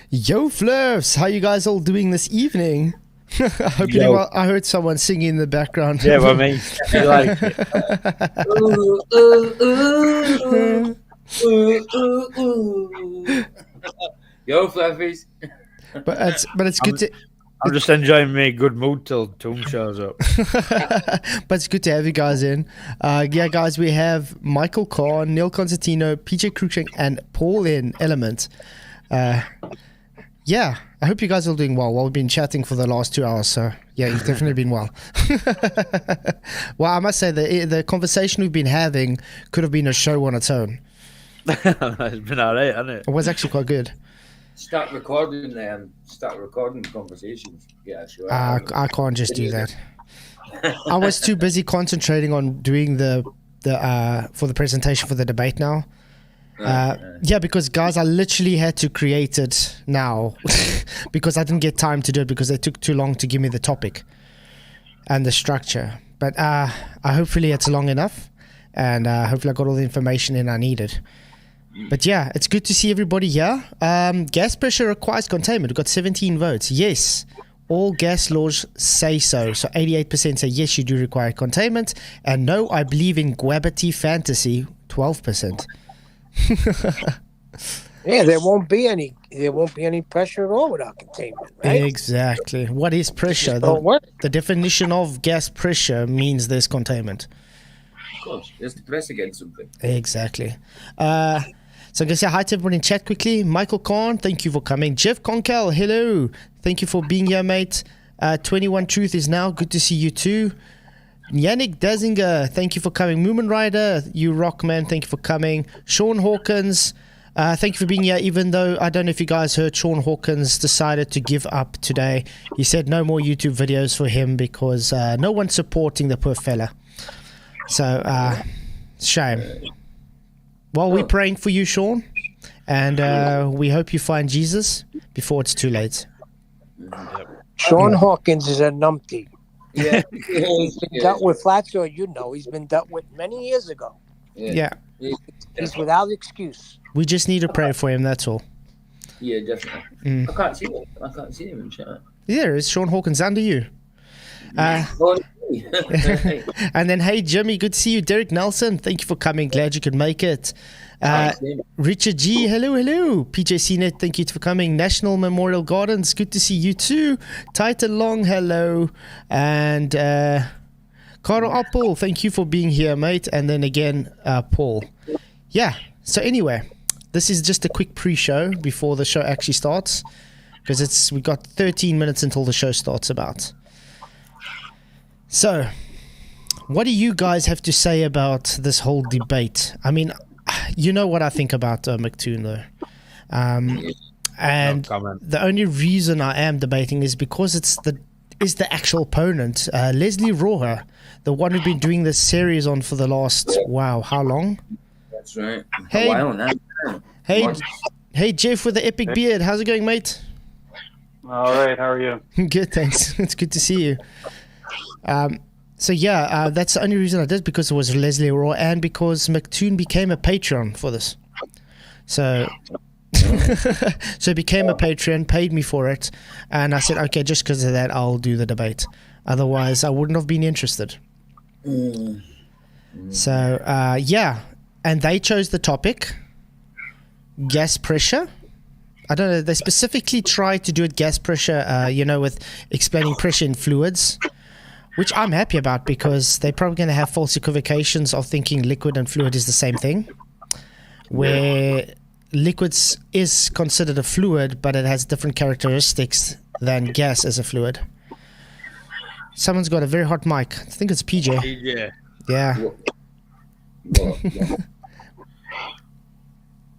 Yo, Flurfs! How you guys all doing this evening? I hope you're doing well. I heard someone singing in the background. Yeah, well, me. You like it. Yo, Fluffies. But it's good to. I'm just enjoying my good mood till Toon shows up. But it's good to have you guys in. Yeah, guys, we have Michael Kahn, Neil Constantino, PJ Cruikshank, and Paul in Element. Yeah, I hope you guys are all doing well. We've been chatting for the last 2 hours, so yeah, you've definitely been well. Well, I must say the conversation we've been having could have been a show on its own. It's been alright, hasn't it? It was actually quite good. Start recording conversations. Yeah, sure. I can't just do that. I was too busy concentrating on doing the for the presentation for the debate now. Yeah, because guys, I literally had to create it now because I didn't get time to do it because they took too long to give me the topic and the structure. But hopefully it's long enough, and hopefully I got all the information in I needed. But yeah, it's good to see everybody here. Gas pressure requires containment. We've got 17 votes. Yes, all gas laws say so. So 88% say yes, you do require containment. And no, I believe in gravity fantasy, 12%. Yeah, there won't be any pressure at all without containment, right? Exactly. What is pressure? The definition of gas pressure means there's containment. Of course, there's the press against something. Exactly. So I'm going to say hi to everyone in chat quickly. Michael Kahn, thank you for coming. Jeff Conkel, hello. Thank you for being here, mate. 21 Truth is now. Good to see you too. Yannick Dazinger, thank you for coming. Moomin Rider, you rock, man. Thank you for coming. Sean Hawkins, thank you for being here, even though I don't know if you guys heard Sean Hawkins decided to give up today. He said no more YouTube videos for him because no one's supporting the poor fella. So, shame. Well, we're praying for you, Sean, and we hope you find Jesus before it's too late. Sean Hawkins is a numpty. Yeah. He's been dealt with Flatzoid, he's been dealt with many years ago. Yeah. He's without excuse. We just need to pray for him, that's all. Yeah, definitely. I can't see him in chat. Yeah, it's Sean Hawkins under you. And then, hey, Jimmy, good to see you. Derek Nelson, thank you for coming. Glad you could make it. Richard G, hello. PJCnet, thank you for coming. National Memorial Gardens, good to see you too. Titan Long, hello. And Carl Apple, thank you for being here, mate. And then again, Paul. Yeah, so anyway, this is just a quick pre-show before the show actually starts, because we got 13 minutes until the show starts about. So, what do you guys have to say about this whole debate? I mean, you know what I think about Mctoon, though. And the only reason I am debating is because it's the actual opponent, Leslie Rhorer, the one who've been doing this series on for the last, wow, how long? That's right. Hey, a while now. Hey, Jeff with the epic beard. How's it going, mate? All right, how are you? Good, thanks. It's good to see you. So yeah, that's the only reason I did, because it was Leslie Raw and because Mctoon became a Patreon for this. So he became a Patreon, paid me for it, and I said, okay, just because of that, I'll do the debate. Otherwise, I wouldn't have been interested. So yeah, and they chose the topic, gas pressure. I don't know, they specifically tried to do it gas pressure, with explaining pressure in fluids, which I'm happy about, because they're probably going to have false equivocations of thinking liquid and fluid is the same thing, where liquids is considered a fluid, but it has different characteristics than gas as a fluid. Someone's got a very hot mic. I think it's PJ. PJ. Yeah.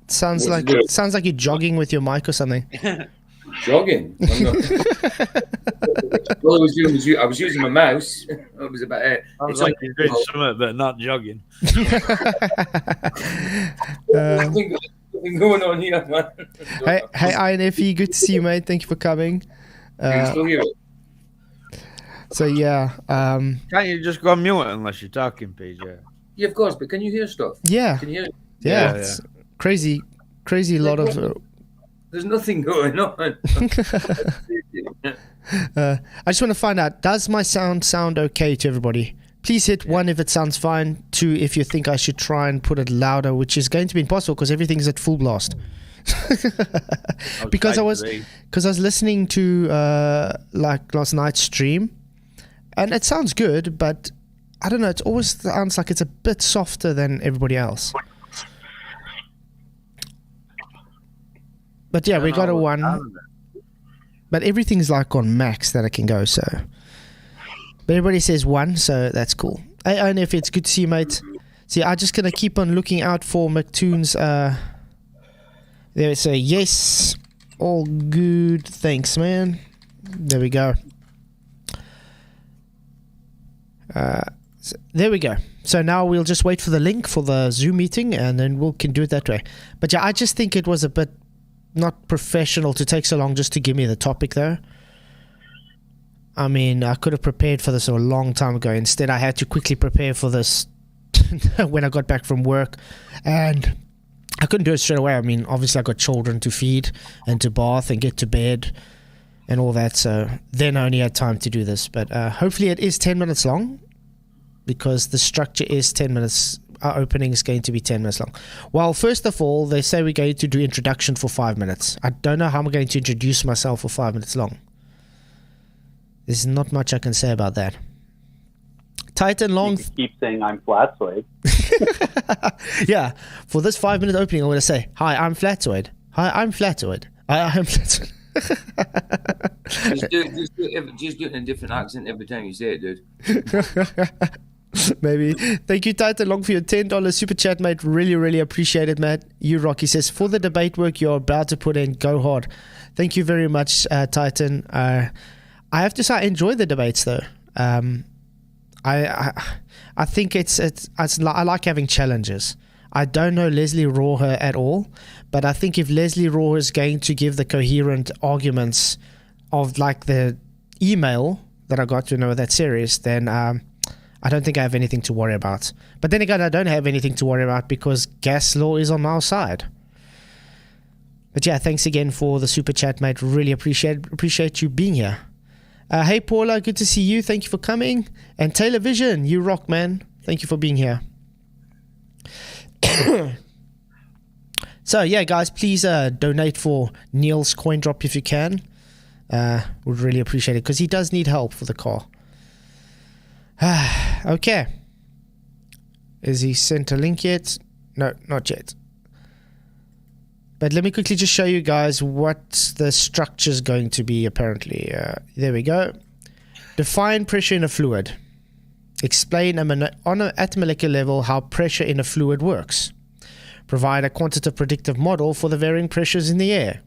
Sounds like you're jogging with your mic or something. Jogging? I'm not. All I was doing was I was using my mouse. It was about it. It's like you're doing something, but not jogging. Nothing going on here, man. Hey, INFE, good to see you, mate. Thank you for coming. Still here. So yeah. Can't you just go on mute unless you're talking, PJ? Yeah, of course. But can you hear stuff? Yeah. Can you hear? Yeah. It's crazy lot of There's nothing going on. I just want to find out, does my sound okay to everybody? Please hit 1 if it sounds fine, 2 if you think I should try and put it louder, which is going to be impossible because everything's at full blast. Because I was listening to like last night's stream, and it sounds good, but I don't know, it always sounds like it's a bit softer than everybody else. But yeah, we got a 1. But everything's like on max that I can go, so. But everybody says 1, so that's cool. Hey, and if it's good to see you, mate. See, I'm just going to keep on looking out for Mctoon's. There it's a yes. All good. Thanks, man. There we go. So there we go. So now we'll just wait for the link for the Zoom meeting, and then we can do it that way. But yeah, I just think it was a bit not professional to take so long just to give me the topic, though. I mean, I could have prepared for this a long time ago. Instead, I had to quickly prepare for this when I got back from work, and I couldn't do it straight away. I mean, obviously I got children to feed and to bath and get to bed and all that, so then I only had time to do this. But hopefully it is 10 minutes long, because the structure is 10 minutes. Our opening is going to be 10 minutes long. Well, first of all, they say we're going to do introduction for 5 minutes. I don't know how I'm going to introduce myself for 5 minutes long. There's not much I can say about that. Titan Long. You can keep saying I'm Flatzoid. Yeah, for this 5 minute opening, I'm going to say, hi, I'm Flatzoid. Hi, I'm Flatzoid. I'm Flatzoid. just do it in a different accent every time you say it, dude. Maybe. Thank you, Titan Long, for your $10 super chat, mate. Really, really appreciate it, Matt. You rock. He says, for the debate work you're about to put in, go hard. Thank you very much, Titan. I have to say, I enjoy the debates, though. I think I like having challenges. I don't know Leslie Rhorer at all, but I think if Leslie Rhorer is going to give the coherent arguments of like the email that I got to know that series, then I don't think I have anything to worry about. But then again, I don't have anything to worry about because gas law is on our side. But yeah, thanks again for the super chat, mate. Really appreciate you being here. Hey Paula, good to see you. Thank you for coming. And Taylor Vision, you rock, man. Thank you for being here. So yeah, guys, please donate for Neil's coin drop if you can. Would really appreciate it because he does need help for the car. Okay. Is he sent a link yet? No, not yet. But let me quickly just show you guys what the structure is going to be, apparently. There we go. Define pressure in a fluid. Explain at a molecular level how pressure in a fluid works. Provide a quantitative predictive model for the varying pressures in the air.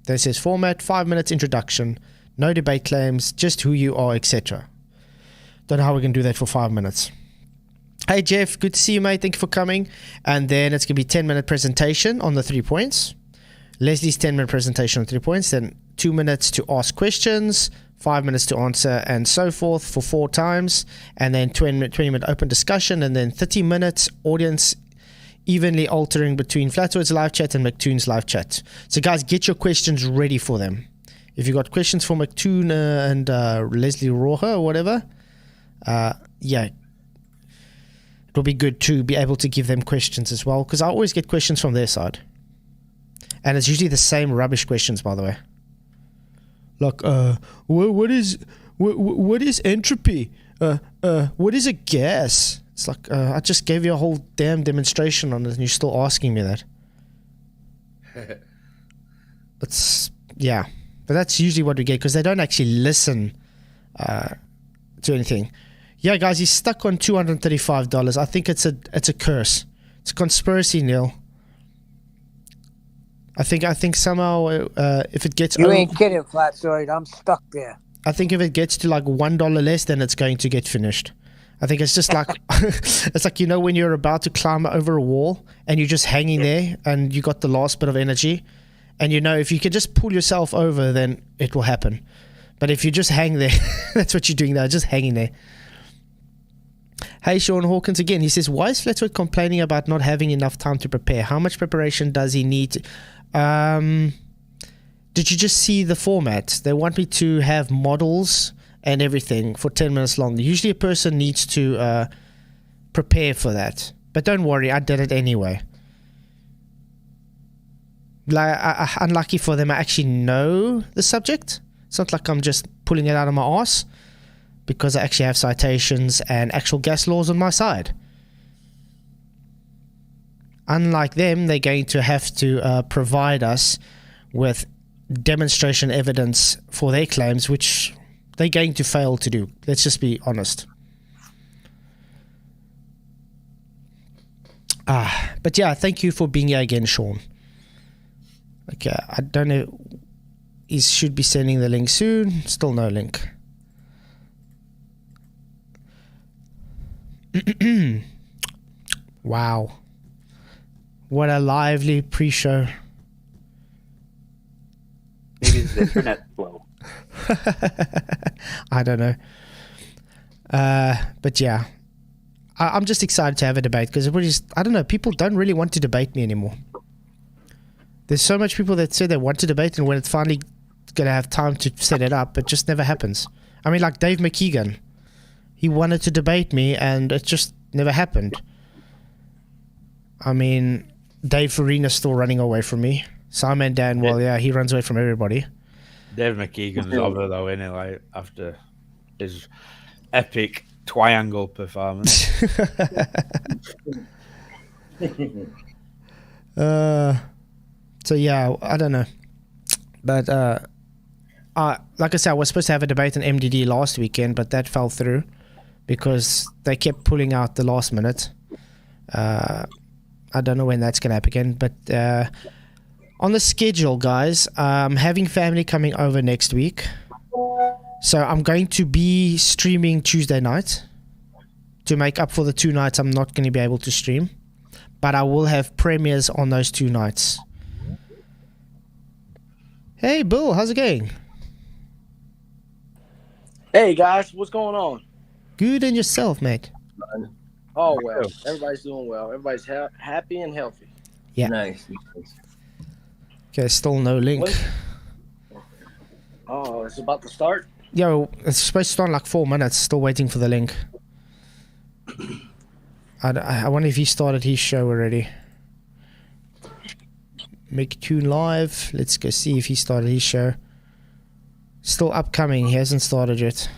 Then it says format, 5 minutes introduction, no debate claims, just who you are, etc. Don't know how we can do that for 5 minutes. Hey Jeff, good to see you, mate. Thank you for coming. And then it's going to be 10-minute presentation on the 3 points. Leslie's 10-minute presentation on 3 points. Then 2 minutes to ask questions, 5 minutes to answer, and so forth for 4 times. And then 20-minute open discussion, and then 30 minutes audience evenly altering between Flatzoid's live chat and Mctoon's live chat. So guys, get your questions ready for them. If you've got questions for Mctoon and Leslie Rhorer or whatever, yeah, it'll be good to be able to give them questions as well, because I always get questions from their side, and it's usually the same rubbish questions, by the way. Like, what is entropy? What is a gas? It's like, I just gave you a whole damn demonstration on it, and you're still asking me that. Yeah, but that's usually what we get, because they don't actually listen to anything. Yeah, guys, he's stuck on $235. I think it's a curse. It's a conspiracy, Neil. I think somehow if it gets... You ain't kidding, Flatzoid. I'm stuck there. I think if it gets to like $1 less, then it's going to get finished. I think it's just like... it's like, you know, when you're about to climb over a wall and you're just hanging there and you got the last bit of energy, and you know if you can just pull yourself over, then it will happen. But if you just hang there, that's what you're doing now, just hanging there. Hey, Sean Hawkins again. He says, why is Flatzoid complaining about not having enough time to prepare? How much preparation does he need? did you just see the format? They want me to have models and everything for 10 minutes long. Usually a person needs to prepare for that. But don't worry, I did it anyway. Like, unlucky for them, I actually know the subject. It's not like I'm just pulling it out of my arse, because I actually have citations and actual gas laws on my side. Unlike them, they're going to have to provide us with demonstration evidence for their claims, which they're going to fail to do. Let's just be honest. But yeah, thank you for being here again, Sean. Okay, I don't know. He should be sending the link soon. Still no link. Wow. What a lively pre-show. Maybe the internet's slow. I don't know. But yeah. I'm just excited to have a debate because everybody's, I don't know, people don't really want to debate me anymore. There's so much people that say they want to debate, and when it's finally going to have time to set it up, it just never happens. I mean, like Dave McKeegan. He wanted to debate me, and it just never happened. I mean, Dave Farina's still running away from me. Simon Dan, well, yeah, he runs away from everybody. Dave McKeegan's over though, isn't he? Like after his epic triangle performance. So yeah, I don't know. But like I said, I was supposed to have a debate on MDD last weekend, but that fell through because they kept pulling out the last minute. I don't know when that's going to happen again, but on the schedule, guys, I'm having family coming over next week. So I'm going to be streaming Tuesday night to make up for the 2 nights I'm not going to be able to stream. But I will have premieres on those 2 nights. Hey, Bill, how's it going? Hey, guys, what's going on? Good, and yourself, mate? Oh, well, everybody's doing well. Everybody's happy and healthy. Yeah. Nice. Okay, still no link. Oh, it's about to start? Yo, it's supposed to start in like 4 minutes. Still waiting for the link. I wonder if he started his show already. Mctoon live. Let's go see if he started his show. Still upcoming. He hasn't started yet.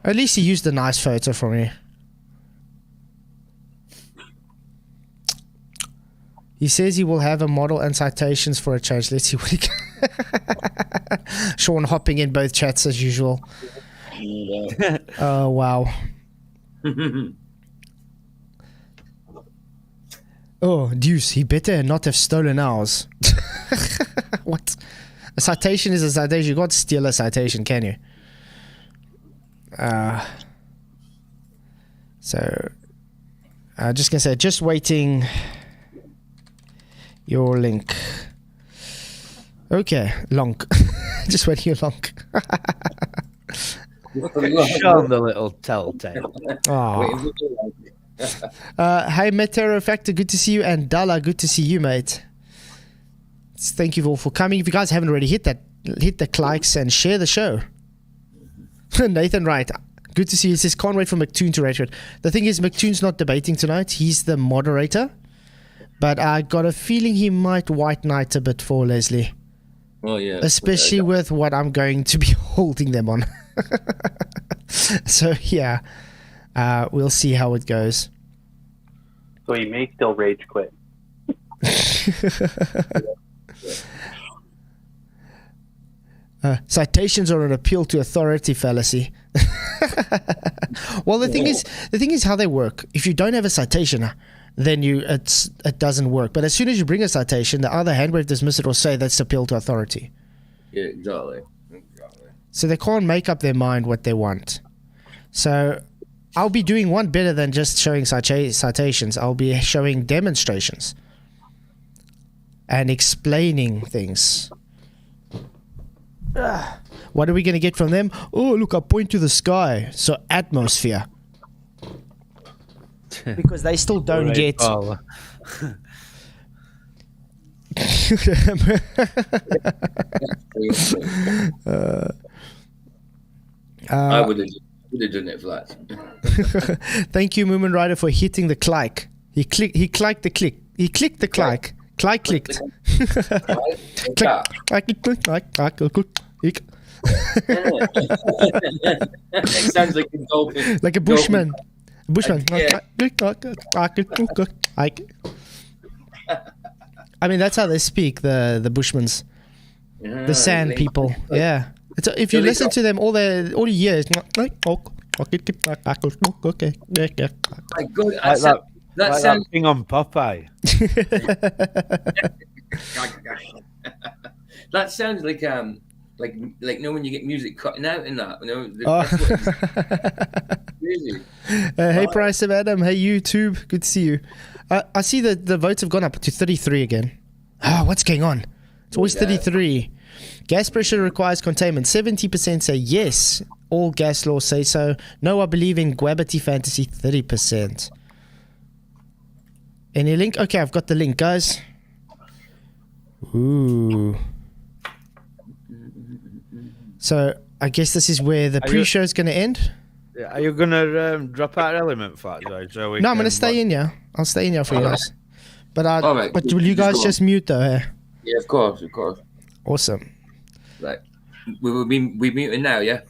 At least he used a nice photo for me. He says he will have a model and citations for a change. Let's see what he can. Sean hopping in both chats as usual. Oh, wow. Oh, deuce. He better not have stolen ours. What? A citation is a citation. You can't steal a citation, can you? So, just going to say, just waiting your link. Okay, long. Just waiting your long. Show him the little telltale. Oh. Hey, Metero Factor, good to see you. And Dala, good to see you, mate. Thank you all for coming. If you guys haven't already hit the likes and share the show. Nathan Wright, good to see you. He says, can't wait for Mctoon to rate it. The thing is, Mctoon's not debating tonight. He's the moderator. But I got a feeling he might white knight a bit for Leslie. Oh, yeah. Especially with what I'm going to be holding them on. So, yeah. We'll see how it goes. So he may still rage quit. Citations are an appeal to authority fallacy. Well, the thing is how they work. If you don't have a citation, then it doesn't work. But as soon as you bring a citation, the other hand wave, dismiss it, or say that's appeal to authority. Yeah, exactly. So they can't make up their mind what they want. So I'll be doing one better than just showing citations. I'll be showing demonstrations and explaining things. What are we going to get from them? Oh, look, I point to the sky. So atmosphere. Because they still don't get... I would have done it flat. Thank you, Moomin Rider, for hitting the click. He clicked the click. He clicked the click. Click clicked. It sounds like a dolphin. Like a bushman. Bushman. Yeah. I mean, that's how they speak, the Bushmans. The sand people. Yeah. If you listen to them all the years, My God, that Like sounds. that thing on Popeye. That sounds like when you get music cutting out in that. Crazy. Hey, Price of Adam. Hey, YouTube. Good to see you. I see that the votes have gone up to 33 again. What's going on? It's always 33. Gas pressure requires containment. 70% say yes. All gas laws say so. No, I believe in Gravity Fantasy. 30%. Any link? Okay, I've got the link, guys. Ooh. So I guess this is where the pre-show is going to end. Are you gonna drop out Element, Flatzoid? No, I'm going to stay in here. I'll stay in here for you guys. But right. but will you guys just mute though? Eh? Yeah, of course. Awesome. Right. We're muting now, yeah?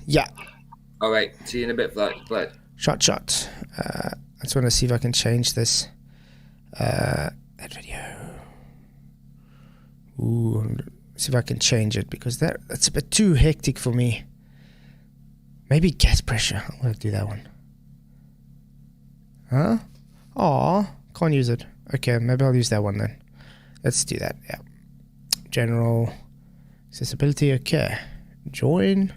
Yeah. All right. See you in a bit, Flat. Shot. I just want to see if I can change this. That video. Ooh, see if I can change it because that's a bit too hectic for me. Maybe gas pressure. I'm gonna do that one. Huh? Aw, can't use it. Okay, maybe I'll use that one then. Let's do that. Yeah. General accessibility. Okay. Join.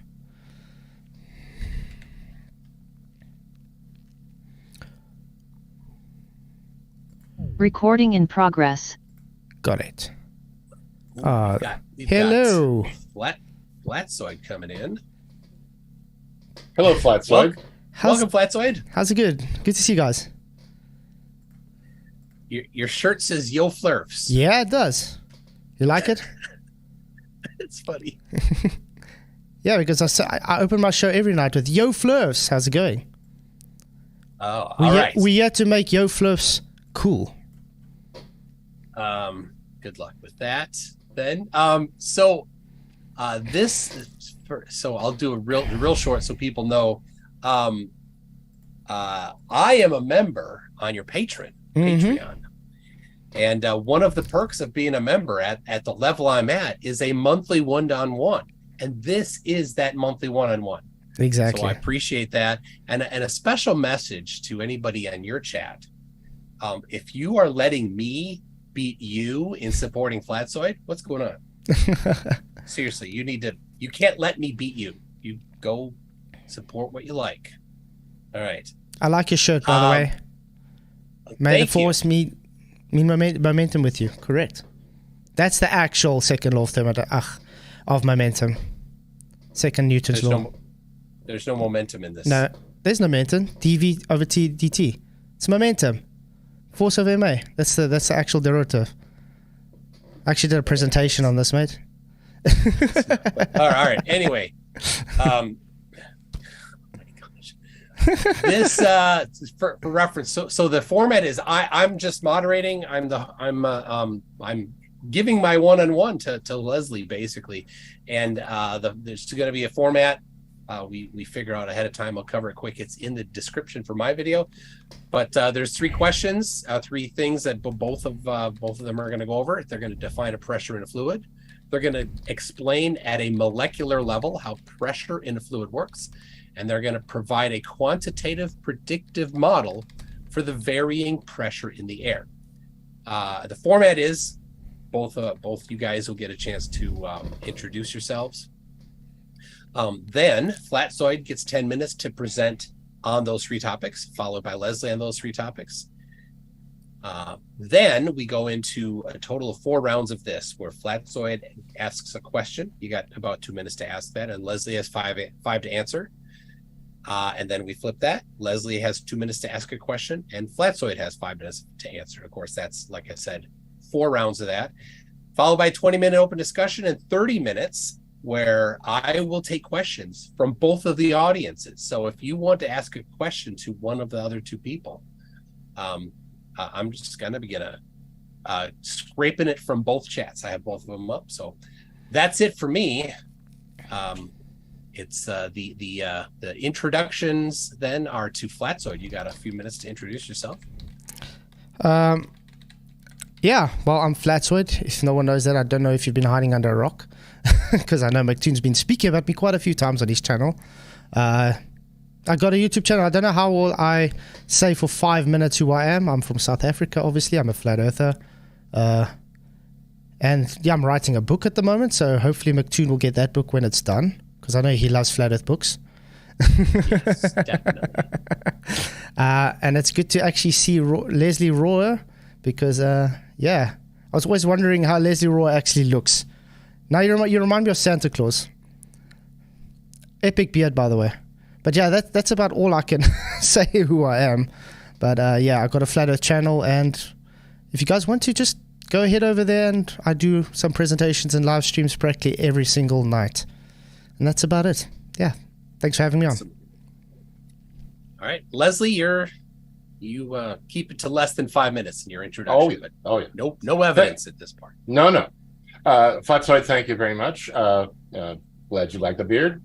Recording in progress. Got it. We've Hello. got Flatzoid coming in. Hello, Flatzoid. Welcome, Flatzoid. How's it good? Good to see you guys. Your shirt says Yo Flurfs. Yeah, it does. You like it? It's funny. Yeah, because I open my show every night with Yo Flurfs. How's it going? Oh, all right. We had to make Yo Flurfs cool. Good luck with that then. So I'll do a real short so people know. I am a member on your Patreon. And one of the perks of being a member at the level I'm at is a monthly one-on-one. And this is that monthly one-on-one. Exactly. So I appreciate that. And a special message to anybody on your chat. If you are letting me beat you in supporting Flatzoid, what's going on? Seriously, you can't let me beat you. You go support what you like. All right. I like your shirt, by the way. May the force meet momentum with you. Correct. That's the actual second law of momentum. Second Newton's law. There's no momentum in this. No, there's no momentum. dV over dt. It's momentum. Force over ma. That's the actual derivative. I actually did a presentation on this, mate. All right. Anyway, oh my gosh. This for reference. So the format is I'm just moderating. I'm giving my one-on-one to Leslie basically, and there's going to be a format. We figure out ahead of time. I'll cover it quick. It's in the description for my video, but there's 3 questions, 3 things that both of them are going to go over. They're going to define a pressure in a fluid. They're going to explain at a molecular level how pressure in a fluid works, and they're going to provide a quantitative predictive model for the varying pressure in the air. The format is both you guys will get a chance to introduce yourselves. Then Flatzoid gets 10 minutes to present on those 3 topics, followed by Leslie on those 3 topics. Then we go into a total of 4 rounds of this, where Flatzoid asks a question. You got about 2 minutes to ask that, and Leslie has 5 to answer. And then we flip that. Leslie has 2 minutes to ask a question, and Flatzoid has 5 minutes to answer. Of course, that's, like I said, 4 rounds of that. followed by a 20-minute open discussion and 30 minutes where I will take questions from both of the audiences. So if you want to ask a question to one of the other two people, I'm just going to begin scraping it from both chats. I have both of them up. So that's it for me. It's the introductions then are to Flatzoid. You got a few minutes to introduce yourself. Yeah, well, I'm Flatzoid. If no one knows that, I don't know if you've been hiding under a rock, because I know Mctoon's been speaking about me quite a few times on his channel. I got a YouTube channel. I don't know how will I say for 5 minutes who I am. I'm from South Africa, obviously. I'm a flat earther. And yeah, I'm writing a book at the moment, so hopefully Mctoon will get that book when it's done, because I know he loves flat earth books. Yes, definitely. And it's good to actually see Leslie Rhorer, because yeah, I was always wondering how Leslie Rhorer actually looks. Now you remind me of Santa Claus. Epic beard, by the way. But yeah, that's about all I can say who I am. But yeah, I got a flat earth channel, and if you guys want to, just go ahead over there, and I do some presentations and live streams practically every single night. And that's about it. Yeah. Thanks for having me on. Awesome. All right, Leslie, you keep it to less than 5 minutes in your introduction. Oh yeah. No evidence at this part. No. Flatzoid, thank you very much. Glad you like the beard.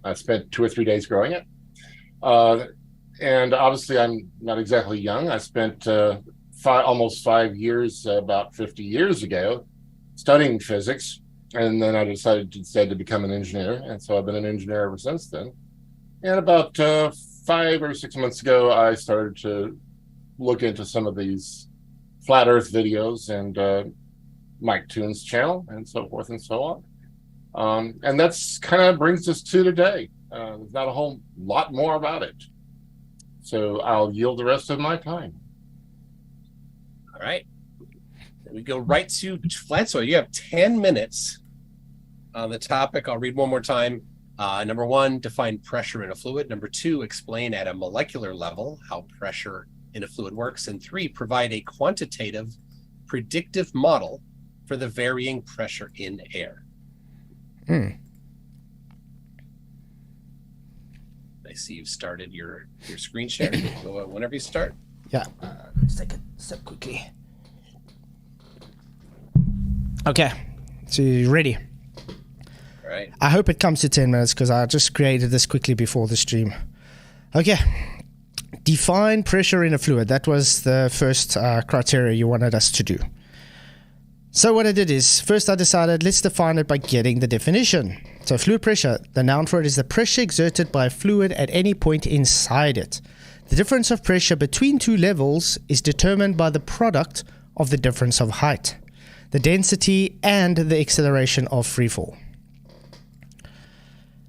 I spent 2 or 3 days growing it. And obviously I'm not exactly young. I spent almost 5 years, about 50 years ago, studying physics. And then I decided to become an engineer. And so I've been an engineer ever since then. And about 5 or 6 months ago, I started to look into some of these flat earth videos and Mctoon's channel and so forth and so on. And that's kind of brings us to today. There's not a whole lot more about it. So I'll yield the rest of my time. All right. Then we go right to Flatzoid. You have 10 minutes on the topic. I'll read one more time. Number 1, define pressure in a fluid. Number 2, explain at a molecular level how pressure in a fluid works. And 3, provide a quantitative predictive model for the varying pressure in air. I see you've started your screen share. Go whenever you start. Yeah. Let's take a sip quickly. Okay. So you ready? All right. I hope it comes to 10 minutes, because I just created this quickly before the stream. Okay. Define pressure in a fluid. That was the first criteria you wanted us to do. So what I did is, first I decided, let's define it by getting the definition. So fluid pressure, the noun for it is the pressure exerted by a fluid at any point inside it. The difference of pressure between two levels is determined by the product of the difference of height, the density, and the acceleration of freefall.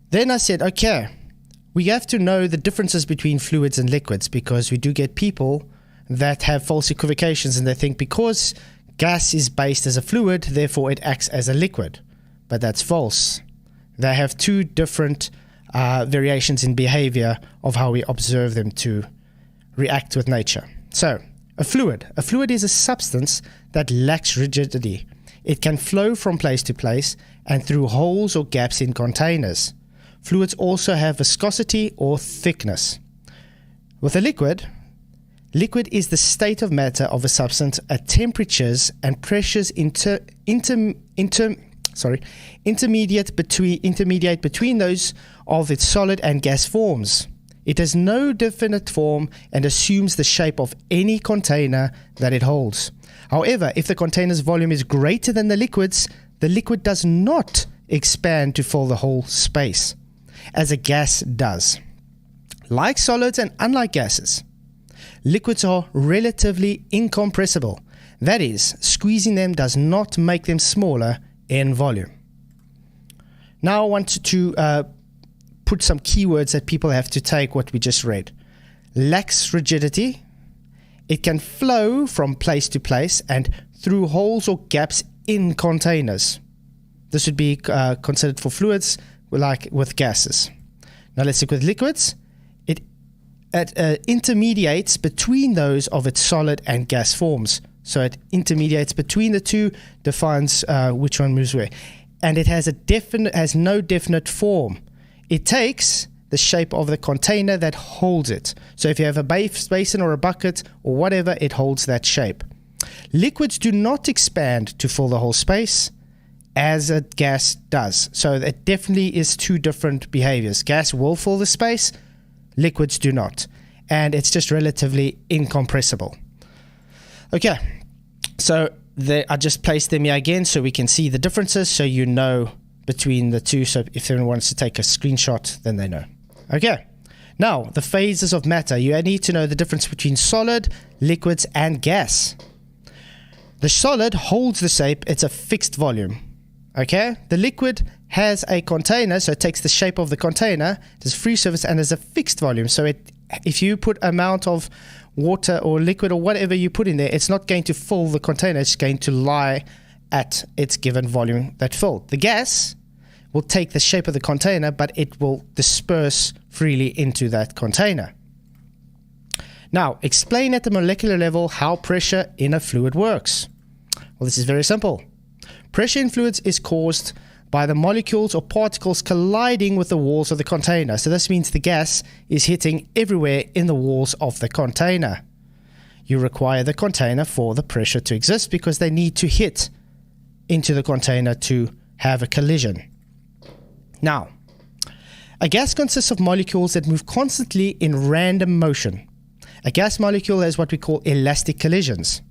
Then I said, okay, we have to know the differences between fluids and liquids, because we do get people that have false equivocations, and they think because gas is based as a fluid, therefore it acts as a liquid. But that's false. They have two different variations in behavior of how we observe them to react with nature. So, a fluid is a substance that lacks rigidity. It can flow from place to place and through holes or gaps in containers. Fluids also have viscosity or thickness. With a liquid is the state of matter of a substance at temperatures and pressures intermediate between those of its solid and gas forms. It has no definite form and assumes the shape of any container that it holds. However, if the container's volume is greater than the liquid does not expand to fill the whole space, as a gas does. Like solids and unlike gases, liquids are relatively incompressible. That is, squeezing them does not make them smaller in volume. Now I want to put some keywords that people have to take what we just read. Lacks rigidity. It can flow from place to place and through holes or gaps in containers. This would be considered for fluids, like with gases. Now let's look with liquids. It intermediates between those of its solid and gas forms. So it intermediates between the two, defines which one moves where. And it has no definite form. It takes the shape of the container that holds it. So if you have a basin or a bucket or whatever, it holds that shape. Liquids do not expand to fill the whole space as a gas does. So it definitely is two different behaviors. Gas will fill the space, liquids do not. And it's just relatively incompressible. Okay, so I just placed them here again so we can see the differences, so you know between the two. So if anyone wants to take a screenshot, then they know. Okay, now the phases of matter. You need to know the difference between solid, liquids, and gas. The solid holds the shape, it's a fixed volume. Okay, the liquid has a container, so it takes the shape of the container, there's free surface, and there's a fixed volume. So if you put amount of water or liquid or whatever you put in there, it's not going to fill the container, it's going to lie at its given volume that filled. The gas will take the shape of the container, but it will disperse freely into that container. Now, explain at the molecular level how pressure in a fluid works. Well, this is very simple. Pressure in fluids is caused by the molecules or particles colliding with the walls of the container. So this means the gas is hitting everywhere in the walls of the container. You require the container for the pressure to exist because they need to hit into the container to have a collision. Now, a gas consists of molecules that move constantly in random motion. A gas molecule has what we call elastic collisions.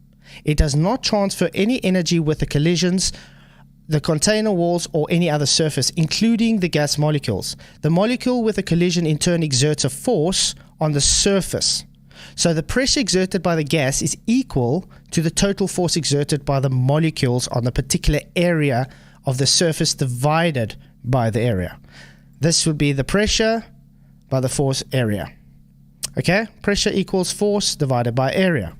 It does not transfer any energy with the collisions, the container walls, or any other surface, including the gas molecules. The molecule with a collision in turn exerts a force on the surface. So the pressure exerted by the gas is equal to the total force exerted by the molecules on the particular area of the surface divided by the area. This would be the pressure by the force area. Okay, pressure equals force divided by area.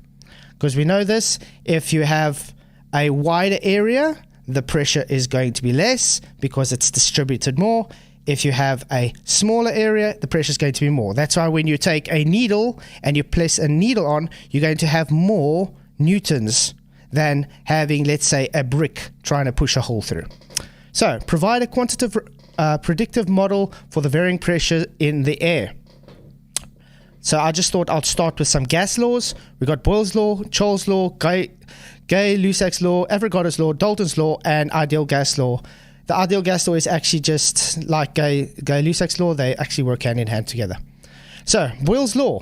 Because we know this, if you have a wider area, the pressure is going to be less because it's distributed more. If you have a smaller area, the pressure is going to be more. That's why when you take a needle and you place a needle on, you're going to have more newtons than having, let's say, a brick trying to push a hole through. So, provide a quantitative predictive model for the varying pressure in the air. So I just thought I'll start with some gas laws. We got Boyle's law, Charles' law, Gay-Lussac's law, Avogadro's law, Dalton's law, and ideal gas law. The ideal gas law is actually just like Gay-Lussac's law. They actually work hand in hand together. So Boyle's law.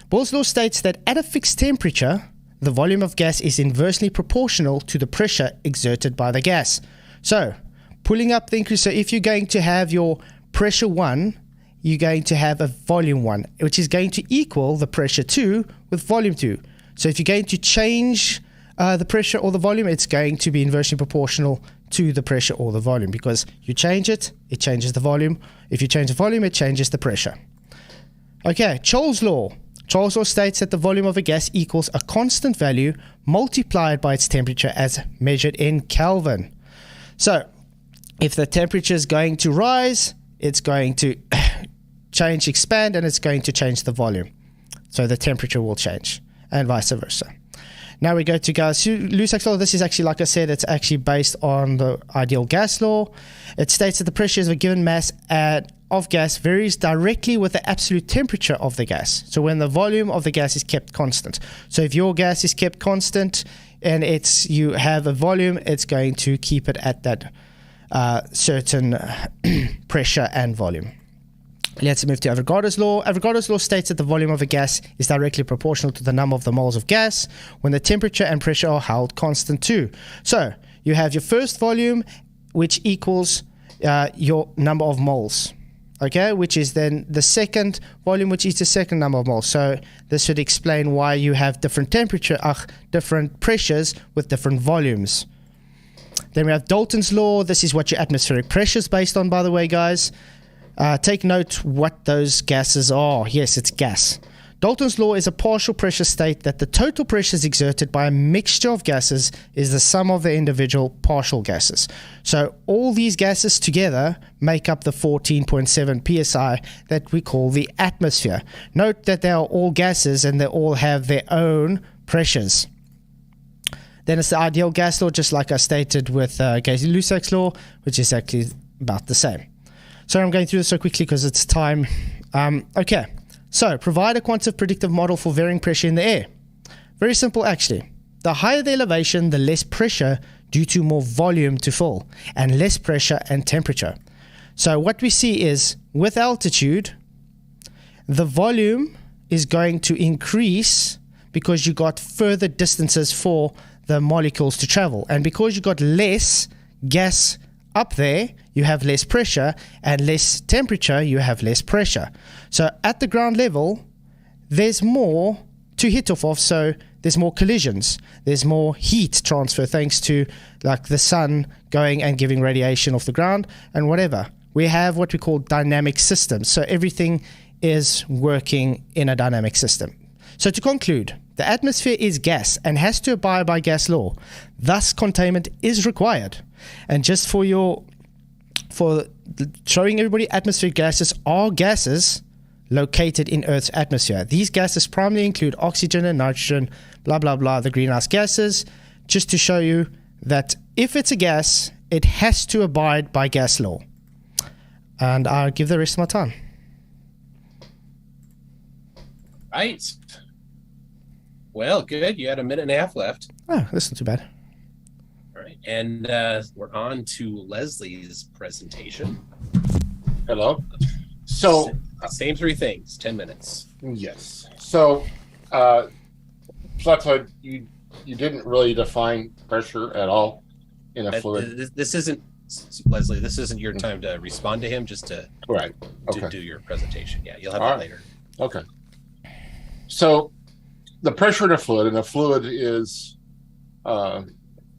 Boyle's law states that at a fixed temperature, the volume of gas is inversely proportional to the pressure exerted by the gas. So pulling up the increase. So if you're going to have your pressure 1, you're going to have a volume 1, which is going to equal the pressure 2 with volume 2. So if you're going to change the pressure or the volume, it's going to be inversely proportional to the pressure or the volume, because you change it, it changes the volume. If you change the volume, it changes the pressure. Okay, Charles' law. Charles' law states that the volume of a gas equals a constant value multiplied by its temperature as measured in Kelvin. So if the temperature is going to rise, it's going to expand, and it's going to change the volume. So the temperature will change, and vice versa. Now we go to Gay-Lussac's law. This is actually, like I said, it's actually based on the ideal gas law. It states that the pressure of a given mass of gas varies directly with the absolute temperature of the gas. So when the volume of the gas is kept constant. So if your gas is kept constant and you have a volume, it's going to keep it at that certain pressure and volume. Let's move to Avogadro's law. Avogadro's law states that the volume of a gas is directly proportional to the number of the moles of gas when the temperature and pressure are held constant too. So you have your first volume, which equals your number of moles, okay, which is then the second volume, which is the second number of moles. So this should explain why you have different different pressures with different volumes. Then we have Dalton's law. This is what your atmospheric pressure is based on, by the way, guys. Take note what those gases are. Yes, it's gas. Dalton's law is a partial pressure state that the total pressures exerted by a mixture of gases is the sum of the individual partial gases. So all these gases together make up the 14.7 psi that we call the atmosphere. Note that they are all gases and they all have their own pressures. then it's the ideal gas law, just like I stated with Gacy-Lussac's law, which is actually about the same. Sorry, I'm going through this so quickly because it's time. Okay, so provide a quantitative predictive model for varying pressure in the air. Very simple, actually. The higher the elevation, the less pressure due to more volume to fill, and less pressure and temperature. So what we see is, with altitude, the volume is going to increase because you got further distances for the molecules to travel. And because you got less gas up there, you have less pressure, and less temperature, you have less pressure. So at the ground level, there's more to hit off of, so there's more collisions, there's more heat transfer thanks to like the sun going and giving radiation off the ground and whatever. We have what we call dynamic systems, so everything is working in a dynamic system. So to conclude, the atmosphere is gas and has to abide by gas law. Thus, containment is required. And just for showing everybody, atmospheric gases are gases located in Earth's atmosphere. These gases primarily include oxygen and nitrogen, blah, blah, blah, the greenhouse gases, just to show you that if it's a gas, it has to abide by gas law. And I'll give the rest of my time. Right. Well, good. You had a minute and a half left. Oh, that's not too bad. All right. And we're on to Leslie's presentation. Hello. So, same three things, 10 minutes. yes. So, Flatzoid, you didn't really define pressure at all in a fluid. This isn't, Leslie, this isn't your time to respond to him, just to, Right. Okay. to do your presentation. Yeah, you'll have All that right. later. Okay. So the pressure in a fluid, and a fluid is,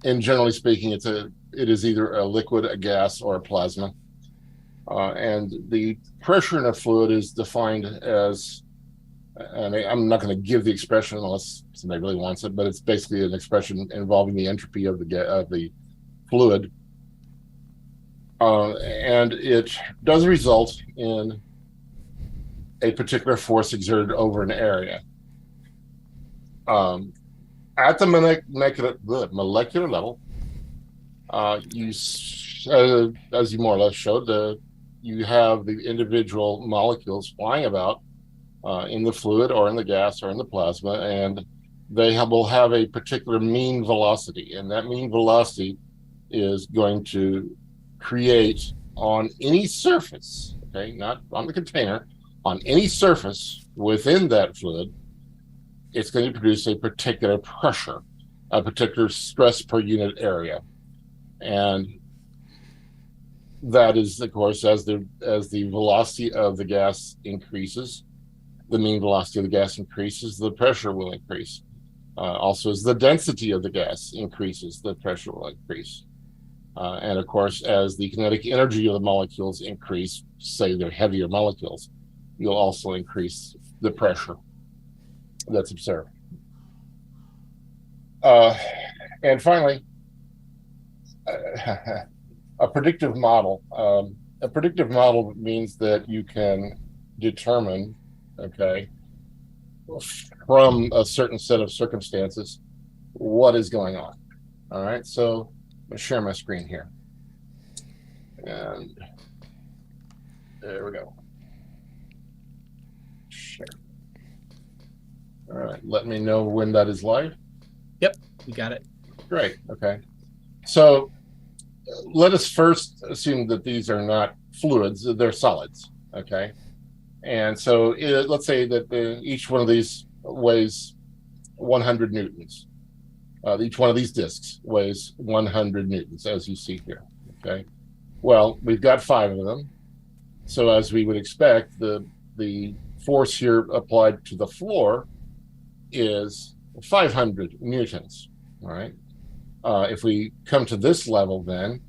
in generally speaking, it is either a liquid, a gas, or a plasma. And the pressure in a fluid is defined as, and I'm not going to give the expression unless somebody really wants it, but it's basically an expression involving the entropy of the fluid. And it does result in a particular force exerted over an area. At the molecular level, as you more or less showed, you have the individual molecules flying about in the fluid or in the gas or in the plasma, and they will have a particular mean velocity, and that mean velocity is going to create on any surface, okay, not on the container, on any surface within that fluid, it's going to produce a particular pressure, a particular stress per unit area. And that is, of course, as the velocity of the gas increases, the mean velocity of the gas increases, the pressure will increase. Also, as the density of the gas increases, the pressure will increase. And of course, as the kinetic energy of the molecules increase, say they're heavier molecules, you'll also increase the pressure that's observed. And finally, a predictive model. A predictive model means that you can determine, okay, from a certain set of circumstances, what is going on. All right, so I'm gonna share my screen here. And there we go. Share. All right, let me know when that is live. Yep, we got it. Great, okay. So let us first assume that these are not fluids, they're solids, okay? And so let's say that each one of these weighs 100 newtons. Each one of these discs weighs 100 newtons, as you see here, okay? Well, we've got 5 of them. So as we would expect, the force here applied to the floor is 500 newtons, all right? If we come to this level then,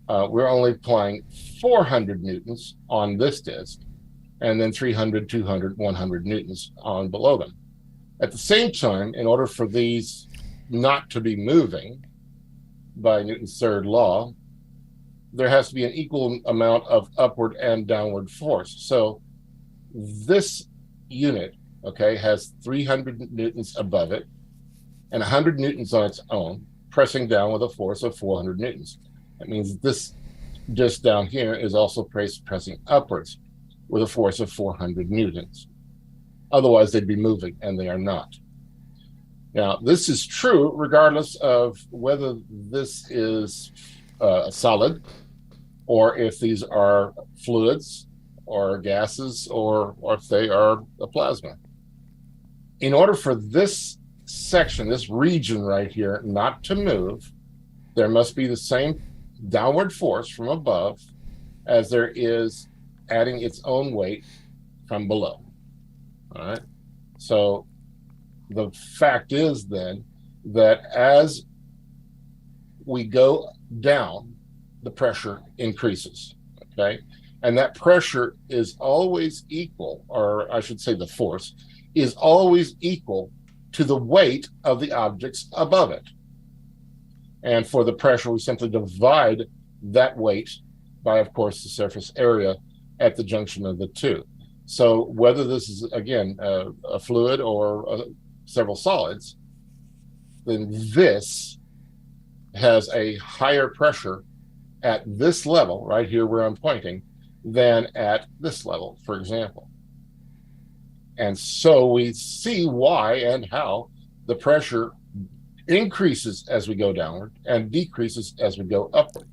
we're only applying 400 newtons on this disc, and then 300, 200, 100 newtons on below them. At the same time, in order for these not to be moving by Newton's third law, there has to be an equal amount of upward and downward force. So this unit, okay, has 300 newtons above it and 100 newtons on its own, pressing down with a force of 400 newtons. That means this disc down here is also pressing upwards with a force of 400 newtons. Otherwise, they'd be moving, and they are not. Now, this is true regardless of whether this is a solid or if these are fluids or gases or if they are a plasma. In order for this section, this region right here, not to move, there must be the same downward force from above as there is adding its own weight from below. All right. So the fact is then that as we go down, the pressure increases. Okay. And that pressure is always equal, or I should say the force is always equal to the weight of the objects above it. And for the pressure, we simply divide that weight by, of course, the surface area at the junction of the two. So whether this is, again, a fluid or several solids, then this has a higher pressure at this level, right here where I'm pointing, than at this level, for example. And so we see why and how the pressure increases as we go downward and decreases as we go upward.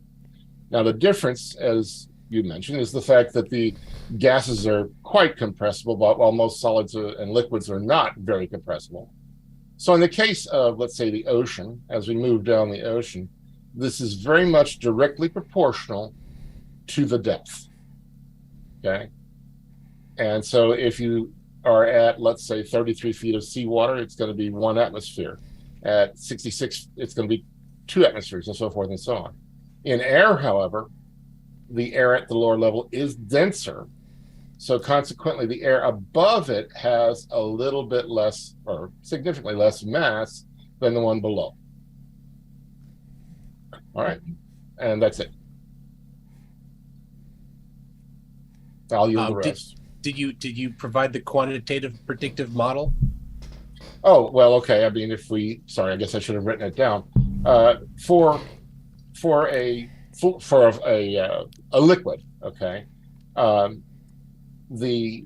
Now, the difference, as you mentioned, is the fact that the gases are quite compressible, while most solids and liquids are not very compressible. So in the case of, let's say, the ocean, as we move down the ocean, this is very much directly proportional to the depth. Okay? And so if you are at, let's say, 33 feet of seawater, it's going to be 1 atmosphere. At 66, it's going to be 2 atmospheres, and so forth and so on. In air, however, the air at the lower level is denser. So consequently, the air above it has a little bit less, or significantly less mass than the one below. All right. And that's it. I'll yield the rest. Did you provide the quantitative predictive model? Oh, well, okay. I mean, sorry, I guess I should have written it down. For a liquid, okay, the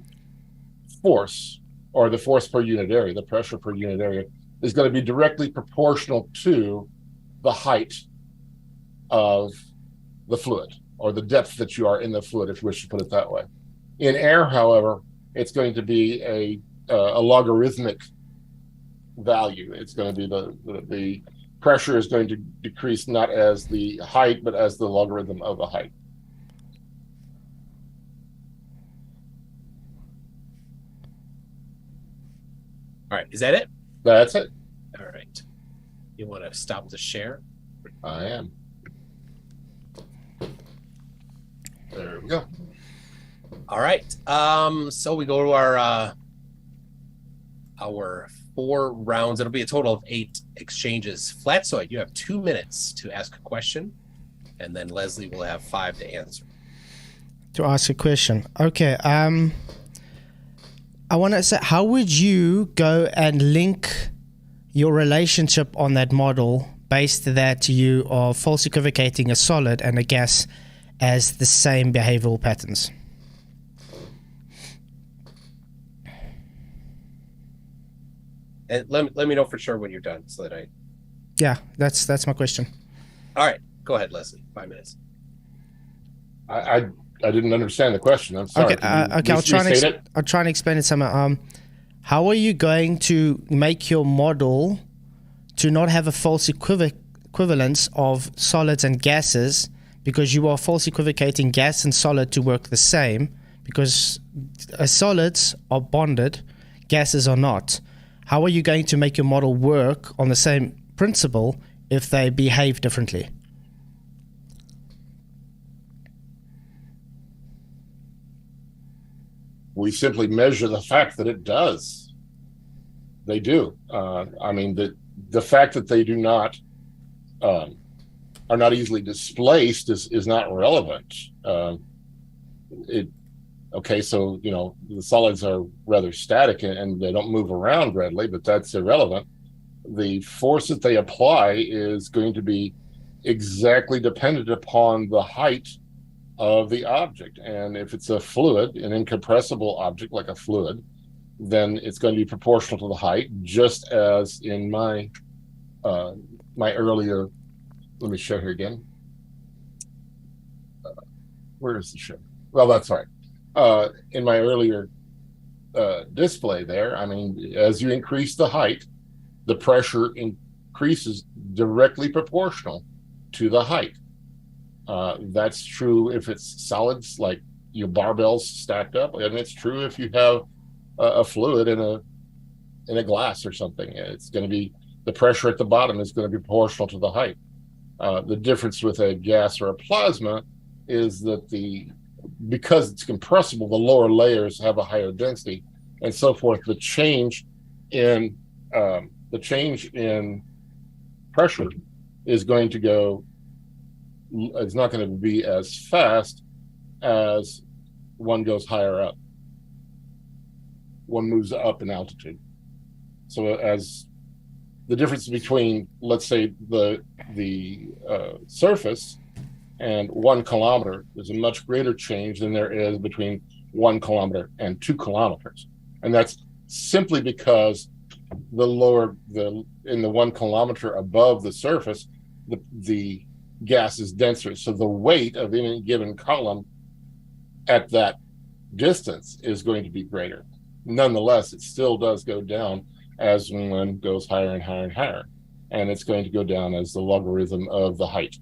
force, or the force per unit area, the pressure per unit area, is going to be directly proportional to the height of the fluid, or the depth that you are in the fluid, if you wish to put it that way. In air, however, it's going to be a logarithmic value. It's going to be the pressure is going to decrease not as the height, but as the logarithm of the height. All right, is that it? That's it. All right. You want to stop the share? I am. There we go. All right. So we go to our 4 rounds. It'll be a total of 8 exchanges. Flatzoid, you have 2 minutes to ask a question, and then Leslie will have 5 to answer. To ask a question. Okay. I want to say, how would you go and link your relationship on that model based that you are false equivocating a solid and a gas as the same behavioral patterns? And let me know for sure when you're done, so that I. Yeah, that's my question. All right, go ahead, Leslie. 5 minutes. I didn't understand the question. I'm sorry. Okay, I'll try and explain it somehow. How are you going to make your model to not have a false equivalence of solids and gases, because you are false equivocating gas and solid to work the same, because solids are bonded, gases are not. How are you going to make your model work on the same principle if they behave differently? We simply measure the fact that it does. They do. I mean, the fact that they do not are not easily displaced is not relevant. Okay, so, you know, the solids are rather static and they don't move around readily, but that's irrelevant. the force that they apply is going to be exactly dependent upon the height of the object. And if it's a fluid, an incompressible object like a fluid, then it's going to be proportional to the height, just as in my my earlier, let me show here again. Where is the show? Well, that's right. In my earlier display there, I mean, as you increase the height, the pressure increases directly proportional to the height. That's true if it's solids, like your barbells stacked up, and it's true if you have a fluid in a glass or something. It's going to be, the pressure at the bottom is going to be proportional to the height. The difference with a gas or a plasma is that because it's compressible, the lower layers have a higher density, and so forth. The change in pressure is going to go. It's not going to be as fast as one goes higher up. One moves up in altitude. So as the difference between, let's say, the surface and 1 kilometer is a much greater change than there is between 1 kilometer and 2 kilometers. And that's simply because in the 1 kilometer above the surface, the gas is denser. So the weight of any given column at that distance is going to be greater. Nonetheless, it still does go down as one goes higher and higher and higher. And it's going to go down as the logarithm of the height.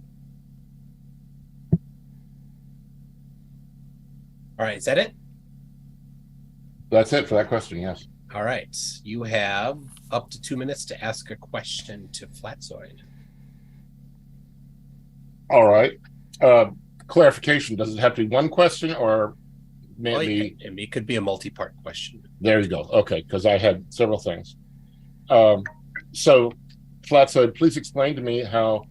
All right, is that it? That's it for that question, yes. All right. You have up to 2 minutes to ask a question to Flatzoid. All right. Clarification, does it have to be one question, or maybe... Well, it could be a multi-part question. There you go. Okay, because I had several things. So, Flatzoid, please explain to me how,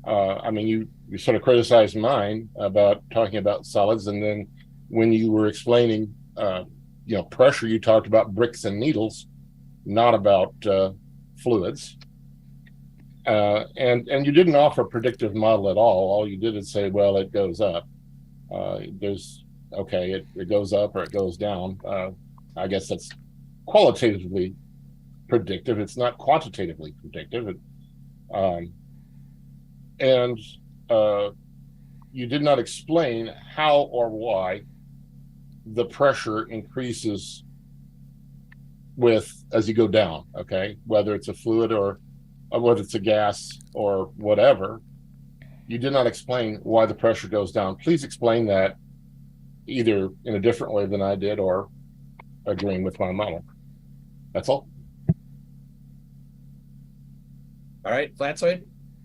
you sort of criticized mine about talking about solids, and then when you were explaining, pressure, you talked about bricks and needles, not about fluids. And you didn't offer a predictive model at all. All you did is say, well, it goes up. It goes up or it goes down. I guess that's qualitatively predictive. It's not quantitatively predictive. And you did not explain how or why the pressure increases as you go down, okay? Whether it's a fluid or whether it's a gas or whatever. You did not explain why the pressure goes down. Please explain that either in a different way than I did or agreeing with my model. That's all. All right, Flatzoid,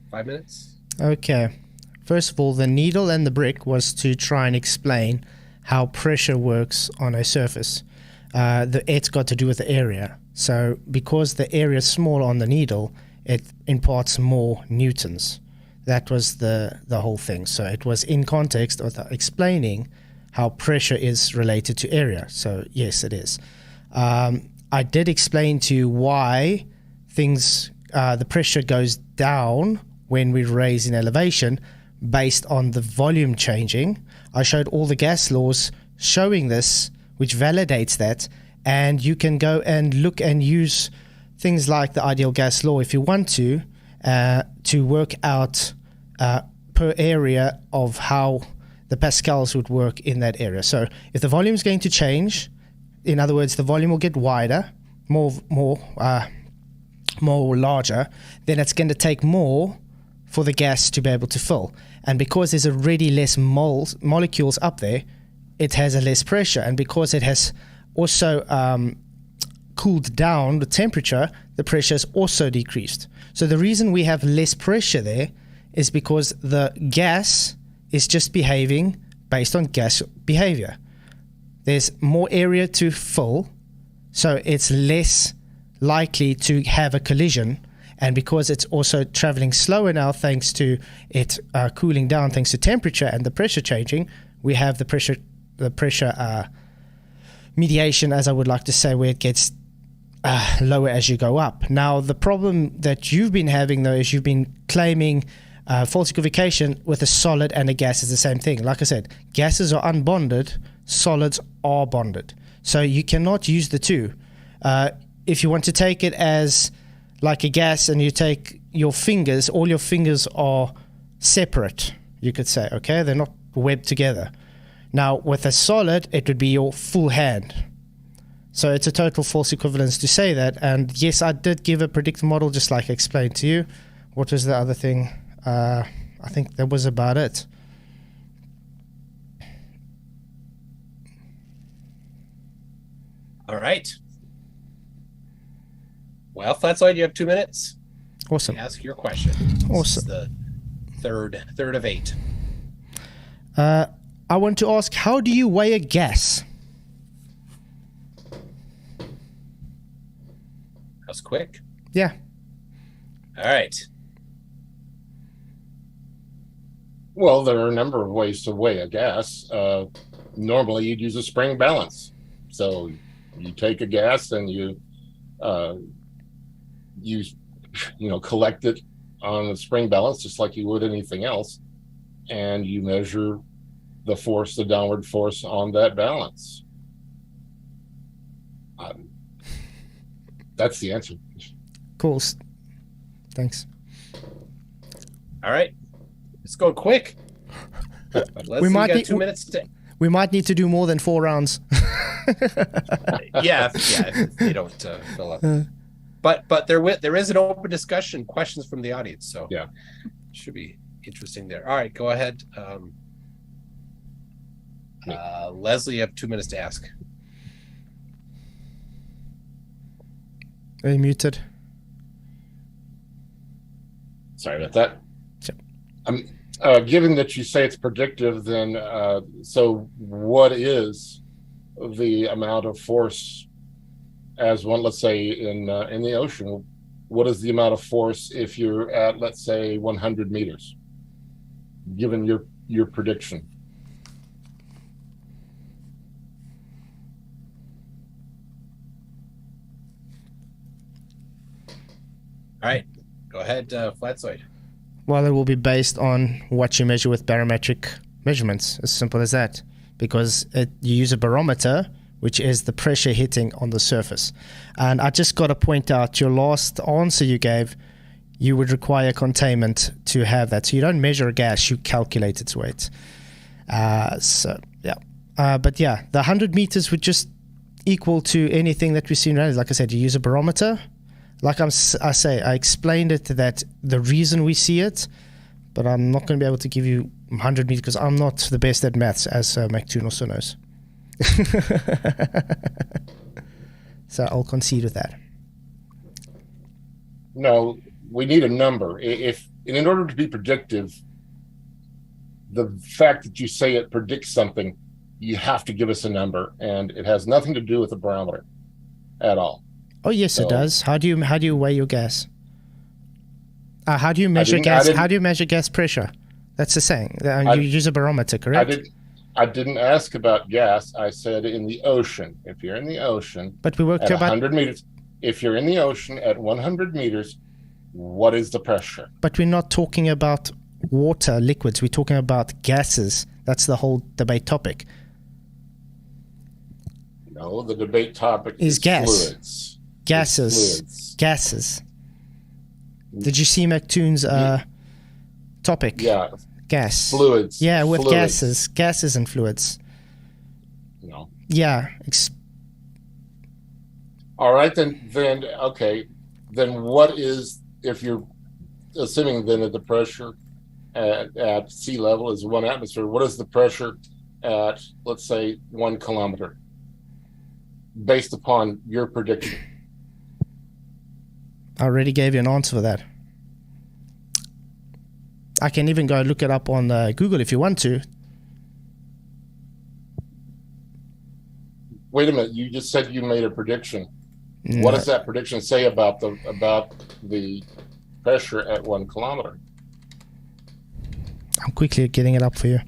5 minutes. Okay. First of all, the needle and the brick was to try and explain how pressure works on a surface. It's got to do with the area. So because the area is small on the needle, it imparts more newtons. That was the whole thing. So it was in context of explaining how pressure is related to area. So yes, it is. I did explain to you why the pressure goes down when we raise in elevation based on the volume changing. I showed all the gas laws showing this, which validates that. And you can go and look and use things like the ideal gas law if you want to work out per area of how the pascals would work in that area. So if the volume is going to change, in other words, the volume will get wider, more larger, then it's going to take more for the gas to be able to fill. And because there's already less molecules up there, it has a less pressure. And because it has also cooled down the temperature, the pressure is also decreased. So the reason we have less pressure there is because the gas is just behaving based on gas behavior. There's more area to fill, so it's less likely to have a collision. And because it's also traveling slower now, thanks to it cooling down, thanks to temperature and the pressure changing, we have the pressure mediation, as I would like to say, where it gets lower as you go up. Now, the problem that you've been having, though, is you've been claiming false equivocation with a solid and a gas is the same thing. Like I said, gases are unbonded, solids are bonded. So you cannot use the two. If you want to take it as like a gas and you take your fingers, all your fingers are separate, you could say, okay? They're not webbed together. Now, with a solid, it would be your full hand. So it's a total false equivalence to say that. And yes, I did give a predictive model just like I explained to you. What was the other thing? I think that was about it. All right. Well, Flatzoid, you have 2 minutes. Awesome. Ask your question. Awesome. This is the third of 8. I want to ask, how do you weigh a gas? That's quick. Yeah. All right. Well, there are a number of ways to weigh a gas. Normally, you'd use a spring balance. So you take a gas and you collect it on a spring balance, just like you would anything else, and you measure the force, the downward force on that balance. That's the answer. Cool. Thanks. All right. It's going quick. We might got need 2 minutes to. We might need to do more than 4 rounds. Yeah, if they don't fill up. But there is an open discussion, questions from the audience, so yeah, should be interesting there. All right, go ahead. Leslie, you have 2 minutes to ask. Are you muted? Sorry about that. Sure. Given that you say it's predictive, then so what is the amount of force as one, let's say in the ocean? What is the amount of force if you're at, let's say, 100 meters, given your prediction? All right, go ahead, Flatzoid. Well, it will be based on what you measure with barometric measurements. As simple as that. Because you use a barometer, which is the pressure hitting on the surface. And I just got to point out, your last answer you gave, you would require containment to have that. So you don't measure a gas, you calculate its weight. So, yeah. But yeah, the 100 meters would just equal to anything that we've seen around. Like I said, you use a barometer. Like I explained it that the reason we see it, but I'm not going to be able to give you 100 meters because I'm not the best at maths, as Mctoon also knows. So I'll concede with that. No, we need a number. If in order to be predictive, the fact that you say it predicts something, you have to give us a number, and it has nothing to do with the barometer at all. Oh yes, it does. How do you weigh your gas? How do you measure gas? How do you measure gas pressure? That's the saying. You use a barometer, correct? I didn't ask about gas. I said in the ocean. If you're in the ocean, but we worked at about 100 meters. If you're in the ocean at 100 meters, what is the pressure? But we're not talking about water, liquids. We're talking about gases. That's the whole debate topic. No, the debate topic is gas. Fluids. Gases. Did you see Mctoon's topic? Yeah. Gas. Fluids. Yeah, with fluids. Gases and fluids. No. Yeah. All right, then okay. Then what is, if you're assuming then that the pressure at sea level is 1 atmosphere, what is the pressure at, let's say, 1 kilometer? Based upon your prediction. I already gave you an answer for that. I can even go look it up on Google if you want to. Wait a minute, you just said you made a prediction. No. What does that prediction say about the pressure at 1 kilometer? I'm quickly getting it up for you.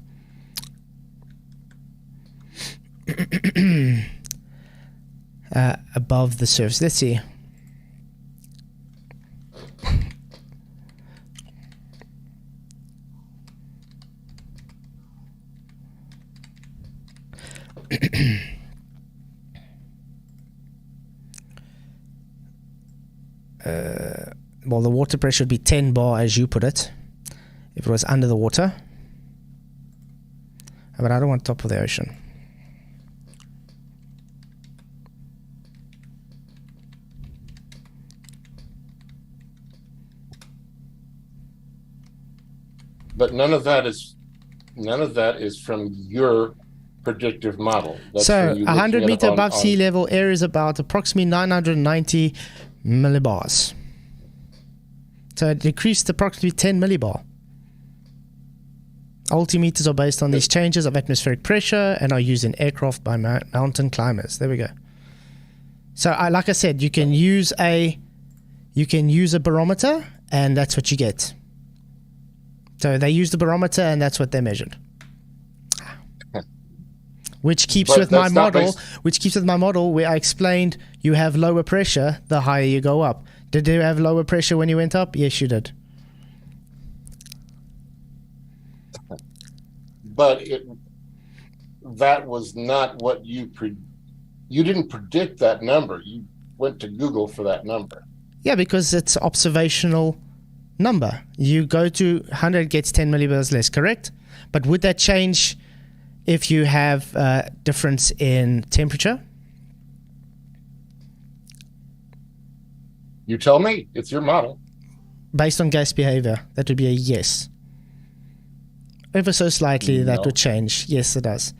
above the surface. Let's see. Well, the water pressure would be 10 bar as you put it if it was under the water, but I don't want top of the ocean. But none of that is from your predictive model. That's So from you 100 looking it meter up above on- sea level, air is about approximately 990 millibars. So it decreased approximately 10 millibar. Altimeters are based on these changes of atmospheric pressure and are used in aircraft by mountain climbers. There we go. So like I said, you can use a barometer, and that's what you get. So they used the barometer, and that's what they measured. Which keeps But with my that's not model. based- Which keeps with my model where I explained you have lower pressure the higher you go up. Did you have lower pressure when you went up? Yes, you did. But that was not what you didn't predict that number. You went to Google for that number. Yeah, because it's observational number. You go to 100 gets 10 millibars less, correct? But would that change if you have a difference in temperature? You tell me. It's your model. Based on gas behavior, that would be a yes. Ever so slightly, that No. would change. Yes, it does.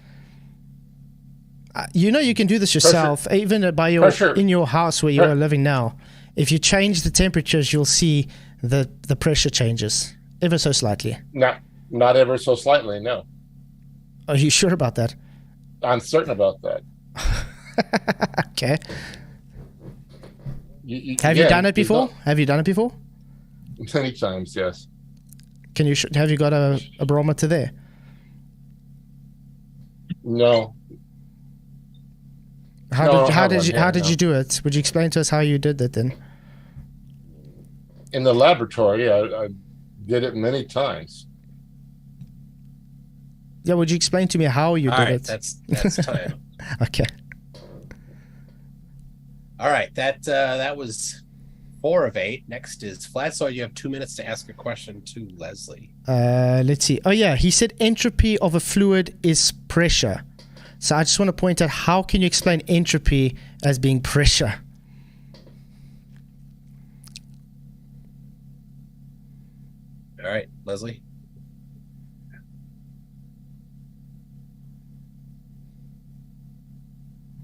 You can do this yourself, even in your house where you're living now. If you change the temperatures, you'll see the pressure changes ever so slightly. Not ever so slightly, no. Are you sure about that? I'm certain about that. Okay. Have you done it before? Have you done it before? Many times, yes. Have you got a barometer there? No. How did you do it? Would you explain to us how you did that then? In the laboratory, I did it many times. Yeah, would you explain to me how you did it? That's time. Okay. All right, that was 4 of 8. Next is Flatzoid. You have 2 minutes to ask a question to Leslie. Let's see. Oh yeah, he said entropy of a fluid is pressure. So I just want to point out, how can you explain entropy as being pressure? All right, Leslie.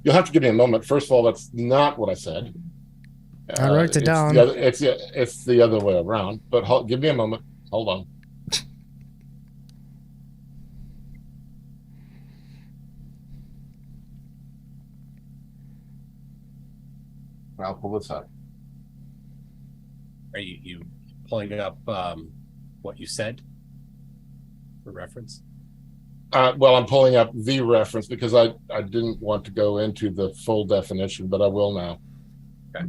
You'll have to give me a moment. First of all, that's not what I said. I wrote it down. It's the other way around. But give me a moment. Hold on. I'll pull this up. Are you pulling up what you said for reference? Well, I'm pulling up the reference because I didn't want to go into the full definition, but I will now. Okay.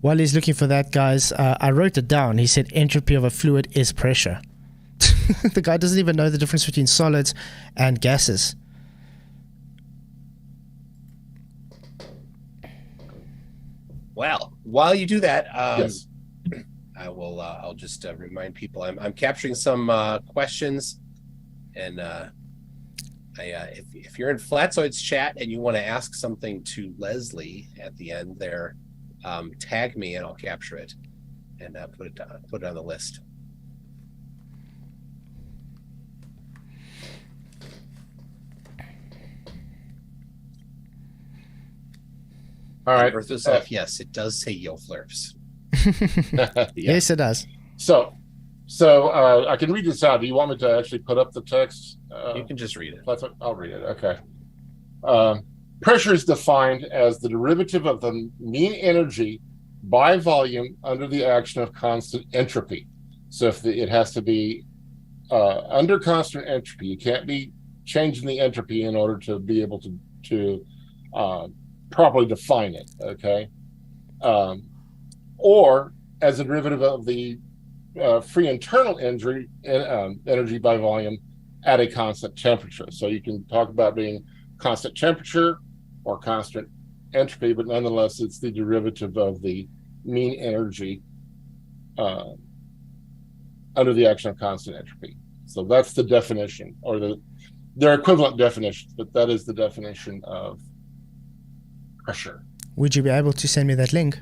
While he's looking for that, guys, I wrote it down. He said entropy of a fluid is pressure. The guy doesn't even know the difference between solids and gases. Well, while you do that, Yes. I will. I'll just remind people I'm capturing some questions, and if you're in Flatzoid's chat and you want to ask something to Leslie at the end there, tag me and I'll capture it and put it on the list. All right. Earth is off. Yes, it does say yo flurps. Yes, it does. So I can read this out. Do you want me to actually put up the text? You can just read it. I'll read it. Okay. pressure is defined as the derivative of the mean energy by volume under the action of constant entropy. So if it has to be under constant entropy, you can't be changing the entropy in order to be able to properly define it, okay? Or as a derivative of the free internal energy by volume at a constant temperature. So you can talk about being constant temperature or constant entropy, but nonetheless, it's the derivative of the mean energy under the action of constant entropy. So that's the definition, or they're equivalent definitions, but that is the definition of pressure. Would you be able to send me that link?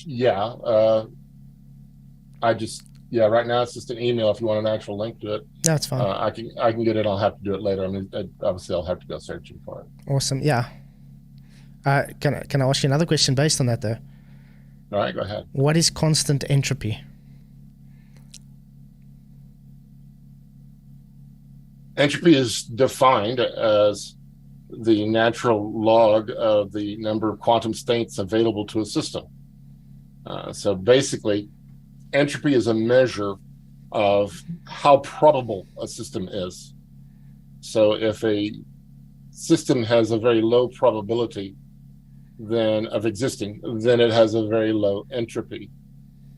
Yeah, right now it's just an email. If you want an actual link to it, That's fine. I can get it. I'll have to do it later. I mean, obviously I'll have to go searching for it. Awesome. Yeah. Can I ask you another question based on that though? All right, go ahead. What is constant entropy? Entropy is defined as the natural log of the number of quantum states available to a system. So basically, entropy is a measure of how probable a system is. So if a system has a very low probability of existing, then it has a very low entropy.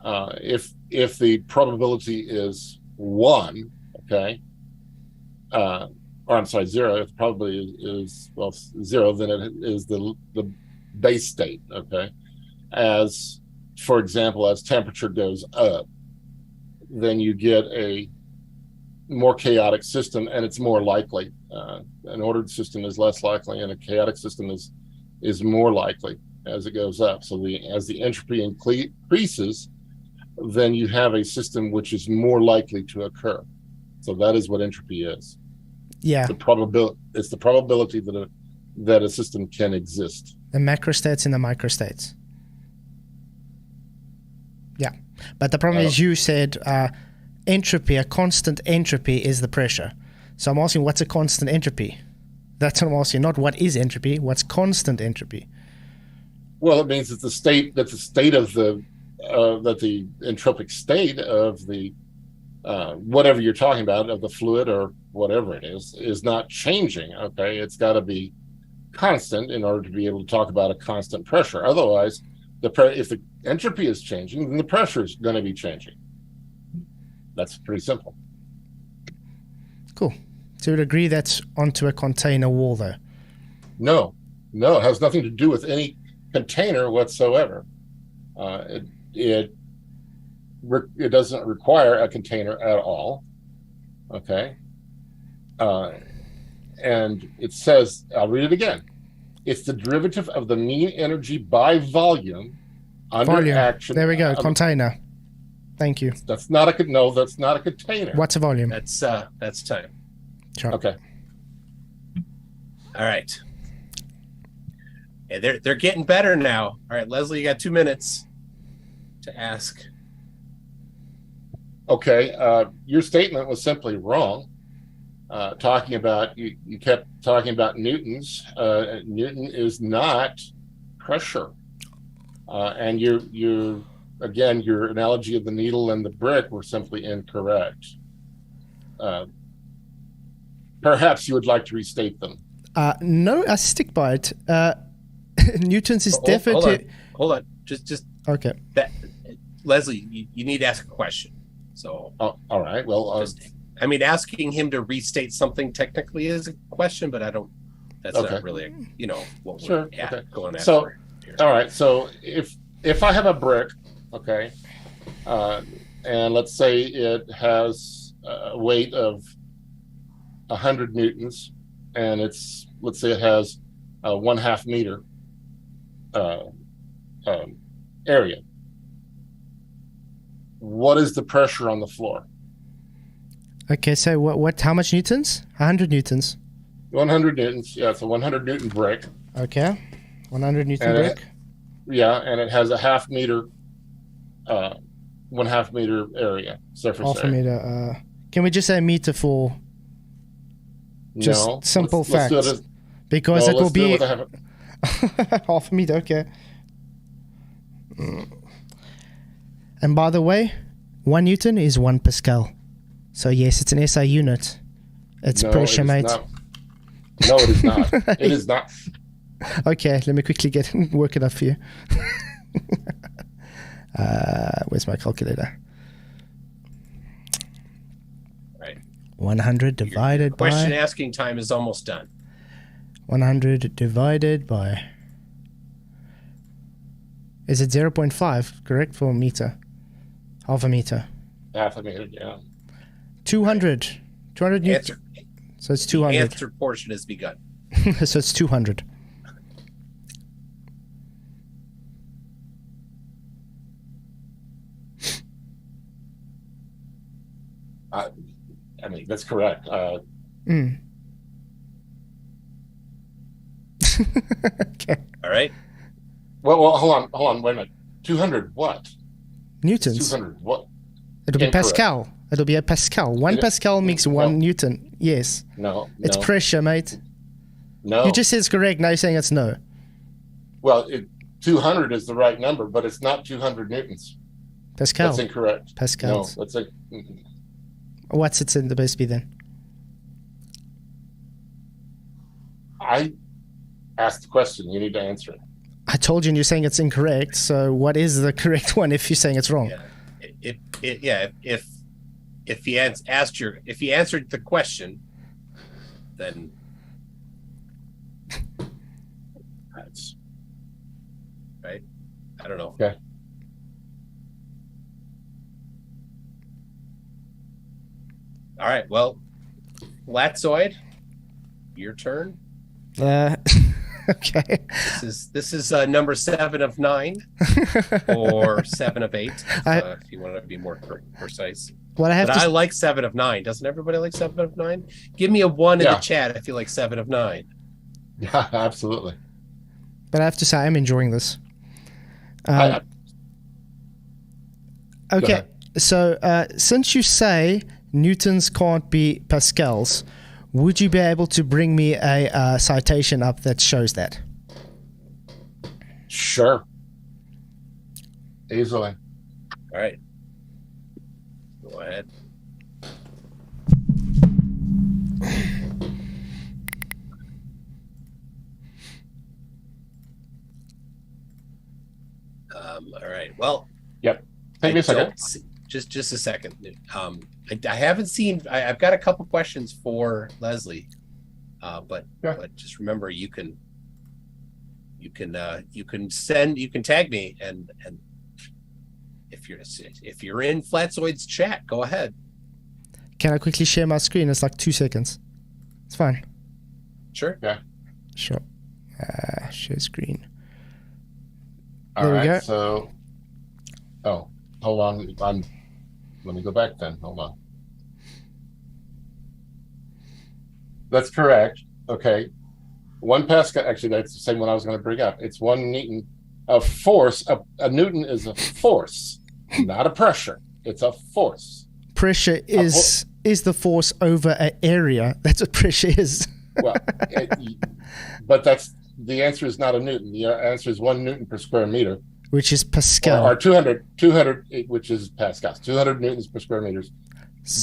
If the probability is 1, okay, or I'm sorry, 0, if the probability is 0, then it is the base state, okay? As, for example, as temperature goes up, then you get a more chaotic system, and it's more likely. An ordered system is less likely, and a chaotic system is more likely as it goes up. So as the entropy increases, then you have a system which is more likely to occur. So that is what entropy is. Yeah. It's the probability that a system can exist. The macrostates and the microstates. Yeah. But the problem is you said entropy, a constant entropy is the pressure. So I'm asking, what's a constant entropy? That's what I'm asking, not what is entropy, what's constant entropy? Well, it means that the state of the entropic state of the whatever you're talking about, of the fluid or whatever it is not changing, okay? It's got to be constant in order to be able to talk about a constant pressure. Otherwise, if the entropy is changing, then the pressure is going to be changing. That's pretty simple. Cool. So you would agree that's onto a container wall, though? No, it has nothing to do with any container whatsoever. It doesn't require a container at all. Okay. And it says, I'll read it again. It's the derivative of the mean energy by volume under action. There we go. Container. Thank you. That's not a container. What's a volume? That's time. Sure. Okay. All right. Yeah, they're getting better now. All right, Leslie, you got 2 minutes to ask. Okay. Your statement was simply wrong. Talking about you kept talking about newtons. Newton is not pressure. And your analogy of the needle and the brick were simply incorrect. Perhaps you would like to restate them. No, I stick by it. Newton's is definitely. Hold on. Just okay. Leslie, you need to ask a question. So. All right. Well. Asking him to restate something technically is a question, but I don't. That's not really, what we're going after. So, all right. So if I have a brick, okay, and let's say it has a weight of 100 newtons, and let's say it has a 1/2 meter area. What is the pressure on the floor? Okay, so what? How much newtons? 100 newtons. 100 newtons. Yeah, it's a 100 newton brick. Okay, 100 newton brick. And it has a 1/2 meter, 1/2 meter area surface area. Meter. Can we just say meter for Just No. simple Let's do facts. it. Because No, it will let's do it be with a half a meter, okay. And by the way, 1 Newton is 1 Pascal. So yes, it's an SI unit. It's pressure, it is mate. not. No, it is not. It is not. Okay, let me quickly work it up for you. Where's my calculator? Right. 100 divided by... Question asking time is almost done. 100 divided by... Is it 0.5, correct, for a meter? Half a meter. Half a meter, yeah. 200. 200 Newton. Answer. So it's The 200. answer portion has begun. So it's 200. I mean, that's correct. Mm. Okay. All right. Well, hold on, wait a minute. 200 what? Newtons. 200 what? It'll be Incorrect. Pascal. It'll be a Pascal. 1 Pascal makes 1 Newton. Yes. No, It's pressure, mate. no. You just said it's correct. Now you're saying it's no. Well, 200 is the right number, but it's not 200 newtons. Pascal. That's incorrect. Pascals. No, that's What's it in the best be then? I asked the question. You need to answer it. I told you and you're saying it's incorrect. So what is the correct one if you're saying it's wrong? Yeah. If he answered the question, then that's right. I don't know. Okay. All right. Well, Flatzoid, your turn. Okay. This is number 7 of 9 or 7 of 8 if you want to be more precise. What I have But to I like 7 of 9. Doesn't everybody like 7 of 9? Give me a 1 in Yeah. the chat if you like 7 of 9. Yeah, absolutely. But I have to say I'm enjoying this. Go Okay. ahead. So since you say Newtons can't be Pascals, would you be able to bring me a citation up that shows that? Sure. Easily. All right. Go ahead. All right. Well, Yep. Take me a second. Just a second. I haven't seen. I've got a couple questions for Leslie, but just remember you can tag me and if you're in Flatzoid's chat, go ahead. Can I quickly share my screen? It's like 2 seconds. It's fine. Sure. Yeah. Sure. Share screen. All There we right. go. So, hold on. Let me go back then. Hold on. That's correct. Okay. 1 Pascal. Actually, that's the same one I was going to bring up. It's 1 Newton of force. A Newton is a force, not a pressure. It's a force. Pressure is the force over an area. That's what pressure is. Well, but that's the answer is not a Newton. The answer is 1 Newton per square meter. Which is Pascal. Or 200, which is Pascals. 200 newtons per square meters.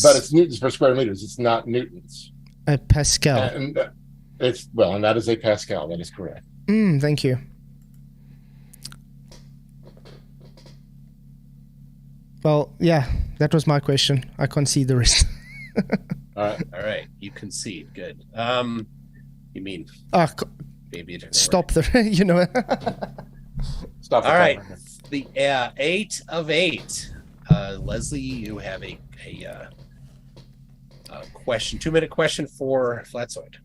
But it's newtons per square meters. It's not newtons. A Pascal. And and that is a Pascal. That is correct. Thank you. Well, yeah, that was my question. I concede the rest. All right. You concede. Good. You mean maybe stop the, you know. Stop. All right. The 8 of 8. Leslie, you have a question, 2-minute question for Flatzoid.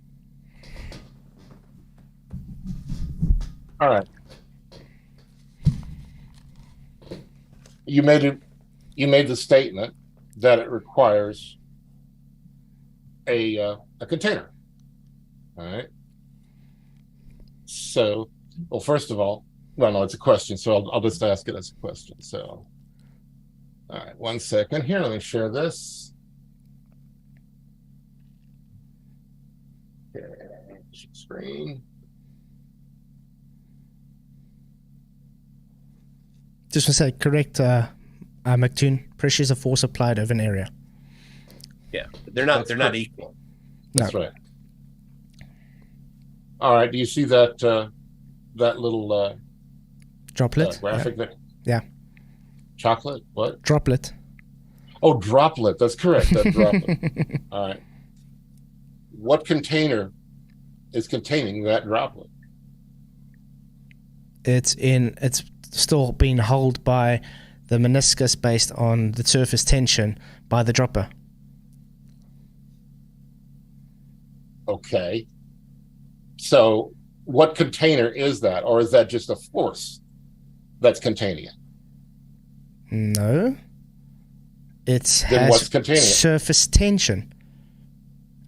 All right. You made the statement that it requires a container. All right. So, well, first of all, no, it's a question. So I'll just ask it as a question. So, all right, 1 second here. Let me share this. Screen. Just to say, correct, Mctoon. Pressure is a force applied over an area. Yeah, they're not equal. That's right. All right. Do you see that that little Droplet. graphic there? Yeah. Chocolate? What? Droplet. Oh, droplet. That's correct. That droplet. All right. What container is containing that droplet? It's still being held by the meniscus based on the surface tension by the dropper. Okay. So what container is that? Or is that just a force that's containing it? No. Then what's containing it? Surface tension.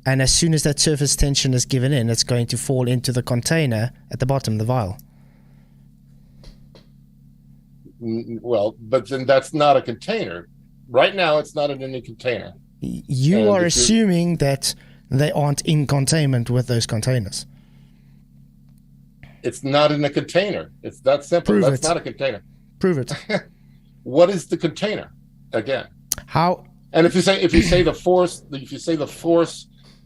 And as soon as that surface tension is given in, it's going to fall into the container at the bottom, the vial. Well, but then that's not a container. Right now, it's not in any container. You are assuming that they aren't in containment with those containers. It's not in a container. It's that simple. Prove That's it. not a container. Prove it. What is the container again? How? And if you say the force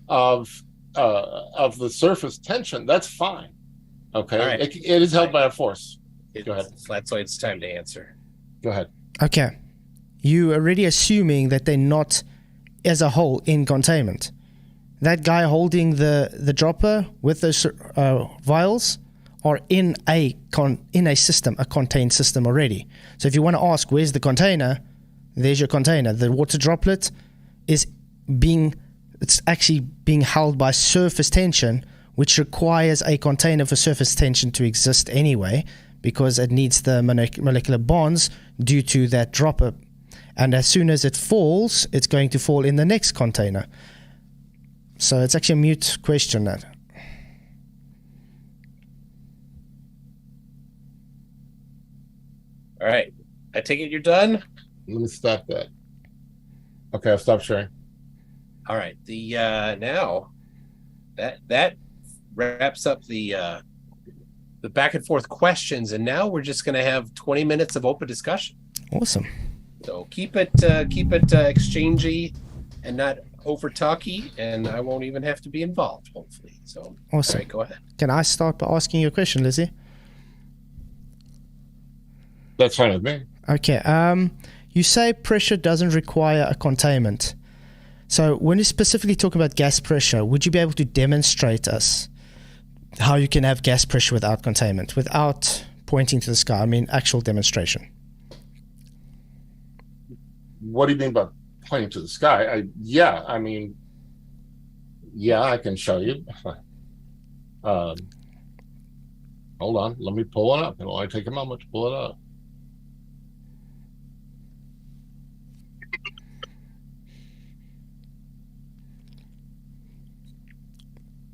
of the surface tension, that's fine. Okay, All right. it is held by a force. Go ahead. Flatzoid's time to answer. Go ahead. Okay. You already assuming that they're not, as a whole, in containment. That guy holding the dropper with those vials are in a system, a contained system already. So if you want to ask, where's the container? There's your container. The water droplet it's actually being held by surface tension, which requires a container for surface tension to exist anyway, because it needs the molecular bonds due to that dropper. And as soon as it falls, it's going to fall in the next container. So it's actually a mute question, that. All right. I take it you're done? Let me stop that. Okay, I'll stop sharing. All right. The now that wraps up the back and forth questions, and now we're just going to have 20 minutes of open discussion. Awesome. So keep it exchangey and not over talky, and I won't even have to be involved, hopefully. So Awesome. All right, go ahead. Can I start by asking you a question, Lizzie? That's fine with me. Okay. You say pressure doesn't require a containment. So when you specifically talk about gas pressure, would you be able to demonstrate us how you can have gas pressure without containment, without pointing to the sky? I mean, actual demonstration. What do you mean by pointing to the sky? I can show you. Hold on, let me pull it up. It'll only take a moment to pull it up.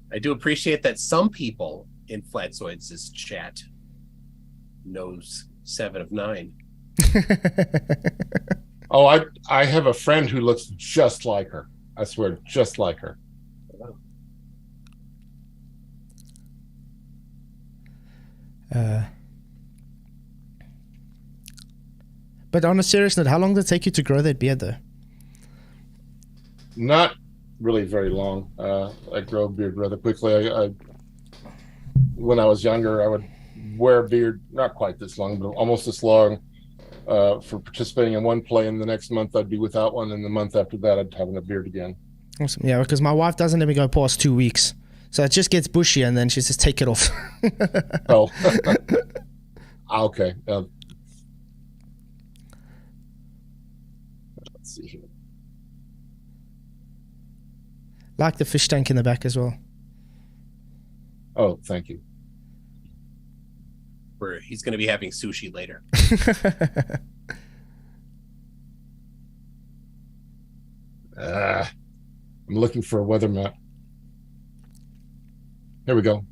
I do appreciate that some people in Flatzoid's chat knows 7 of 9. Oh, I have a friend who looks just like her. I swear, just like her. But on a serious note, how long did it take you to grow that beard, though? Not really very long. I grow a beard rather quickly. When I was younger, I would wear a beard not quite this long, but almost this long, for participating in one play, and the next month I'd be without one, and the month after that I'd have a beard again. Awesome. Yeah, because my wife doesn't let me go past 2 weeks. So it just gets bushy, and then she says, take it off. Oh. Okay. Let's see here. Like the fish tank in the back as well. Oh, thank you. He's going to be having sushi later. I'm looking for a weather map. Here we go.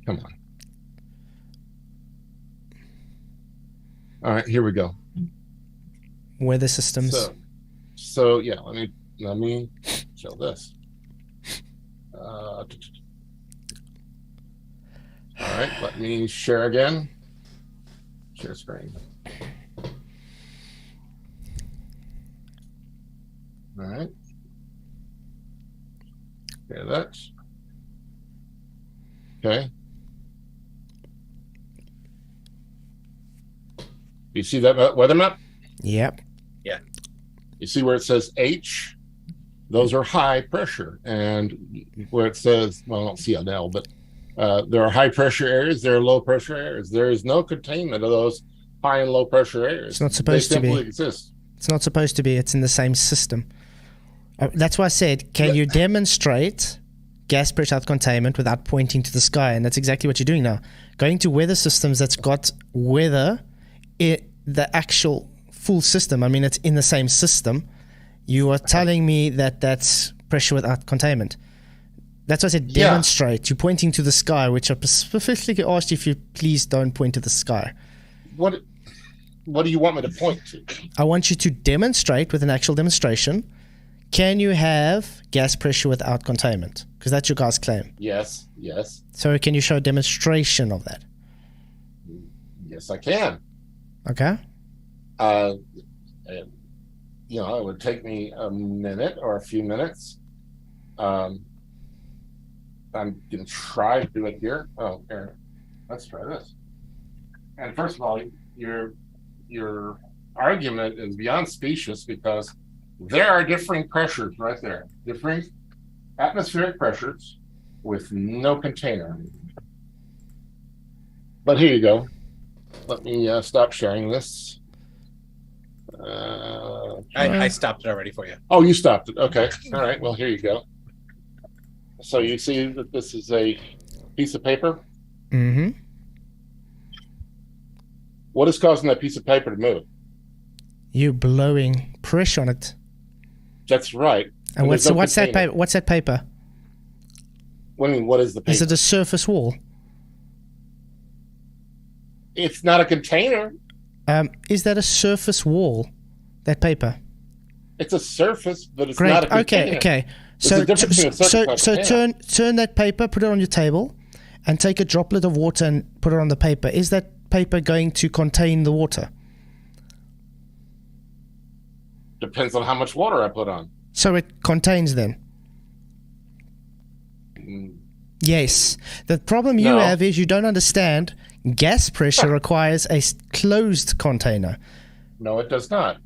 Come on. All right, here we go. Weather systems. So yeah, let me show this. All right, let me share again. Share screen. All right. Okay, that's okay. You see that weather map? Yep. Yeah. You see where it says H? Those are high pressure. And where it says, well, I don't see an L, but there are high pressure areas, there are low pressure areas. There is no containment of those high and low pressure areas. It's not supposed to be. They simply exist. It's not supposed to be. It's in the same system. That's why I said, can you demonstrate gas pressure out containment without pointing to the sky? And that's exactly what you're doing now. Going to weather systems that's got weather, the actual full system. I mean, it's in the same system. You are telling me that that's pressure without containment. That's why I said demonstrate. You're pointing to the sky, which I specifically asked you if you please don't point to the sky. What do you want me to point to? I want you to demonstrate with an actual demonstration. Can you have gas pressure without containment? Because that's your guys' claim. Yes. So can you show a demonstration of that? Yes, I can. Okay. It would take me a minute or a few minutes. I'm going to try to do it here. Oh, here. Let's try this. And first of all, your argument is beyond specious because there are differing pressures right there. Differing atmospheric pressures with no container. But here you go. Let me stop sharing this. I stopped it already for you. Oh, you stopped it. Okay. All right. Well, here you go. So you see that this is a piece of paper? Mm-hmm. What is causing that piece of paper to move? You blowing pressure on it. That's right. And what's that paper? What's that paper? What do you mean, what is the paper? Is it a surface wall? It's not a container. Is that a surface wall? That paper? It's a surface, but it's Great. not a container. Okay. There's a difference between a surface and a container. turn that paper, put it on your table, and take a droplet of water and put it on the paper. Is that paper going to contain the water? Depends on how much water I put on. So it contains then? Yes. The problem you have is you don't understand gas pressure requires a closed container. No, it does not.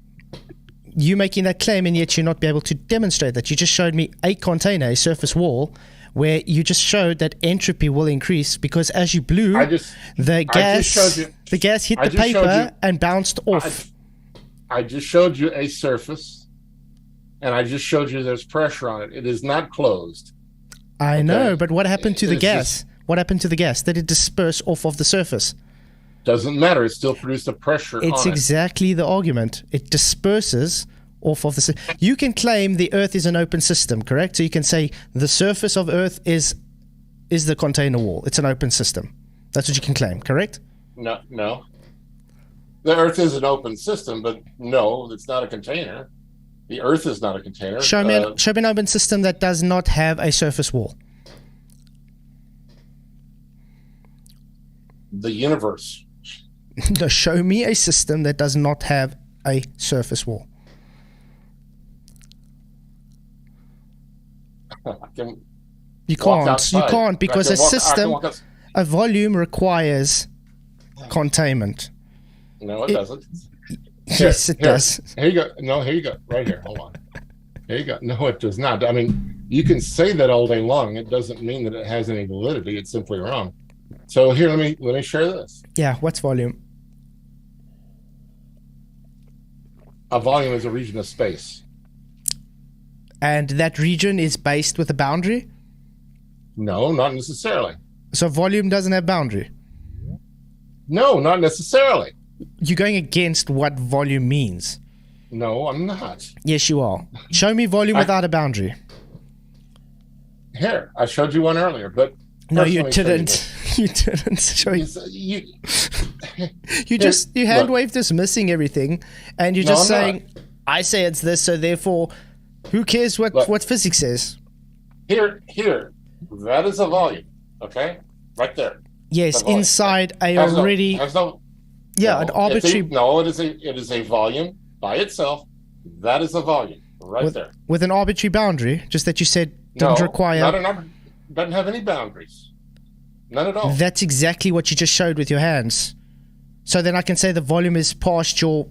You making that claim, and yet you're not be able to demonstrate that. You just showed me a container, a surface wall, where you just showed that entropy will increase because as you blew, the gas hit the paper and bounced off. I just showed you a surface, and I just showed you there's pressure on it. It is not closed. I know, but what happened to the gas? What happened to the gas? Did it disperse off of the surface? Doesn't matter. It still produced a pressure on it. It's exactly the argument. It disperses off of the... You can claim the Earth is an open system, correct? So you can say the surface of Earth is the container wall. It's an open system. That's what you can claim, correct? No. The Earth is an open system, but no, it's not a container. The Earth is not a container. Show me an open system that does not have a surface wall. The universe. No, show me a system that does not have a surface wall. You can't because a system, a volume requires containment. No, it doesn't. Yes, it does. Here you go. No, here you go. Right here. Hold on. Here you go. No, it does not. I mean, you can say that all day long. It doesn't mean that it has any validity. It's simply wrong. So here, let me share this. Yeah, what's volume? A volume is a region of space. And that region is based with a boundary? No, not necessarily. So volume doesn't have boundary? No, not necessarily. You're going against what volume means. No, I'm not. Yes, you are. Show me volume without a boundary. Here, I showed you one earlier, but... No, you didn't. You didn't show you. You hand wave dismissing everything, and you're just saying, "I say it's this, so therefore, who cares what physics says?" Here, That is a volume. Okay, right there. Yes, volume. inside a Has no- already has no. yeah, no, an arbitrary it is a volume by itself. That is a volume right there. with an arbitrary boundary, just that you said didn't require. Doesn't have any boundaries. None at all. That's exactly what you just showed with your hands. So then I can say the volume is past your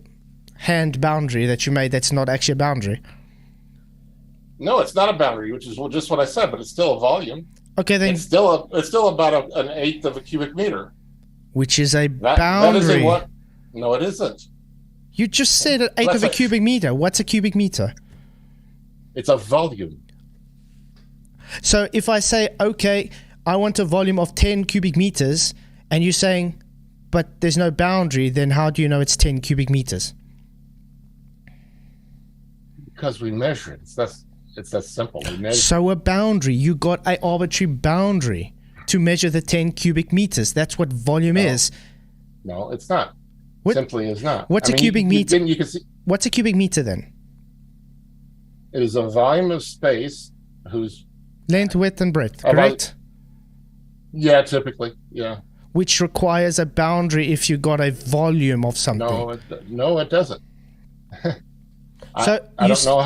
hand boundary that you made. That's not actually a boundary. No, it's not a boundary, which is just what I said, but it's still a volume. Okay, then It's still about an eighth of a cubic meter. which is a That boundary. is a what? No, it isn't. You just said an eighth of a cubic meter. What's a cubic meter? It's a volume. So if I say, okay, I want a volume of 10 cubic meters, and you're saying, but there's no boundary, then how do you know it's 10 cubic meters? Because we measure it. It's that simple. We measure. So a boundary, you got an arbitrary boundary to measure the 10 cubic meters. That's what volume is. No, it's not. What- Simply is not. what's a cubic meter? You can see What's a cubic meter then? it is a volume of space whose Length, width, and breadth, About- correct? typically, yeah. Which requires a boundary if you got a volume of something. No, it doesn't. So I you don't know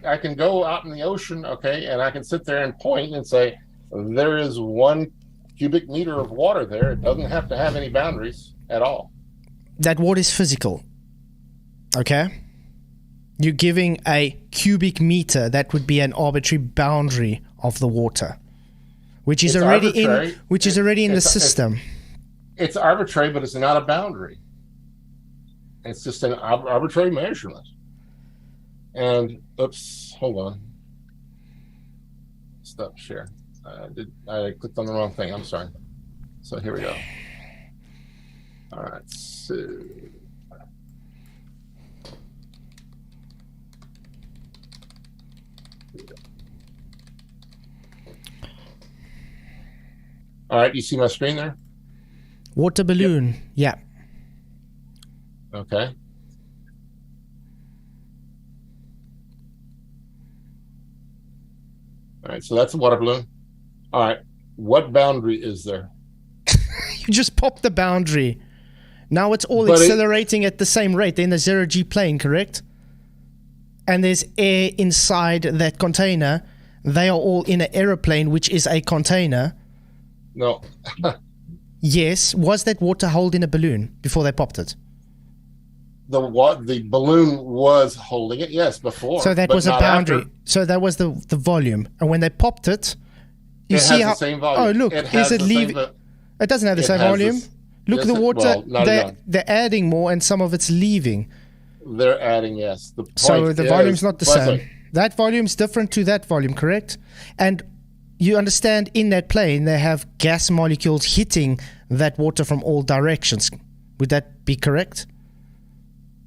I can go out in the ocean, okay, and I can sit there and point and say there is 1 cubic meter of water there. It doesn't have to have any boundaries at all. that water is physical. Okay? You're giving a cubic meter, that would be an arbitrary boundary of the water, which is It's already arbitrary. in the It's- system. It's arbitrary, but it's not a boundary. It's just an arbitrary measurement. And oops, hold on. Stop share. I clicked on the wrong thing. I'm sorry. So here we go. All right. So, all right. You see my screen there? Water balloon, yeah. Okay. All right, so that's a water balloon. All right, what boundary is there? You just popped the boundary. Now it's all But accelerating at the same rate. They're in the 0G plane, correct? And there's air inside that container. They are all in an aeroplane, which is a container. No, Yes. Was that water holding a balloon before they popped it? the balloon was holding it, yes, before. So that but was a not boundary. after. So that was the volume. And when they popped it, you It see has how... the same volume. Oh, look. has Is it the same leaving... It doesn't have the it same has volume. this- Look yes, at the water. well, not enough. They're adding more and some of it's leaving. They're adding, yes. The So point the is- volume's not the well, same. That volume's different to that volume, correct? And you understand in that plane they have gas molecules hitting that water from all directions. Would that be correct?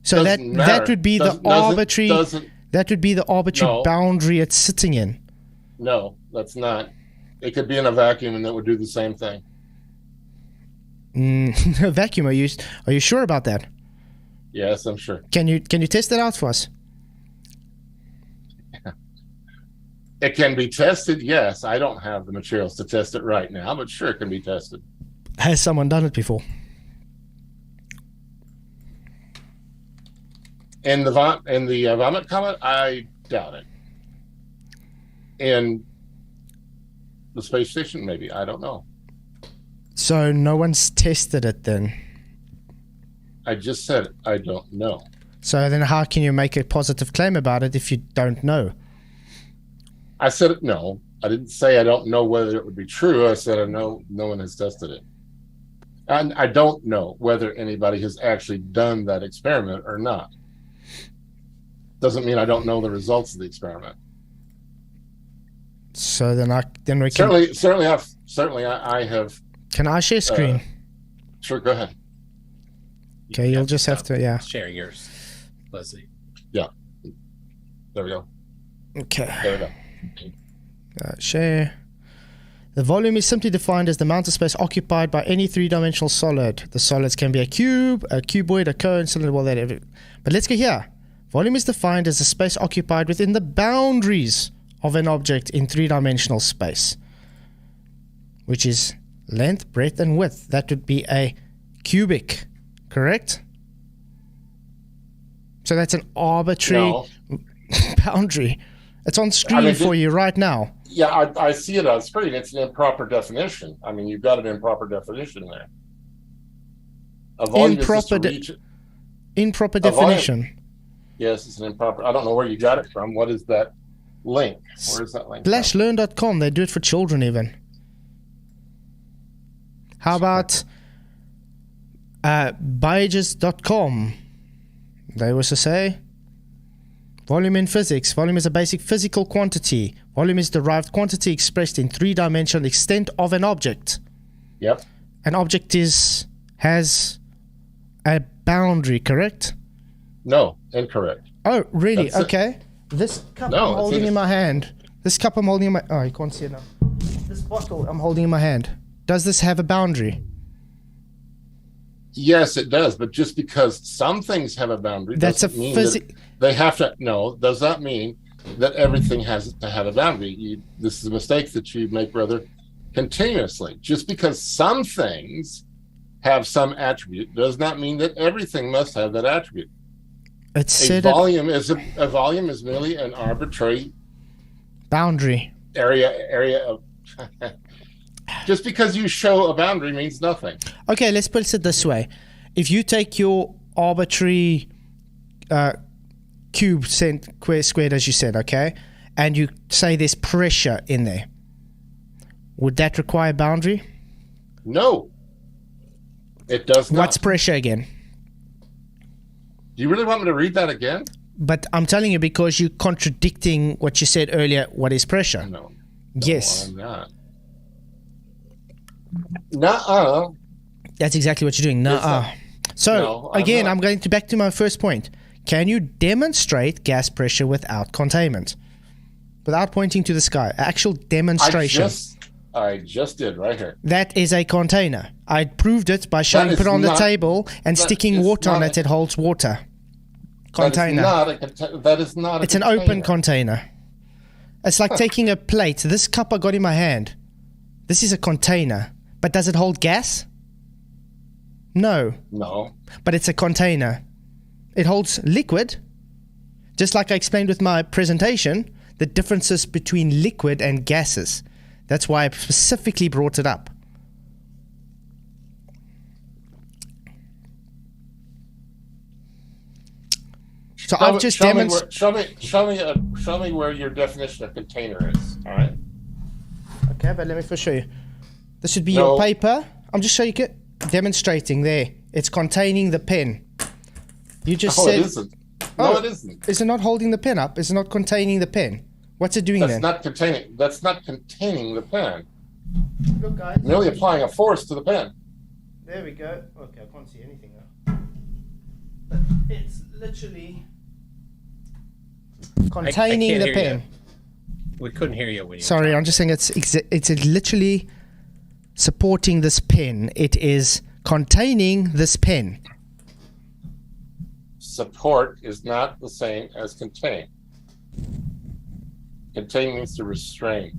So that Doesn't matter. would be the Doesn't- arbitrary doesn't- that would be the arbitrary No. boundary it's sitting in. No, that's not. It could be in a vacuum and that would do the same thing. A vacuum, are you sure about that? Yes, I'm sure. Can you test it out for us? It can be tested, yes. I don't have the materials to test it right now, but sure, it can be tested. Has someone done it before? In the vomit comet, I doubt it. In the space station, maybe. I don't know. So no one's tested it then. I just said I don't know. So then how can you make a positive claim about it if you don't know? I said no. I didn't say I don't know whether it would be true. I said I know no one has tested it. And I don't know whether anybody has actually done that experiment or not. Doesn't mean I don't know the results of the experiment. So then we can Certainly I have. Can I share screen? Sure, go ahead. Okay, you'll just have to, yeah. Share yours, Leslie. Yeah. There we go. Okay. There we go. Share. The volume is simply defined as the amount of space occupied by any three-dimensional solid. The solids can be a cube, a cuboid, a cone, cylinder, whatever. But let's go here. Volume is defined as the space occupied within the boundaries of an object in three-dimensional space, which is length, breadth, and width. That would be a cubic, correct? So that's an arbitrary boundary. It's on screen for you right now. Yeah, I see it on screen. It's an improper definition. I mean, you've got an improper definition there. A volume improper definition. Yes, it's an improper. I don't know where you got it from. What is that link? Where is that link? Splashlearn.com. They do it for children even. How about Bioges.com? They also say volume in physics. Volume is a basic physical quantity. Volume is derived quantity expressed in three-dimensional extent of an object. Yep. An object has a boundary, correct? No, incorrect. Oh, really? Okay. This cup I'm holding in my hand. This cup I'm holding in my... Oh, you can't see it now. This bottle I'm holding in my hand. Does this have a boundary? Yes, it does. But just because some things have a boundary doesn't mean that they have to... No, does not mean that everything has to have a boundary. This is a mistake that you make, brother, continuously. Just because some things have some attribute does not mean that everything must have that attribute. A volume is merely an arbitrary boundary area of. Just because you show a boundary means nothing. Okay, let's put it this way: if you take your arbitrary cube squared, as you said, okay, and you say there's pressure in there, would that require a boundary? No, it does not. What's pressure again? Do you really want me to read that again? But I'm telling you because you're contradicting what you said earlier. What is pressure? No. Yes. I'm not. Nuh-uh. That's exactly what you're doing. Nuh-uh. So, again, I'm going back to my first point. Can you demonstrate gas pressure without containment? Without pointing to the sky. Actual demonstration. I just did right here. That is a container. I proved it by showing it on the table and sticking water on it. It holds water. Container. That is not a It's an open container. It's like taking a plate. This cup I got in my hand. This is a container. But does it hold gas? No. No. But it's a container. It holds liquid. Just like I explained with my presentation, the differences between liquid and gases. That's why I specifically brought it up. So I've just demonstrated. Show me where your definition of container is. All right. Okay, but let me first show you. This should be your paper. I'm just showing you, demonstrating there. It's containing the pen. You just said. It isn't. No, it isn't. Is it not holding the pen up? Is it not containing the pen? What's it doing then? That's not containing the pen. Look, guys. Merely applying a force to the pen. There we go. Okay, I can't see anything now. But it's literally containing the pen. We couldn't hear you when you. Sorry, I'm just saying it's literally supporting this pen. It is containing this pen. Support is not the same as contain. Contain means to restrain.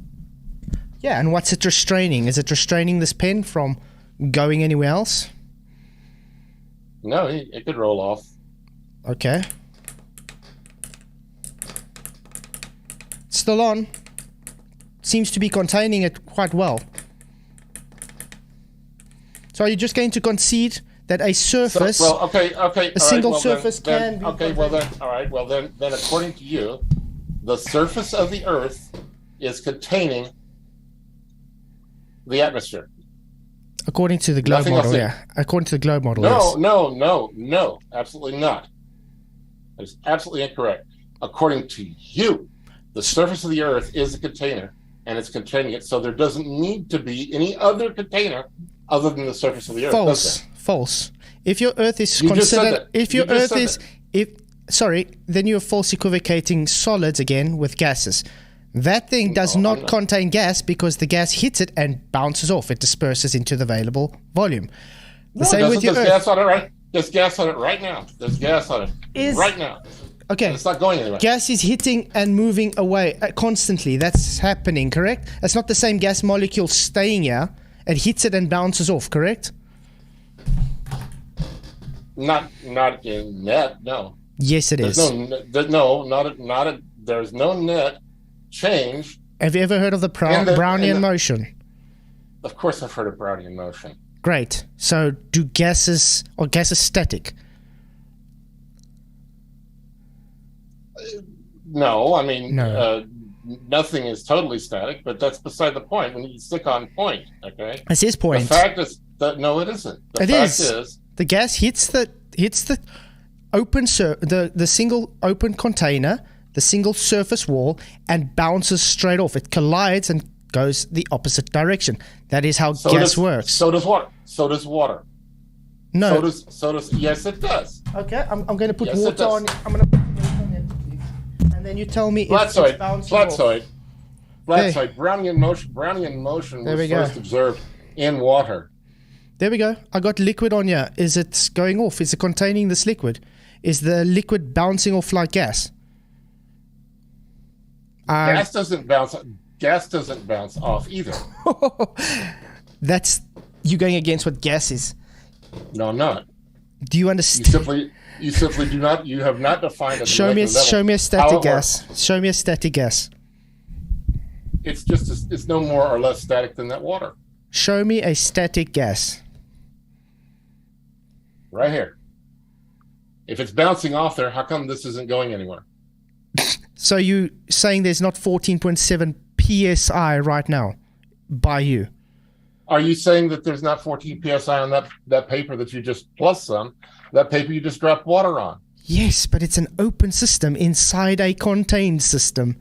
Yeah, and what's it restraining? Is it restraining this pen from going anywhere else? No, it could roll off. Okay. Still on. Seems to be containing it quite well. So are you just going to concede that a surface... A single surface can be... Okay, well then, all right, well then according to you, the surface of the Earth is containing the atmosphere. According to the globe model, yeah. According to the globe model, yes. No, absolutely not. That is absolutely incorrect. According to you, the surface of the Earth is a container, and it's containing it, so there doesn't need to be any other container other than the surface of the Earth. False. If your Earth is considered... If your Earth is... then you're false equivocating solids again with gases. That thing does not contain gas because the gas hits it and bounces off. It disperses into the available volume. The same with your Earth. There's gas on it right now. There's gas on it right now. Okay. It's not going anywhere. Gas is hitting and moving away constantly. That's happening, correct? It's not the same gas molecule staying here. It hits it and bounces off, correct? Not in net. No. Yes, it is. There's no net change. Have you ever heard of the Brownian motion? Of course, I've heard of Brownian motion. Great. So, do gases static? No, I mean, No. nothing is totally static, but that's beside the point. We need to stick on point, okay? It's his point. The fact is that no, it isn't. It is. The gas hits the open the single open container, the single surface wall, and bounces straight off. It collides and goes the opposite direction. That is how gas works. So does water. So does water. No. So does. Yes, it does. Okay, I'm going to put Yes, it water does. on. I'm going to put water on there quickly, and then you tell me if it's bouncing off. Flatzoid. Brownian motion There was we go. first observed in water. There we go. I got liquid on here. Is it going off? Is it containing this liquid? Is the liquid bouncing off like gas? Gas doesn't bounce. Gas doesn't bounce off either. That's you going against what gas is. No, I'm not. Do you You understand? simply do not. You have not defined it. Show me a static gas. Show me a static gas. It's just. It's no more or less static than that water. Show me a static gas. Right here. If it's bouncing off there, how come this isn't going anywhere? So you saying there's not 14.7 psi right now by you? Are you saying that there's not 14 psi on that paper that you just plus some? That paper you just dropped water on. Yes, but it's an open system inside a contained system.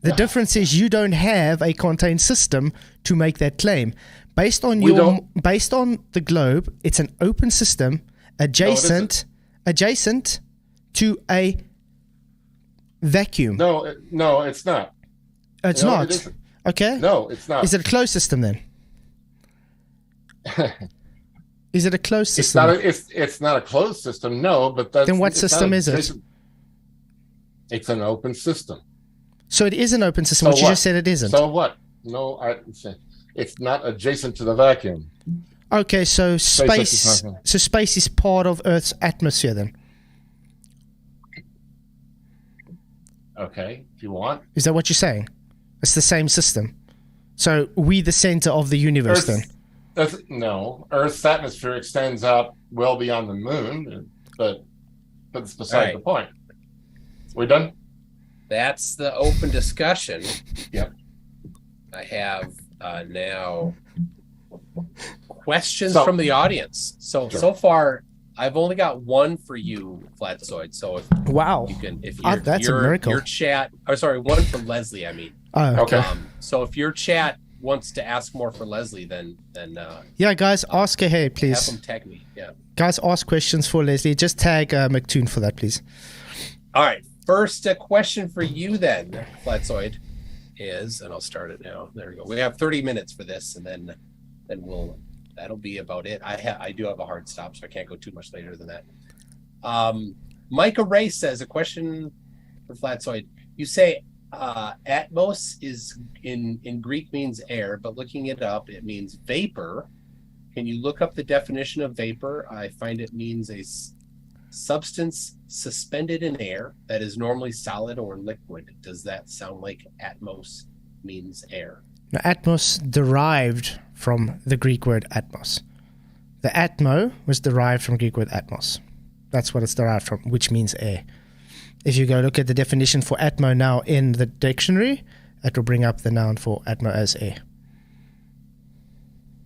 The difference is you don't have a contained system to make that claim. Based on the globe, it's an open system adjacent to a vacuum. No, it's not. It's No, not. it isn't. Okay. No, it's not. Is it a closed system then? Is it a closed It's system? not. It's not a closed system. No, but that's. Then what it's system not is it? adjacent- It's an open system. So it is an open system, So which you what? just said it isn't. So what? No, it's not adjacent to the vacuum. Okay, so Space space. is not- So space is part of Earth's atmosphere then. Okay, if you want. Is that what you're saying? It's the same system. So we the center of the universe then. No, Earth's atmosphere extends out well beyond the moon, but it's beside Right. the point. We done? That's the open discussion. Yep. I have now questions So- from the audience. So far, I've only got one for you, Flatzoid. So if Wow. you can, if Ah, your, that's a your, miracle. your chat, or sorry, one from Leslie. I mean, Oh, Okay. so if your chat wants to ask more for Leslie, then yeah, guys, ask her here, have please. them tag me. Yeah. Guys, ask questions for Leslie. Just tag Mctoon for that, please. All right. First question for you then, Flatzoid, is, and I'll start it now. There we go. We have 30 minutes for this, and then that'll be about it. I do have a hard stop, so I can't go too much later than that. Micah Ray says a question for Flatzoid. You say atmos is in Greek means air, but looking it up, it means vapor. Can you look up the definition of vapor? I find it means a substance suspended in air that is normally solid or liquid. Does that sound like atmos means air? Now, atmos derived from the Greek word atmos. The atmo was derived from Greek word atmos. That's what it's derived from, which means air. If you go look at the definition for atmo now in the dictionary, it will bring up the noun for atmo as air.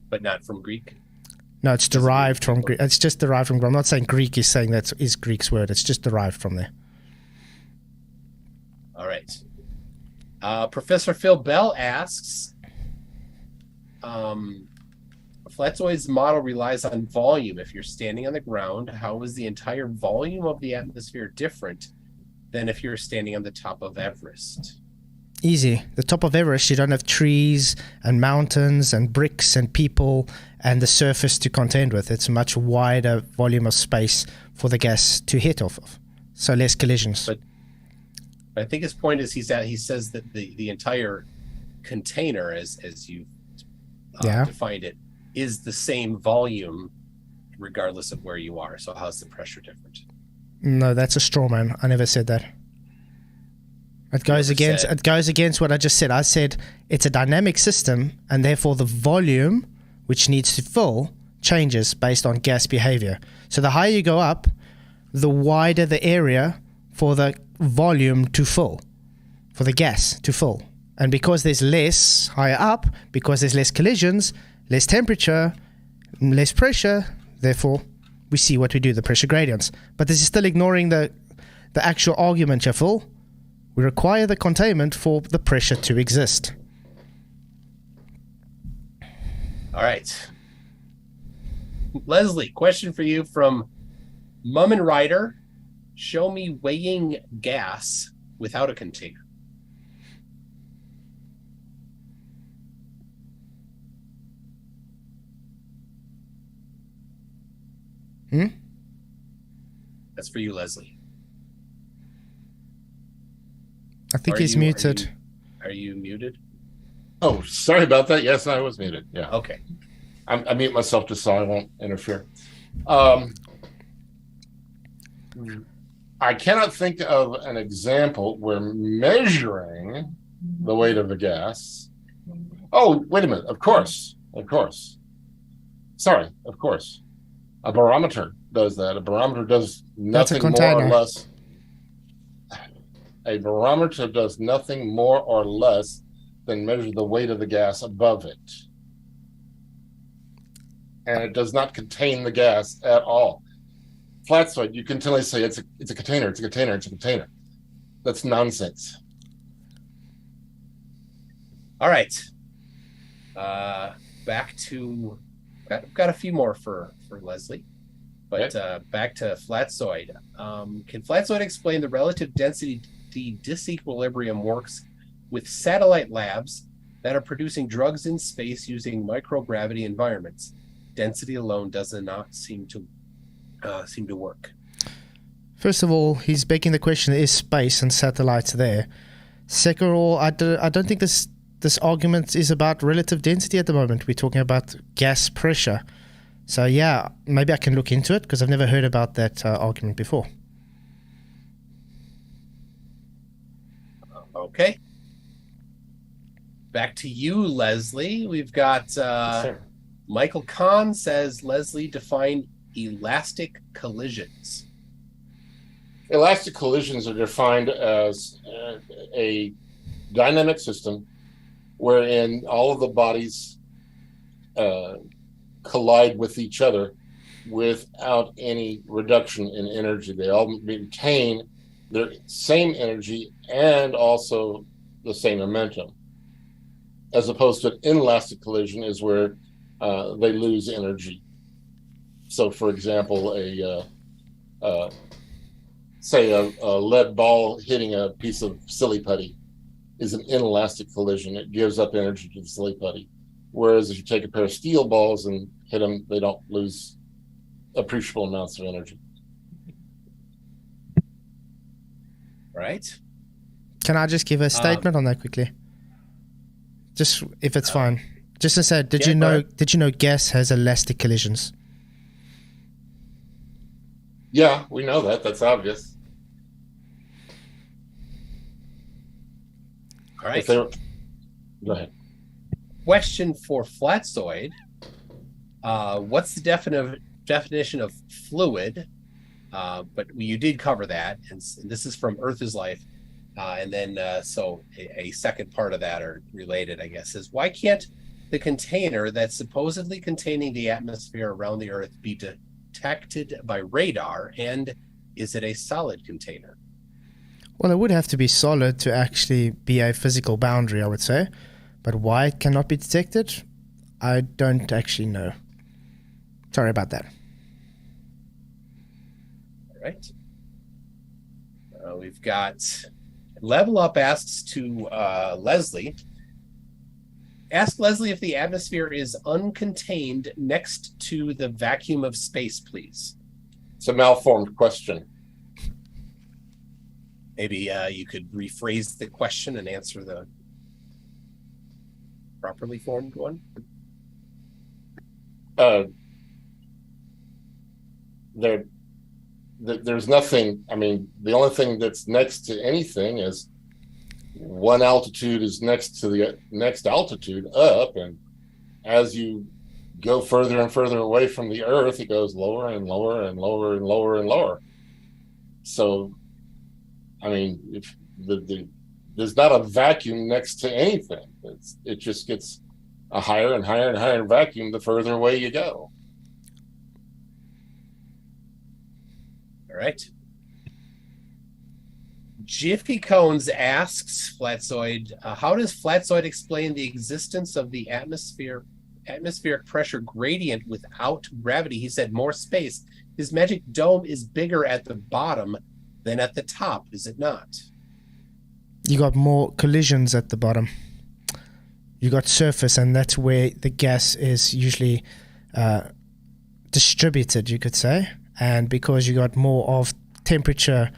But not from Greek? No, it's derived from Greek. It's just derived from Greek. I'm not saying Greek is saying that is Greek's word. It's just derived from there. All right. Professor Phil Bell asks, Flatzoid's model relies on volume. If you're standing on the ground, how is the entire volume of the atmosphere different than if you're standing on the top of Everest? Easy. The top of Everest, you don't have trees and mountains and bricks and people and the surface to contend with. It's a much wider volume of space for the gas to hit off of. So less collisions. I think his point is he says that the entire container, as you defined it, is the same volume regardless of where you are. So how's the pressure different? No, that's a straw man. I never said that. It goes against what I just said. I said it's a dynamic system, and therefore the volume which needs to fill changes based on gas behavior. So the higher you go up, the wider the area for the volume to fill, for the gas to fill. And because there's less higher up, because there's less collisions, less temperature, less pressure, therefore we see what we do, the pressure gradients. But this is still ignoring the actual argument, you fool. We require the containment for the pressure to exist. All right. Leslie, question for you from Mum and Ryder. Show me weighing gas without a container. That's for you, Leslie. I think he's muted. Are you muted? Oh, sorry about that. Yes, I was muted. Yeah. Okay. I mute myself just so I won't interfere. I cannot think of an example where measuring the weight of the gas. Oh, wait a minute. Of course. Sorry, of course. A barometer does that. A barometer does nothing more or less. A barometer does nothing more or less than measure the weight of the gas above it. And it does not contain the gas at all. Flatzoid, you continually say it's a container. That's nonsense. All right. Back to got a few more for Leslie, but back to Flatzoid. Can Flatzoid explain the relative density disequilibrium works with satellite labs that are producing drugs in space using microgravity environments? Density alone does not seem to work. First of all, he's begging the question: is space and satellites there? Second of all, I don't think this argument is about relative density at the moment. We're talking about gas pressure. So yeah, maybe I can look into it because I've never heard about that argument before. Okay. Back to you, Leslie. We've got Michael Kahn says, Leslie, define elastic collisions. Elastic collisions are defined as a dynamic system wherein all of the bodies collide with each other without any reduction in energy. They all maintain their same energy and also the same momentum, as opposed to an inelastic collision is where they lose energy. So, for example, say a lead ball hitting a piece of silly putty is an inelastic collision. It gives up energy to the silly putty. Whereas if you take a pair of steel balls and hit them, they don't lose appreciable amounts of energy. Right. Can I just give a statement on that quickly? Just if it's fine. Just to say, did you know gas has elastic collisions? Yeah, we know that. That's obvious. All right. Go ahead. Question for Flatzoid. What's the definition of fluid? But you did cover that, and this is from Earth is Life. And then so a second part of that, or related, I guess, is why can't the container that's supposedly containing the atmosphere around the Earth be detected by radar, and is it a solid container? Well, it would have to be solid to actually be a physical boundary, I would say. But why it cannot be detected, I don't actually know. Sorry about that. All right. We've got Level Up asks to Leslie. Ask Leslie if the atmosphere is uncontained next to the vacuum of space, please. It's a malformed question. Maybe you could rephrase the question and answer the properly formed one. There's nothing. I mean, the only thing that's next to anything is one altitude is next to the next altitude up, and as you go further and further away from the Earth, it goes lower and lower and lower and lower and lower. So, I mean, if there's not a vacuum next to anything. It just gets a higher and higher and higher vacuum the further away you go. All right. Jiffy Cones asks Flatzoid, how does Flatzoid explain the existence of the atmospheric pressure gradient without gravity? He said more space. His magic dome is bigger at the bottom than at the top, is it not? You got more collisions at the bottom. You got surface, and that's where the gas is usually distributed, you could say. And because you got more of temperature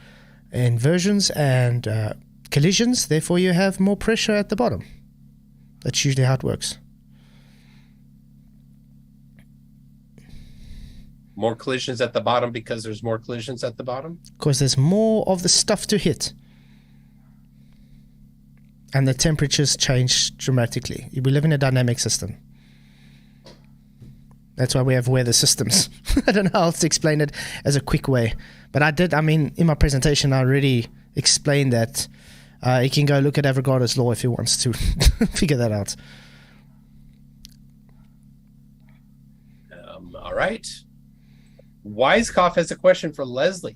inversions and collisions, therefore you have more pressure at the bottom. That's usually how it works. More collisions at the bottom because there's more collisions at the bottom? Because there's more of the stuff to hit. And the temperatures change dramatically. We live in a dynamic system. That's why we have weather systems. I don't know how else to explain it as a quick way. But in my presentation, I already explained that. You can go look at Avogadro's law if he wants to figure that out. All right. Wisecoff has a question for Leslie.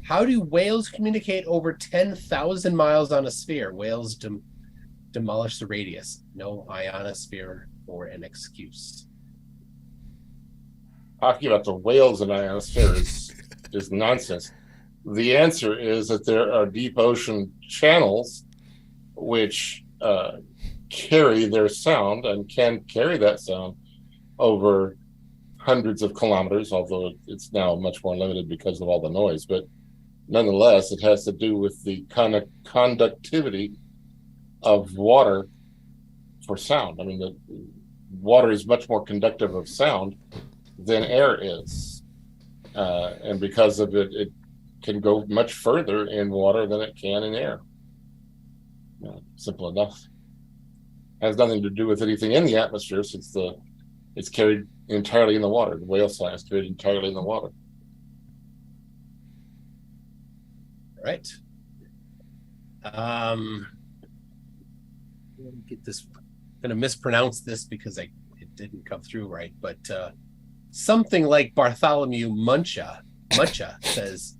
How do whales communicate over 10,000 miles on a sphere? Whales demolish the radius. No ionosphere or an excuse. Talking about the whales in ionosphere is nonsense. The answer is that there are deep ocean channels which carry their sound and can carry that sound over hundreds of kilometers, although it's now much more limited because of all the noise. But nonetheless, it has to do with the conductivity of water for sound. I mean, the water is much more conductive of sound than air is. And because of it, it can go much further in water than it can in air. Simple enough. Has nothing to do with anything in the atmosphere, since it's carried entirely in the water. The whale science carried entirely in the water. Right. Get this. I'm going to mispronounce this because it didn't come through right, but something like Bartholomew Muncha says,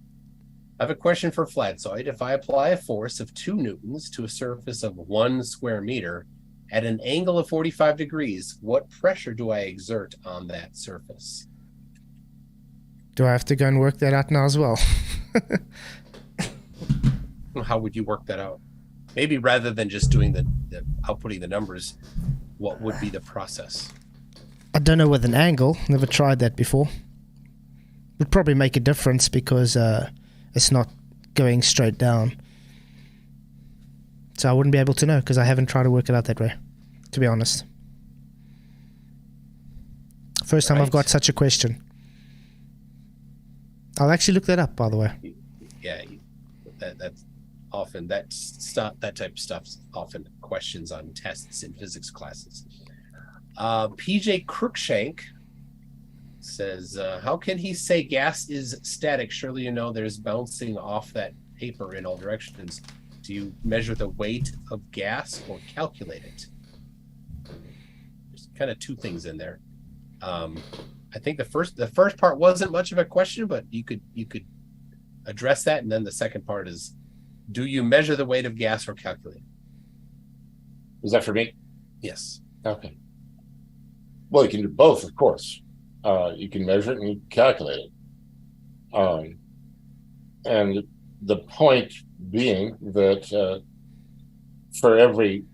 I have a question for Flatzoid. If I apply a force of 2 newtons to a surface of 1 square meter at an angle of 45 degrees, what pressure do I exert on that surface? Do I have to go and work that out now as well? How would you work that out? Maybe rather than just doing the outputting the numbers, what would be the process? I don't know with an angle. Never tried that before. Would probably make a difference because it's not going straight down. So I wouldn't be able to know because I haven't tried to work it out that way, to be honest. First time I've got such a question. I'll actually look that up, by the way. Yeah, that's often that type of stuff's often questions on tests in physics classes. PJ Crookshank says, how can he say gas is static? Surely you know there's bouncing off that paper in all directions. Do you measure the weight of gas or calculate it? There's kind of 2 things in there. I think the first part wasn't much of a question, but you could address that, and then the second part is, do you measure the weight of gas or calculate it? Was that for me? Yes. Okay. Well, you can do both, of course. You can measure it and you can calculate it. And the point being that for every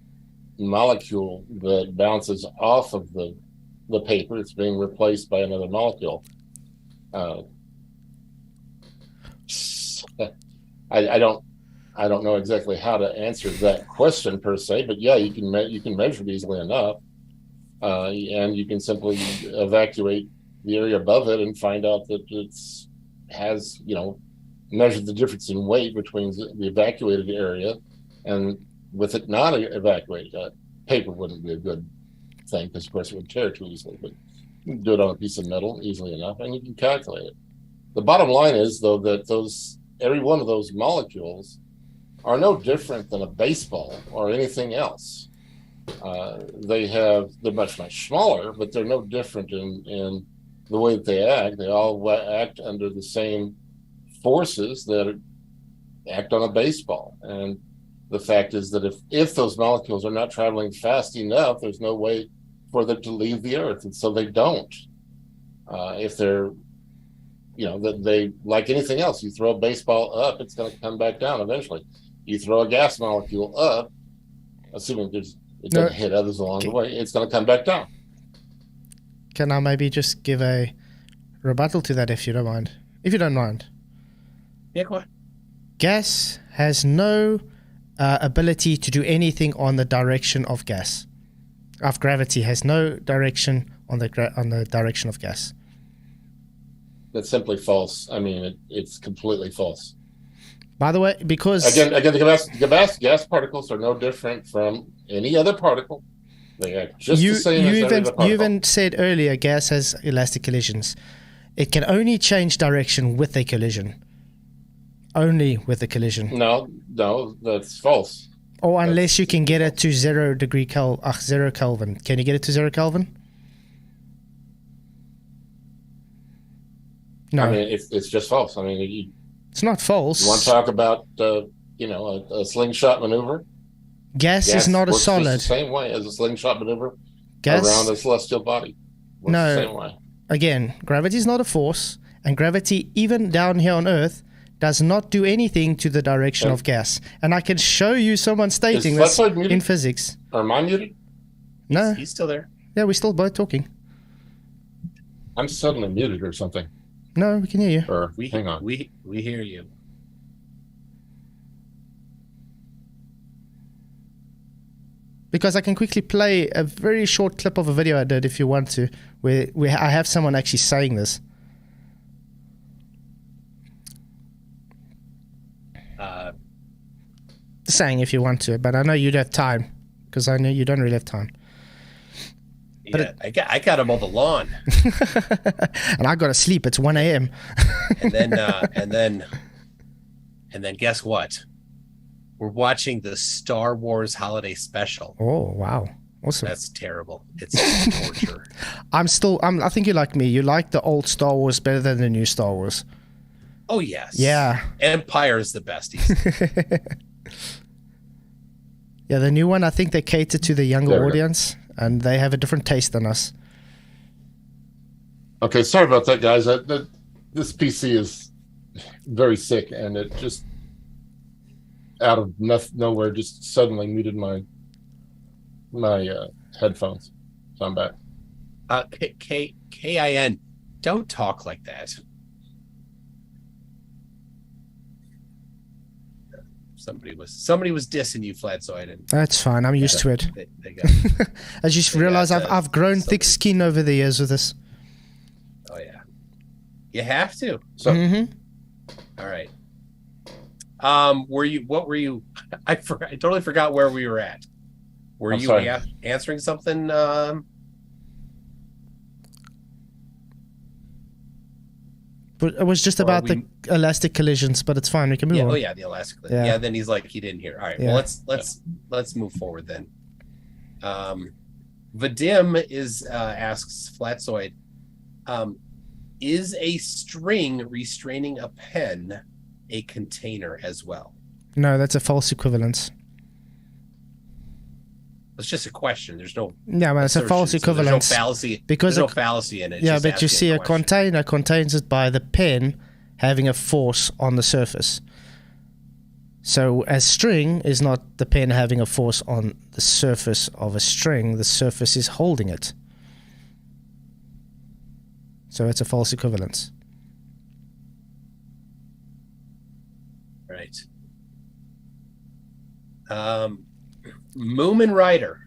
molecule that bounces off of the paper, it's being replaced by another molecule. I don't know exactly how to answer that question per se, but yeah, you can measure it easily enough, and you can simply evacuate the area above it and find out that has measured the difference in weight between the evacuated area and with it not evacuated. Paper wouldn't be a good thing because of course it would tear too easily, but you can do it on a piece of metal easily enough and you can calculate it. The bottom line is though that every one of those molecules are no different than a baseball or anything else. They're much smaller, but they're no different in the way that they act. They all act under the same forces that act on a baseball. And the fact is that if those molecules are not traveling fast enough, there's no way for them to leave the Earth, and so they don't. If they're that they, like anything else, you throw a baseball up, it's going to come back down eventually. You throw a gas molecule up, assuming it doesn't hit others along the way, it's going to come back down. Can I maybe just give a rebuttal to that if you don't mind? If you don't mind. Yeah, go on. Gas has no ability to do anything on the direction of gas. Of gravity has no direction on the direction of gas. That's simply false. I mean, it's completely false. By the way, because again, the gas particles are no different from any other particle. They act just the same as every other particle. You even said earlier, gas has elastic collisions. It can only change direction with a collision. Only with a collision. No, that's false. Or unless you can get it to 0 Kelvin. Can you get it to 0 Kelvin? No. I mean, it's just false. I mean, it's not false. You want to talk about, a slingshot maneuver? Gas is not a solid. The same way as a slingshot maneuver gas, around a celestial body. Works no. The same way. Again, gravity is not a force, and gravity, even down here on Earth, does not do anything to the direction of gas. And I can show you someone stating this in physics. Am I muted? No. He's still there. Yeah, we're still both talking. I'm suddenly muted or something. No, we can hear you. Or hang on. We hear you. Because I can quickly play a very short clip of a video I did if you want to, where I have someone actually saying this. Saying if you want to, but I know you'd have time, because I know you don't really have time. Yeah, I got him on the lawn. And I got to sleep. It's 1 a.m. and then guess what? We're watching the Star Wars Holiday Special. Oh, wow. Awesome. That's terrible. It's torture. I think you're like me. You like the old Star Wars better than the new Star Wars. Oh, yes. Yeah. Empire is the best. Yeah, the new one, I think they cater to the younger audience, and they have a different taste than us. Okay, sorry about that, guys. This PC is very sick, and it just out of nowhere just suddenly muted my headphones. So I'm back. KIN, don't talk like that. Somebody was dissing you, Flatzoid. And that's fine. I'm used to it. I just realized I've grown thick skin over the years with this. Oh yeah, you have to. So, all right. What were you? I totally forgot where we were at. Were you answering something? But it was just about the elastic collisions, but it's fine. We can move on. Oh yeah, the elastic collision. Yeah, then he's like, he didn't hear. All right, well let's move forward then. Vadim asks Flatzoid, is a string restraining a pen a container as well? No, that's a false equivalence. It's just a question. There's no. Yeah, but it's a false equivalence. There's no fallacy. Because there's no fallacy in it. Yeah, but you see, a container contains it by the pen having a force on the surface. So a string is not the pen having a force on the surface of a string. The surface is holding it. So it's a false equivalence. All right. Moomin Rider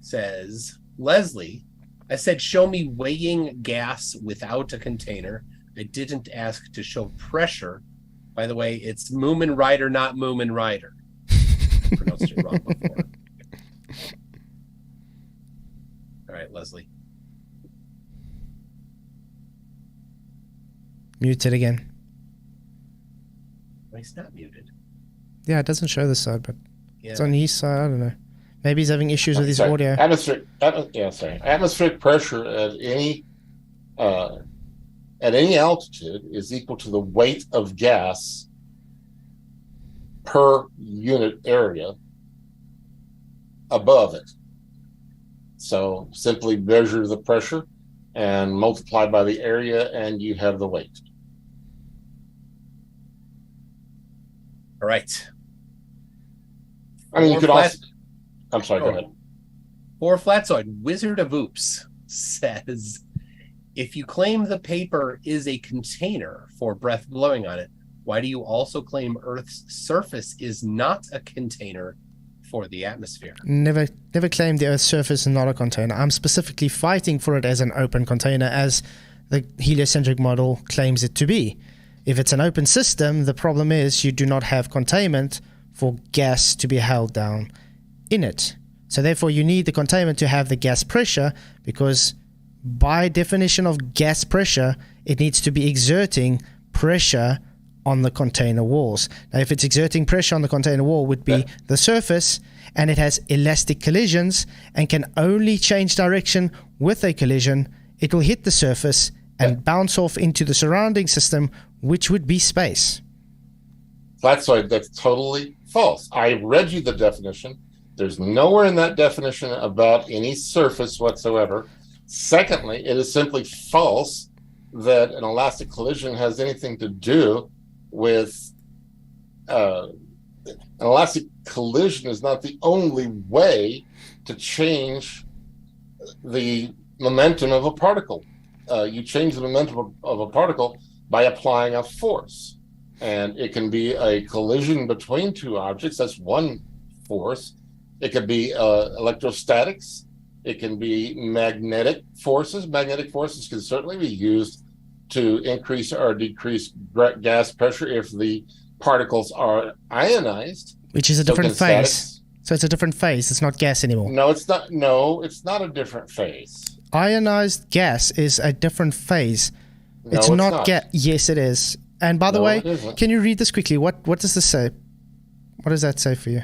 says, Leslie, I said show me weighing gas without a container. I didn't ask to show pressure. By the way, it's Moomin Rider, not Moomin Rider. Pronounced it wrong before. All right, Leslie. Muted again. Well, he's not muted. Yeah, it doesn't show this side, but Yeah. it's on his side. I don't know. Maybe he's having issues with his audio. Atmospheric pressure at any altitude is equal to the weight of gas per unit area above it. So simply measure the pressure and multiply by the area, and you have the weight. All right. I mean, you could also. I'm sorry, go ahead. For Flatzoid, Wizard of Oops says, if you claim the paper is a container for breath blowing on it, why do you also claim Earth's surface is not a container for the atmosphere? Never claimed the Earth's surface is not a container. I'm specifically fighting for it as an open container, as the heliocentric model claims it to be. If it's an open system, the problem is you do not have containment for gas to be held down in it. So therefore you need the containment to have the gas pressure, because by definition of gas pressure, it needs to be exerting pressure on the container walls. Now, if it's exerting pressure on the container wall, would be the surface, and it has elastic collisions and can only change direction with a collision. It will hit the surface and bounce off into the surrounding system, which would be space. Flatzoid, that's totally false. I read you the definition. There's nowhere in that definition about any surface whatsoever. Secondly, it is simply false that an elastic collision has anything to do with an elastic collision is not the only way to change the momentum of a particle. You change the momentum of a particle by applying a force. And it can be a collision between two objects. That's one force. It could be electrostatics. It can be magnetic forces. Magnetic forces can certainly be used to increase or decrease gas pressure if the particles are ionized. Which is a different phase. So it's a different phase. It's not gas anymore. No, it's not. No, it's not a different phase. Ionized gas is a different phase. No, it's not gas. Yes, it is. And by the way, can you read this quickly? What does this say? What does that say for you?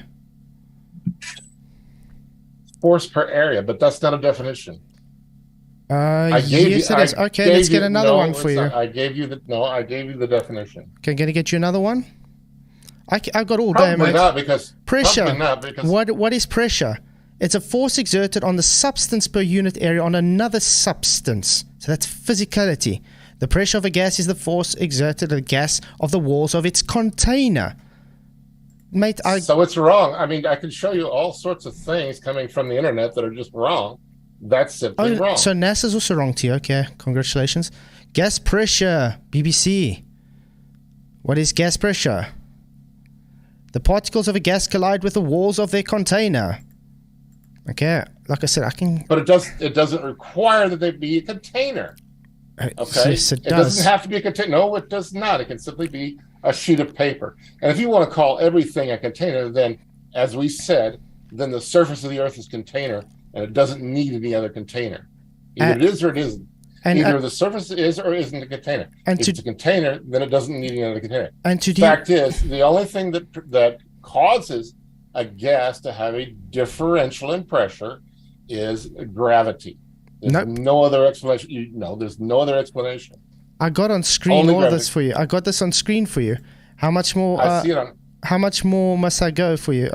Force per area, but that's not a definition. Yes, it is. Okay, let's get another one for you. I gave you the definition. Okay, can I get you another one? I've got all day, mate. Probably not, because pressure. Not because what is pressure? It's a force exerted on the substance per unit area on another substance. So that's physicality. The pressure of a gas is the force exerted on the gas of the walls of its container. Mate, so it's wrong. I mean, I can show you all sorts of things coming from the internet that are just wrong. That's simply wrong. So NASA's also wrong to you. Okay, congratulations. Gas pressure, BBC. What is gas pressure? The particles of a gas collide with the walls of their container. Okay, like I said, I can... But it doesn't require that they be a container. Okay? Yes, it does. It doesn't have to be a container. No, it does not. It can simply be a sheet of paper. And if you want to call everything a container, then, as we said, then the surface of the Earth is container, and it doesn't need any other container. Either it is or it isn't. Either the surface is or isn't a container. If it's a container, then it doesn't need any other container. The fact is, the only thing that causes a gas to have a differential in pressure is gravity. There's no other explanation. There's no other explanation. I got on screen all of this for you. I got this on screen for you. How much more? I see it on. How much more must I go for you?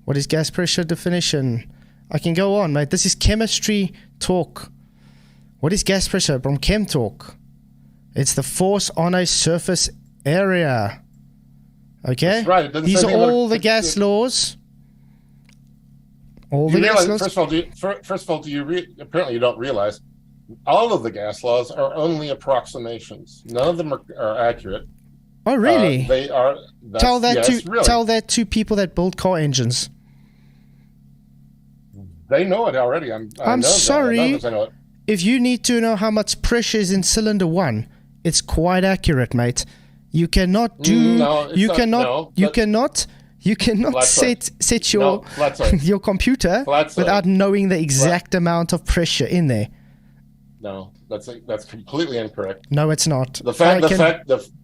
What is gas pressure definition? I can go on, mate. This is chemistry talk. What is gas pressure from Chem Talk? It's the force on a surface area. Okay? That's right. These are all the gas laws. All the gas laws. First of all, apparently you don't realize all of the gas laws are only approximations. None of them are accurate. Oh, really? They are. Tell that yes, to really. tell that to people that build car engines. They know it already. I I'm know sorry. That. I know that. I know it. If you need to know how much pressure is in cylinder 1, it's quite accurate, mate. You cannot do. No, it's you not- cannot. no, you but- cannot. You cannot Flatzoid. set your Flatzoid. your computer Flatzoid. without knowing the exact amount of pressure in there. No, that's completely incorrect. No, it's not. The fact,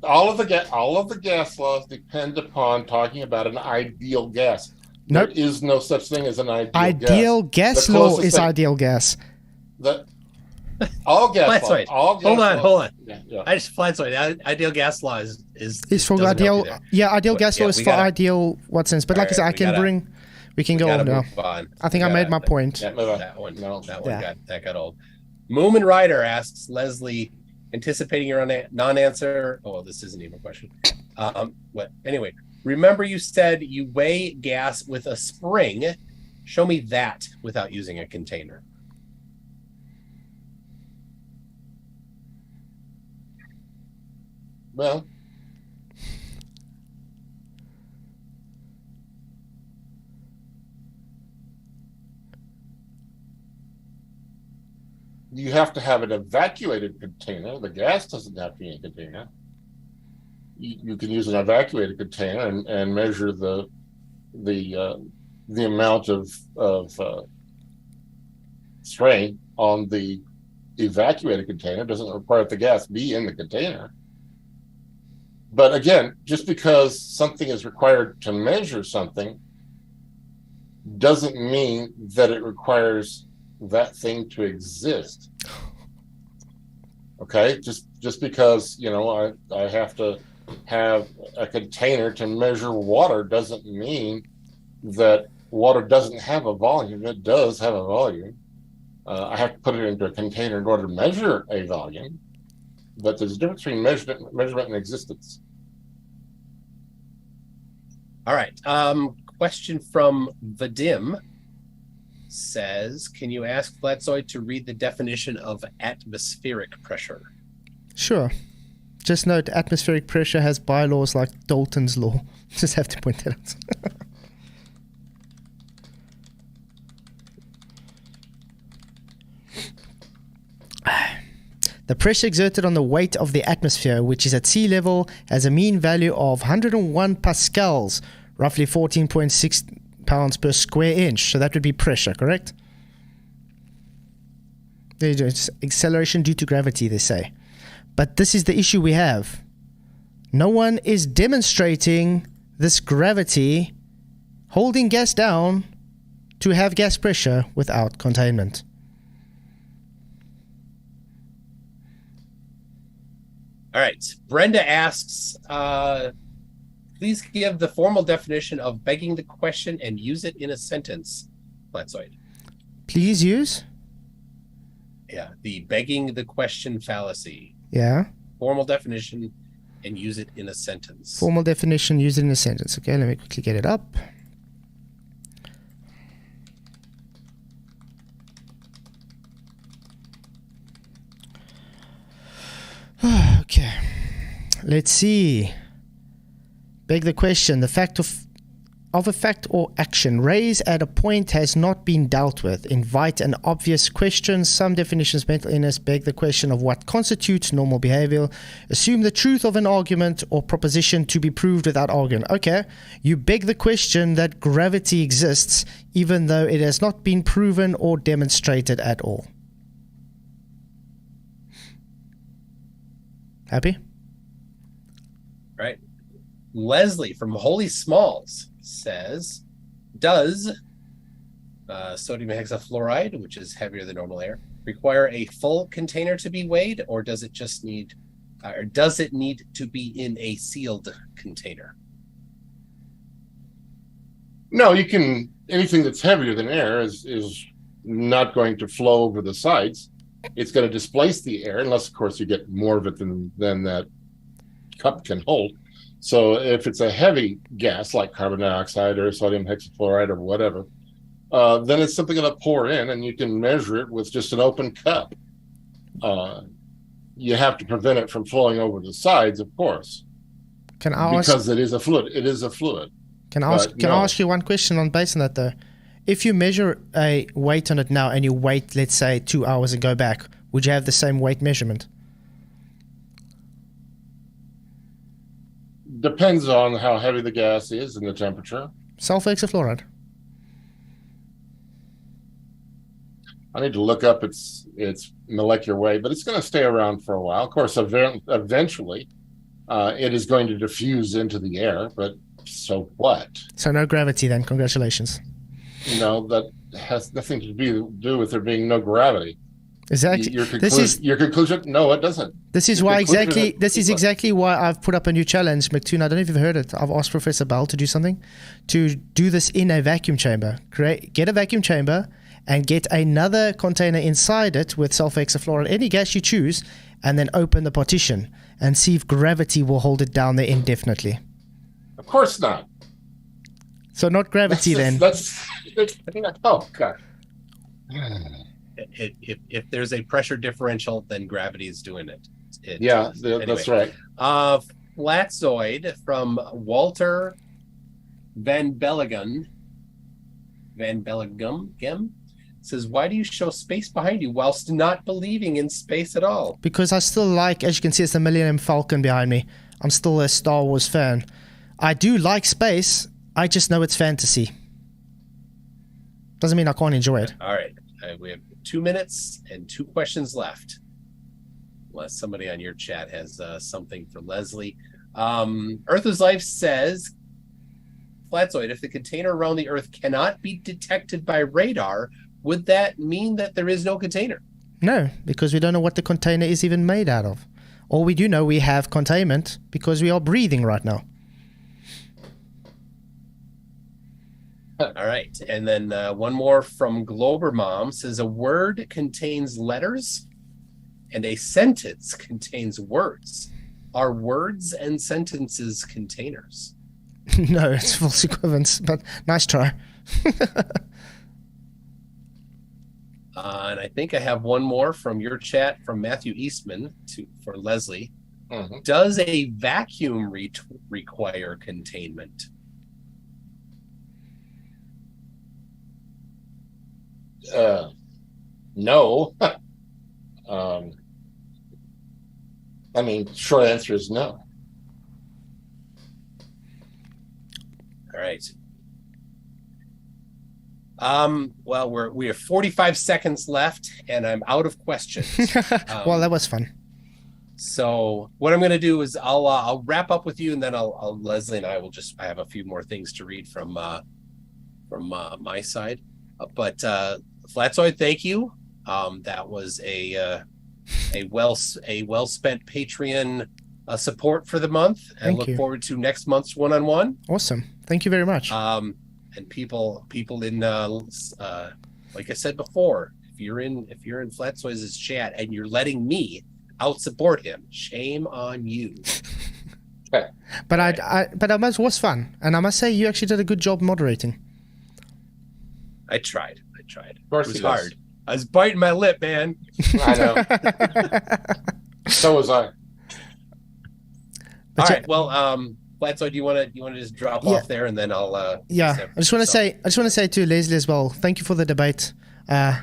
all of the gas laws depend upon talking about an ideal gas. Nope. There is no such thing as an Ideal gas The law closest is thing- ideal gas. All gas Flatzoid. laws. Hold on. Yeah. I just Flatzoid. Ideal gas law is It's for doesn't help ideal. you there. Yeah, ideal But, gas yeah, law is we for gotta- ideal what sense? But like I said, we can go on now. Move on. I think I made my point. Yeah, move on. That one Yeah. got old. Moomin Rider asks Leslie, anticipating your non-answer. Oh, well, this isn't even a question. What? Anyway, remember you said you weigh gas with a spring. Show me that without using a container. Well, you have to have an evacuated container. The gas doesn't have to be in a container. You can use an evacuated container and measure the amount of strain on the evacuated container. It doesn't require the gas be in the container. But again, just because something is required to measure something doesn't mean that it requires that thing to exist. Okay, just because I have to have a container to measure water doesn't mean that water doesn't have a volume. It does have a volume. I have to put it into a container in order to measure a volume, but there's a difference between measurement and existence. All right. Question from Vadim says, can you ask Flatzoid to read the definition of atmospheric pressure? Sure. Just note, atmospheric pressure has bylaws like Dalton's law. Just have to point that out. The pressure exerted on the weight of the atmosphere, which is at sea level, has a mean value of 101 pascals, roughly 14.6 pounds per square inch. So that would be pressure, correct? There you go. It's acceleration due to gravity, they say. But this is the issue we have. No one is demonstrating this gravity holding gas down to have gas pressure without containment. All right. Brenda asks, please give the formal definition of begging the question and use it in a sentence. Flatzoid. Please use? Yeah, the begging the question fallacy. Yeah. Formal definition and use it in a sentence. Formal definition, use it in a sentence. Okay, let me quickly get it up. Okay. Let's see. Beg the question. The fact of a fact or action raised at a point has not been dealt with. Invite an obvious question. Some definitions, mental illness, beg the question of what constitutes normal behavior. Assume the truth of an argument or proposition to be proved without argument. Okay, you beg the question that gravity exists even though it has not been proven or demonstrated at all. Happy? Right. Leslie from Holy Smalls says, does sodium hexafluoride, which is heavier than normal air, require a full container to be weighed, or does it just need, or does it need to be in a sealed container? No, you can. Anything that's heavier than air is not going to flow over the sides. It's going to displace the air, unless, of course, you get more of it than that cup can hold. So if it's a heavy gas like carbon dioxide or sodium hexafluoride or whatever, then it's simply going to pour in, and you can measure it with just an open cup. You have to prevent it from flowing over the sides, of course. Can I ask? Because it is a fluid. It is a fluid. Can I ask you one question on based on that though? If you measure a weight on it now and you wait, let's say 2 hours and go back, would you have the same weight measurement? Depends on how heavy the gas is and the temperature. Sulfur hexafluoride. I need to look up its molecular weight, but it's going to stay around for a while. Of course, eventually, it is going to diffuse into the air. But so what? So no gravity then. Congratulations. No, that has nothing to do with there being no gravity. Exactly. Your conclusion? No, it doesn't. This is why exactly. This is exactly why I've put up a new challenge, Mctoon. I don't know if you've heard it. I've asked Professor Bell to do something, to do this in a vacuum chamber. Get a vacuum chamber and get another container inside it with sulfur hexafluoride, any gas you choose, and then open the partition and see if gravity will hold it down there indefinitely. Of course not. So not gravity then. Oh God. If there's a pressure differential, then gravity is doing it. Anyway. That's right. Flatzoid from Walter Van Bellegum says, why do you show space behind you whilst not believing in space at all? Because I still like, as you can see, it's the Millennium Falcon behind me. I'm still a Star Wars fan. I do like space. I just know it's fantasy. Doesn't mean I can't enjoy it. All right. We have 2 minutes and 2 questions left. Unless somebody on your chat has something for Leslie. Earth's Life says, Flatzoid, if the container around the Earth cannot be detected by radar, would that mean that there is no container? No, because we don't know what the container is even made out of. All we do know, we have containment because we are breathing right now. All right. And then one more from Glober Mom says, a word contains letters and a sentence contains words. Are words and sentences containers? No, it's false equivalence, but nice try. And I think I have one more from your chat from Matthew Eastman for Leslie. Mm-hmm. Does a vacuum require containment? No. I mean, short answer is no. All right. Well, we have 45 seconds left, and I'm out of questions. Well, that was fun. So what I'm going to do is I'll wrap up with you, and then I'll Leslie and I have a few more things to read from my side. But Flatzoid, thank you. That was a well spent Patreon support for the month. And look forward to next month's one-on-one. Awesome. Thank you very much. And people in like I said before, if you're in Flatzoid's chat and you're letting me out support him, shame on you. But it was fun, and I must say you actually did a good job moderating. I tried. Of course, it was hard. I was biting my lip, man. I know. So was I. All right. Well, Flatzoid, do you want to just drop off there, and then I'll. I just want to say to Leslie as well. Thank you for the debate. And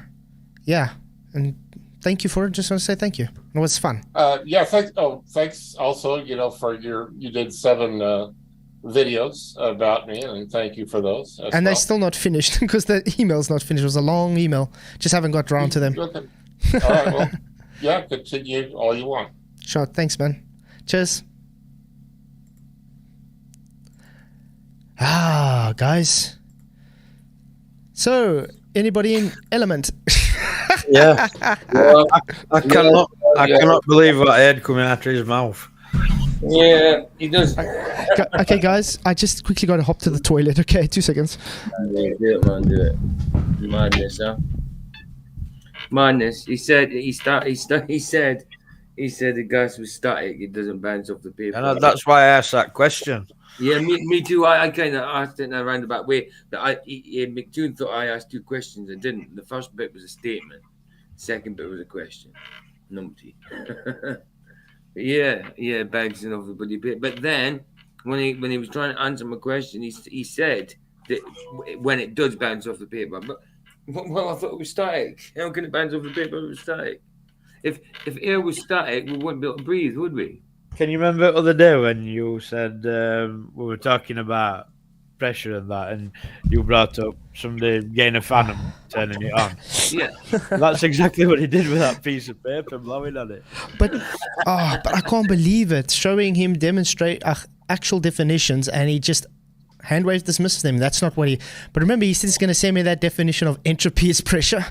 thank you for it. Just want to say thank you. It was fun. Thanks also. For you did 7 videos about me, and thank you for those. And they're still not finished because the email's not finished. It was a long email. Just haven't got around to them. All right. Well, continue all you want. Sure. Thanks, man. Cheers. Guys. So, anybody in Element? Yeah. I cannot believe what I had coming out of his mouth. Yeah, he does. Okay, guys, I just quickly got to hop to the toilet. Okay, 2 seconds. Do it, man. Do it. Madness, huh? Madness. He said the gas was static. It doesn't bounce off the paper. And that's why I asked that question. Yeah, me too. I kind of asked it in a roundabout way. But Mctoon thought I asked 2 questions. I didn't. The first bit was a statement. The second bit was a question. Numpty. Yeah, bouncing off the bloody bit. But then when he was trying to answer my question, he said that when it does bounce off the paper, but well, I thought it was static. How can it bounce off the paper if it's static? If air was static, we wouldn't be able to breathe, would we? Can you remember the other day when you said we were talking about pressure and that, and you brought up somebody getting a fan and turning it on? Yeah. That's exactly what he did with that piece of paper, blowing on it. But I can't believe it. Showing him demonstrate actual definitions, and he just hand waves dismisses them. That's not what he. But remember, he said he's going to send me that definition of entropy is pressure.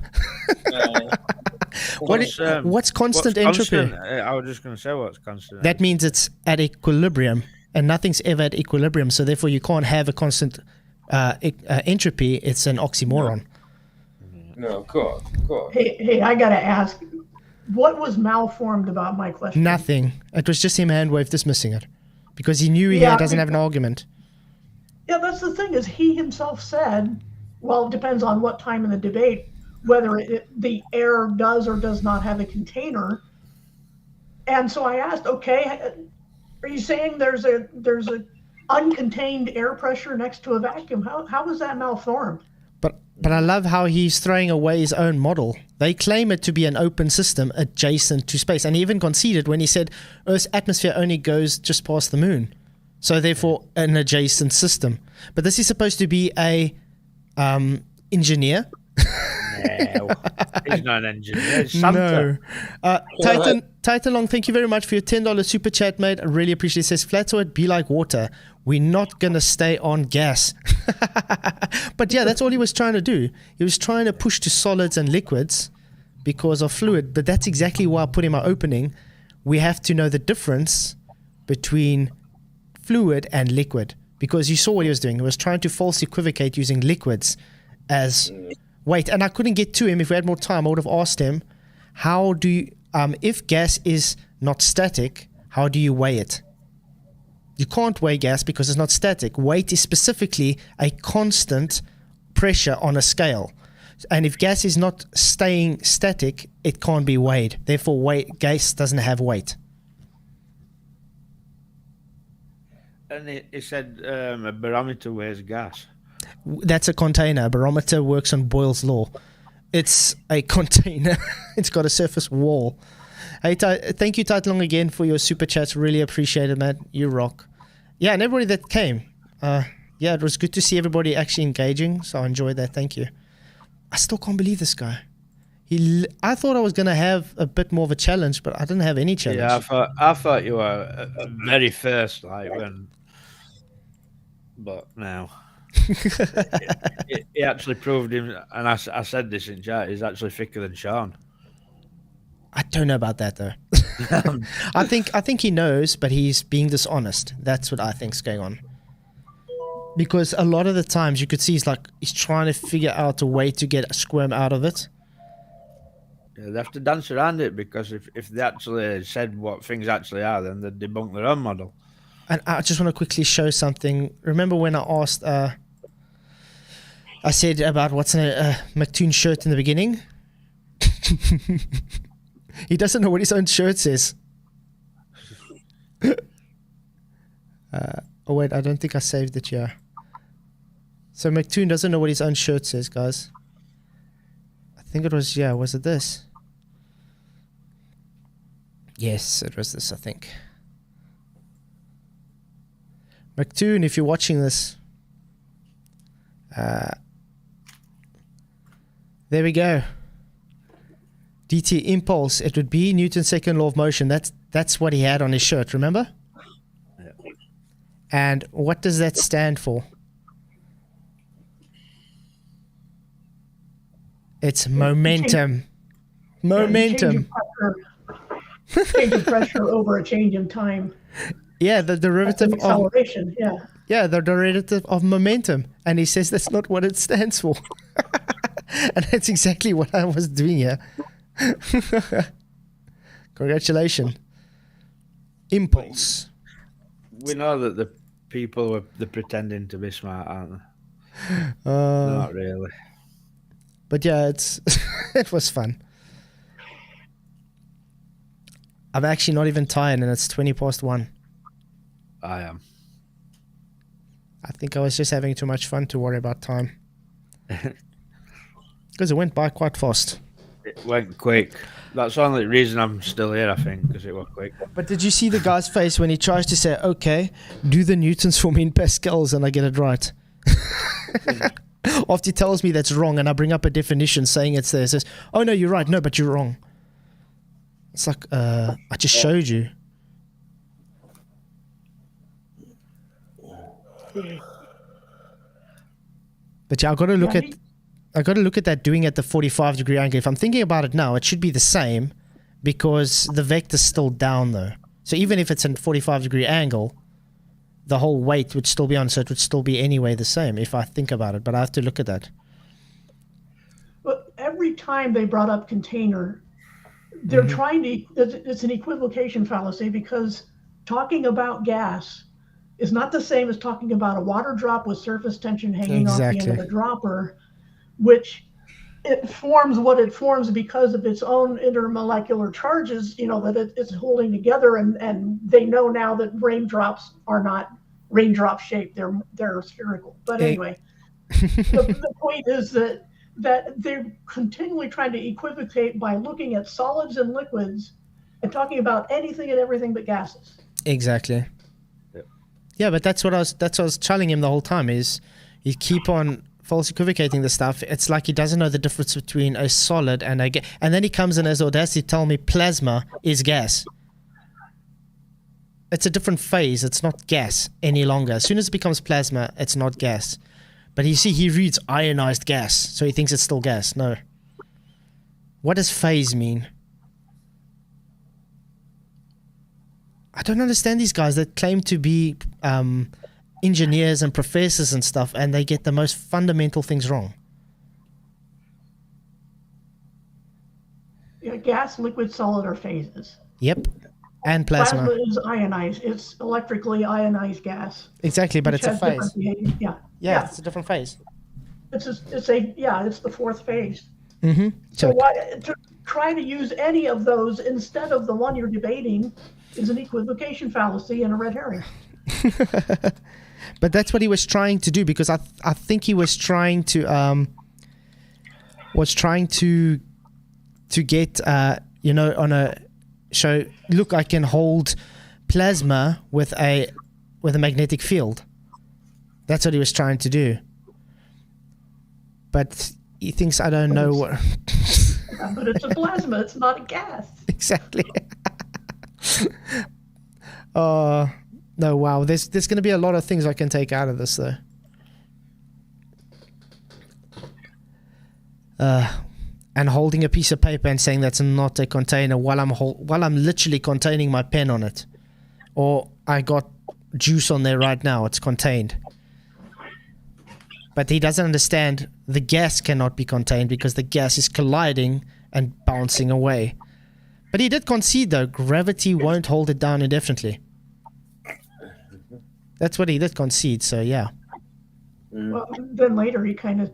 What's constant entropy? I was just going to say what's constant. That means it's at equilibrium, and nothing's ever at equilibrium. So therefore, you can't have a constant entropy. It's an oxymoron. No, of course. Hey, I gotta ask, what was malformed about my question? Nothing. It was just him hand wave dismissing it because he knew he doesn't have an argument. Yeah, that's the thing, is he himself said, well, it depends on what time in the debate, whether the air does or does not have a container. And so I asked, okay, are you saying there's a uncontained air pressure next to a vacuum? How is that malformed? But I love how he's throwing away his own model. They claim it to be an open system adjacent to space. And he even conceded when he said Earth's atmosphere only goes just past the moon. So therefore, an adjacent system. But this is supposed to be a engineer. No, he's not an engineer. He's Santa. No. Titan Long, thank you very much for your $10 super chat, mate. I really appreciate it. It says, Flatzoid, be like water. We're not going to stay on gas. But yeah, that's all he was trying to do. He was trying to push to solids and liquids because of fluid. But that's exactly why I put in my opening. We have to know the difference between fluid and liquid, because you saw what he was doing. He was trying to false equivocate using liquids as weight. And I couldn't get to him. If we had more time, I would have asked him, how do you, if gas is not static, how do you weigh it? You can't weigh gas because it's not static. Weight is specifically a constant pressure on a scale. And if gas is not staying static, it can't be weighed. Therefore, gas doesn't have weight. And he said a barometer weighs gas. That's a container. A barometer works on Boyle's law. It's a container. It's got a surface wall. Hey, thank you, Titlong, again for your super chats. Really appreciate it, man. You rock. Yeah, and everybody that came. Yeah, it was good to see everybody actually engaging. So I enjoyed that. Thank you. I still can't believe this guy. I thought I was going to have a bit more of a challenge, but I didn't have any challenge. Yeah, I thought you were very first, like when. But no. He actually proved him, and I said this in chat, he's actually thicker than Sean. I don't know about that though. I think he knows, but he's being dishonest. That's what I think's going on. Because a lot of the times you could see he's trying to figure out a way to get a squirm out of it. Yeah, they have to dance around it, because if they actually said what things actually are, then they'd debunk their own model. And I just want to quickly show something. Remember when I asked, I said about what's in a Mctoon shirt in the beginning? He doesn't know what his own shirt says. Oh wait, I don't think I saved it here. So Mctoon doesn't know what his own shirt says, guys. I think it was, was it this? Yes, it was this, I think. Mctoon, if you're watching this, there we go. DT impulse, it would be Newton's second law of motion. That's what he had on his shirt, remember? Yeah. And what does that stand for? It's momentum. Momentum. Change of pressure over a change in time. Yeah, the derivative of acceleration. Yeah, the derivative of momentum. And he says that's not what it stands for. And that's exactly what I was doing here. Congratulations. Impulse. We know that the people they're pretending to be smart, aren't they? Not really. But yeah, it was fun. I'm actually not even tired, and it's 1:20. I am. I think I was just having too much fun to worry about time. Because it went by quite fast. It went quick. That's the only reason I'm still here, I think, because it went quick. But did you see the guy's face when he tries to say, okay, do the newtons for me in pascals, and I get it right? After he tells me that's wrong, and I bring up a definition saying it's there, it says, oh no, you're right. No, but you're wrong. It's like, I just showed you. But yeah, I got to look at that doing at the 45-degree angle. If I'm thinking about it now, it should be the same because the vector's still down though. So even if it's a 45-degree angle, the whole weight would still be on, so it would still be anyway the same if I think about it. But I have to look at that. But every time they brought up container, they're trying to, it's an equivocation fallacy because talking about gas is not the same as talking about a water drop with surface tension hanging off the end of the dropper, which it forms what it forms because of its own intermolecular charges, that it's holding together. And they know now that raindrops are not raindrop shaped, they're spherical. But anyway, the point is that they're continually trying to equivocate by looking at solids and liquids and talking about anything and everything but gases. Exactly. Yeah, but that's what I was telling him the whole time is you keep on false equivocating the stuff. It's like he doesn't know the difference between a solid and a gas. And then he comes in as audacity to tell me plasma is gas. It's a different phase. It's not gas any longer. As soon as it becomes plasma, it's not gas. But you see, he reads ionized gas, so he thinks it's still gas. No. What does phase mean? I don't understand these guys that claim to be engineers and professors and stuff, and they get the most fundamental things wrong. Yeah, gas, liquid, solid are phases. Yep. And plasma. Plasma is ionized. It's electrically ionized gas. Exactly, but it's a phase. Yeah, it's a different phase. It's the fourth phase. Mm-hmm. So to try to use any of those instead of the one you're debating is an equivocation fallacy and a red herring. But that's what he was trying to do, because I think he was trying to get on a show. Look, I can hold plasma with a magnetic field. That's what he was trying to do. But he thinks I don't know what. But it's a plasma. It's not a gas. Exactly. No, wow. There's going to be a lot of things I can take out of this, though. And holding a piece of paper and saying that's not a container while I'm literally containing my pen on it, or I got juice on there right now. It's contained. But he doesn't understand the gas cannot be contained because the gas is colliding and bouncing away. But he did concede, though. Gravity won't hold it down indefinitely. That's what he did concede, so yeah. Well, then later he kind of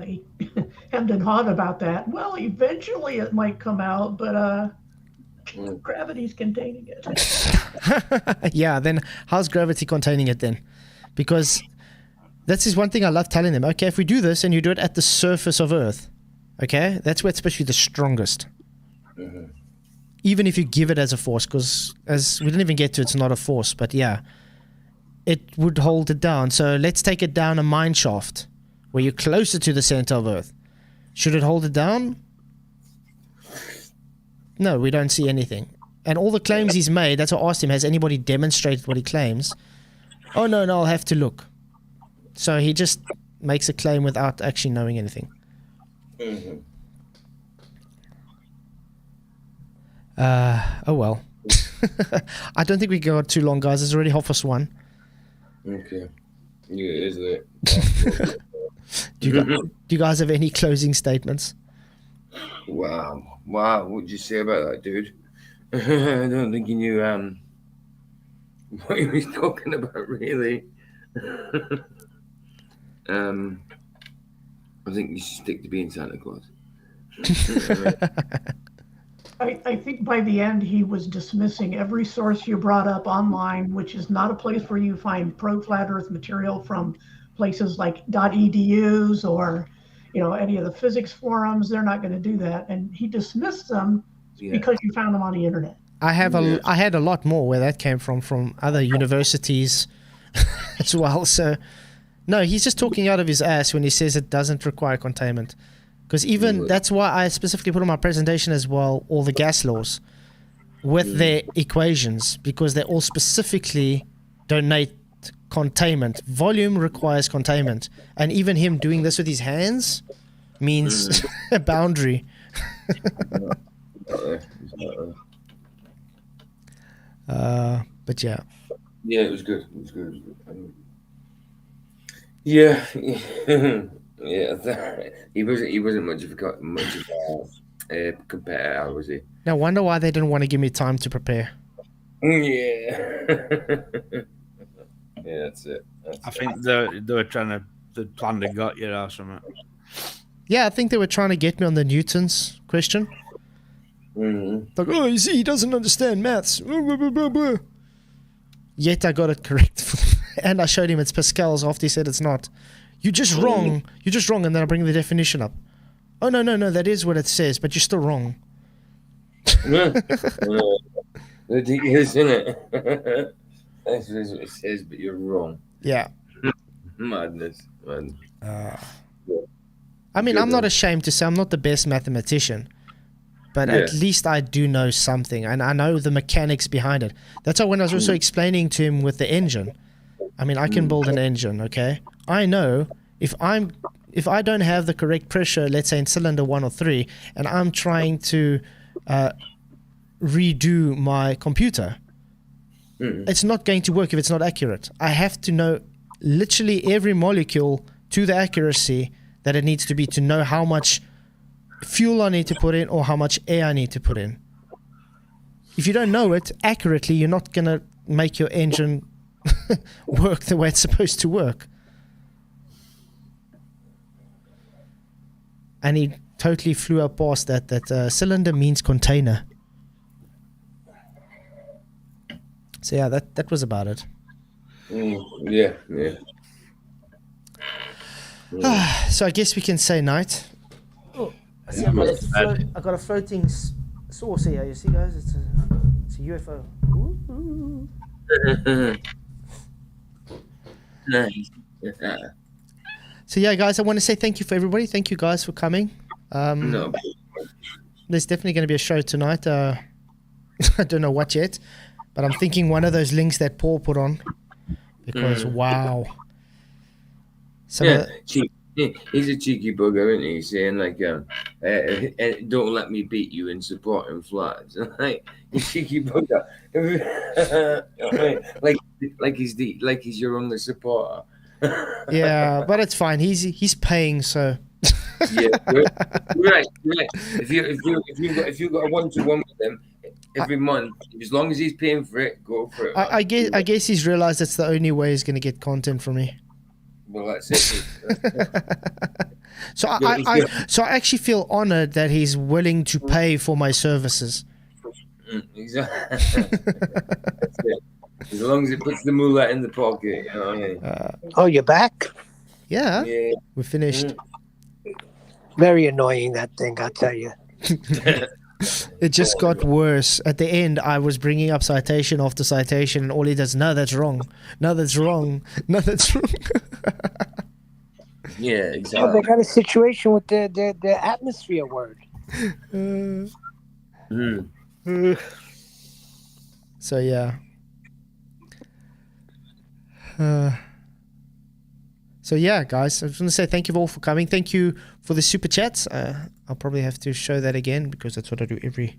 he hemmed and hawed about that. Well, eventually it might come out, but gravity's containing it. Yeah, then how's gravity containing it then? Because this is one thing I love telling them. Okay, if we do this and you do it at the surface of Earth, okay, that's where it's supposed to be the strongest. Mm-hmm. Even if you give it as a force, because as we didn't even get to, it's not a force, but yeah, it would hold it down. So let's take it down a mine shaft where you're closer to the center of Earth. Should it hold it down? No, we don't see anything. And all the claims he's made, that's what I asked him, has anybody demonstrated what he claims? Oh, no, I'll have to look. So he just makes a claim without actually knowing anything. Mm-hmm. Oh well. I don't think we got too long, guys. It's already 1:30. Okay. Yeah, is it? Do you guys have any closing statements? Wow. What'd you say about that, dude? I don't think you knew what he was talking about, really. I think you should stick to being Santa Claus. I think by the end he was dismissing every source you brought up online, which is not a place where you find pro-flat Earth material from places like .edus or, any of the physics forums. They're not going to do that, and he dismissed them because you found them on the internet. I had a lot more where that came from other universities as well. So, no, he's just talking out of his ass when he says it doesn't require containment. Because even that's why I specifically put on my presentation as well all the gas laws with their equations, because they all specifically donate containment. Volume requires containment, and even him doing this with his hands means a boundary. But yeah. Yeah, it was good. Yeah. Yeah, he wasn't much of a competitor, was he? No wonder why they didn't want to give me time to prepare. Yeah. Yeah, that's it. I think they were trying to plan they got you or something. Yeah, I think they were trying to get me on the Newton's question. Like, oh, you see, he doesn't understand maths. Blah, blah, blah, blah. Yet I got it correct. And I showed him it's Pascal's after he said it's not. You're just wrong. You're just wrong. And then I bring the definition up. Oh, no. That is what it says, but you're still wrong. Ridiculous, isn't it? That's what it says, but you're wrong. Yeah. Madness, man. I mean, I'm not ashamed to say I'm not the best mathematician, but at least I do know something, and I know the mechanics behind it. That's why when I was also explaining to him with the engine, I mean, I can build an engine, okay? I know if I don't have the correct pressure, let's say in cylinder 1 or 3, and I'm trying to redo my computer, it's not going to work if it's not accurate. I have to know literally every molecule to the accuracy that it needs to be to know how much fuel I need to put in or how much air I need to put in. If you don't know it accurately, you're not going to make your engine work the way it's supposed to work. And he totally flew up past that cylinder means container. So yeah, that was about it. Yeah. So I guess we can say night. Oh, I see. I got a floating saucer here. You see, guys, it's a UFO. Ooh. Nice. So yeah, guys, I want to say thank you for everybody. Thank you guys for coming. No. There's definitely going to be a show tonight. I don't know what yet, but I'm thinking one of those links that Paul put on, because wow. He's a cheeky bugger, isn't he? He's saying like, "Don't let me beat you in supporting flats." Like, you cheeky bugger. like he's your only supporter. Yeah, but it's fine. He's paying, so. Yeah, right. If you've got a 1-to-1 with him every month, as long as he's paying for it, go for it. I guess he's realized that's the only way he's going to get content from me. Well, that's it. So I actually feel honored that he's willing to pay for my services. Exactly. That's it. As long as it puts the moolah in the pocket, you know what I mean? Oh, you're back? Yeah. We're finished. Very annoying, that thing, I'll tell you. It just got worse. At the end, I was bringing up citation after citation, and all he does, no, that's wrong. No, that's wrong. No, that's wrong. Yeah, exactly. Oh, they got a situation with the atmosphere word. So, yeah. So yeah, guys, I just want to say thank you all for coming. Thank you for the super chats. I'll probably have to show that again because that's what I do every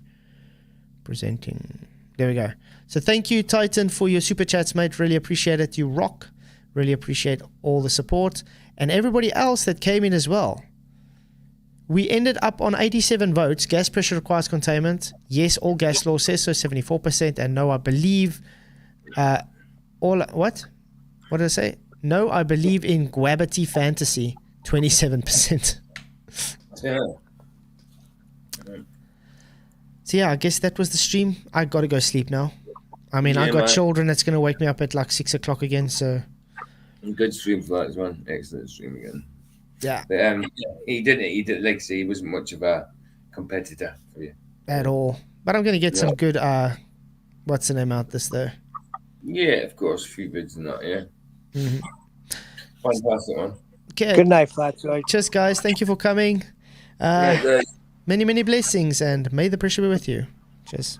presenting. There we go. So thank you, Titan, for your super chats, mate. Really appreciate it. You rock. Really appreciate all the support and everybody else that came in as well. We ended up on 87 votes. Gas pressure requires containment. Yes, all gas law says so, 74%. And no, I believe what did I say? No, I believe in gravity fantasy, 27%. Yeah. So yeah, I guess that was the stream. I got to go sleep now. I mean, I got children that's going to wake me up at like 6 o'clock again, so... Good stream for that as well. Excellent stream again. Yeah. But, he didn't, like I say, he wasn't much of a competitor for you. At all. But I'm going to get some good, what's the name out this, though? Yeah, of course. A few bids and that, yeah. Mm-hmm. Fantastic one. Okay. Good night, Flatzoid. Cheers, guys. Thank you for coming. Many, many blessings, and may the pressure be with you. Cheers.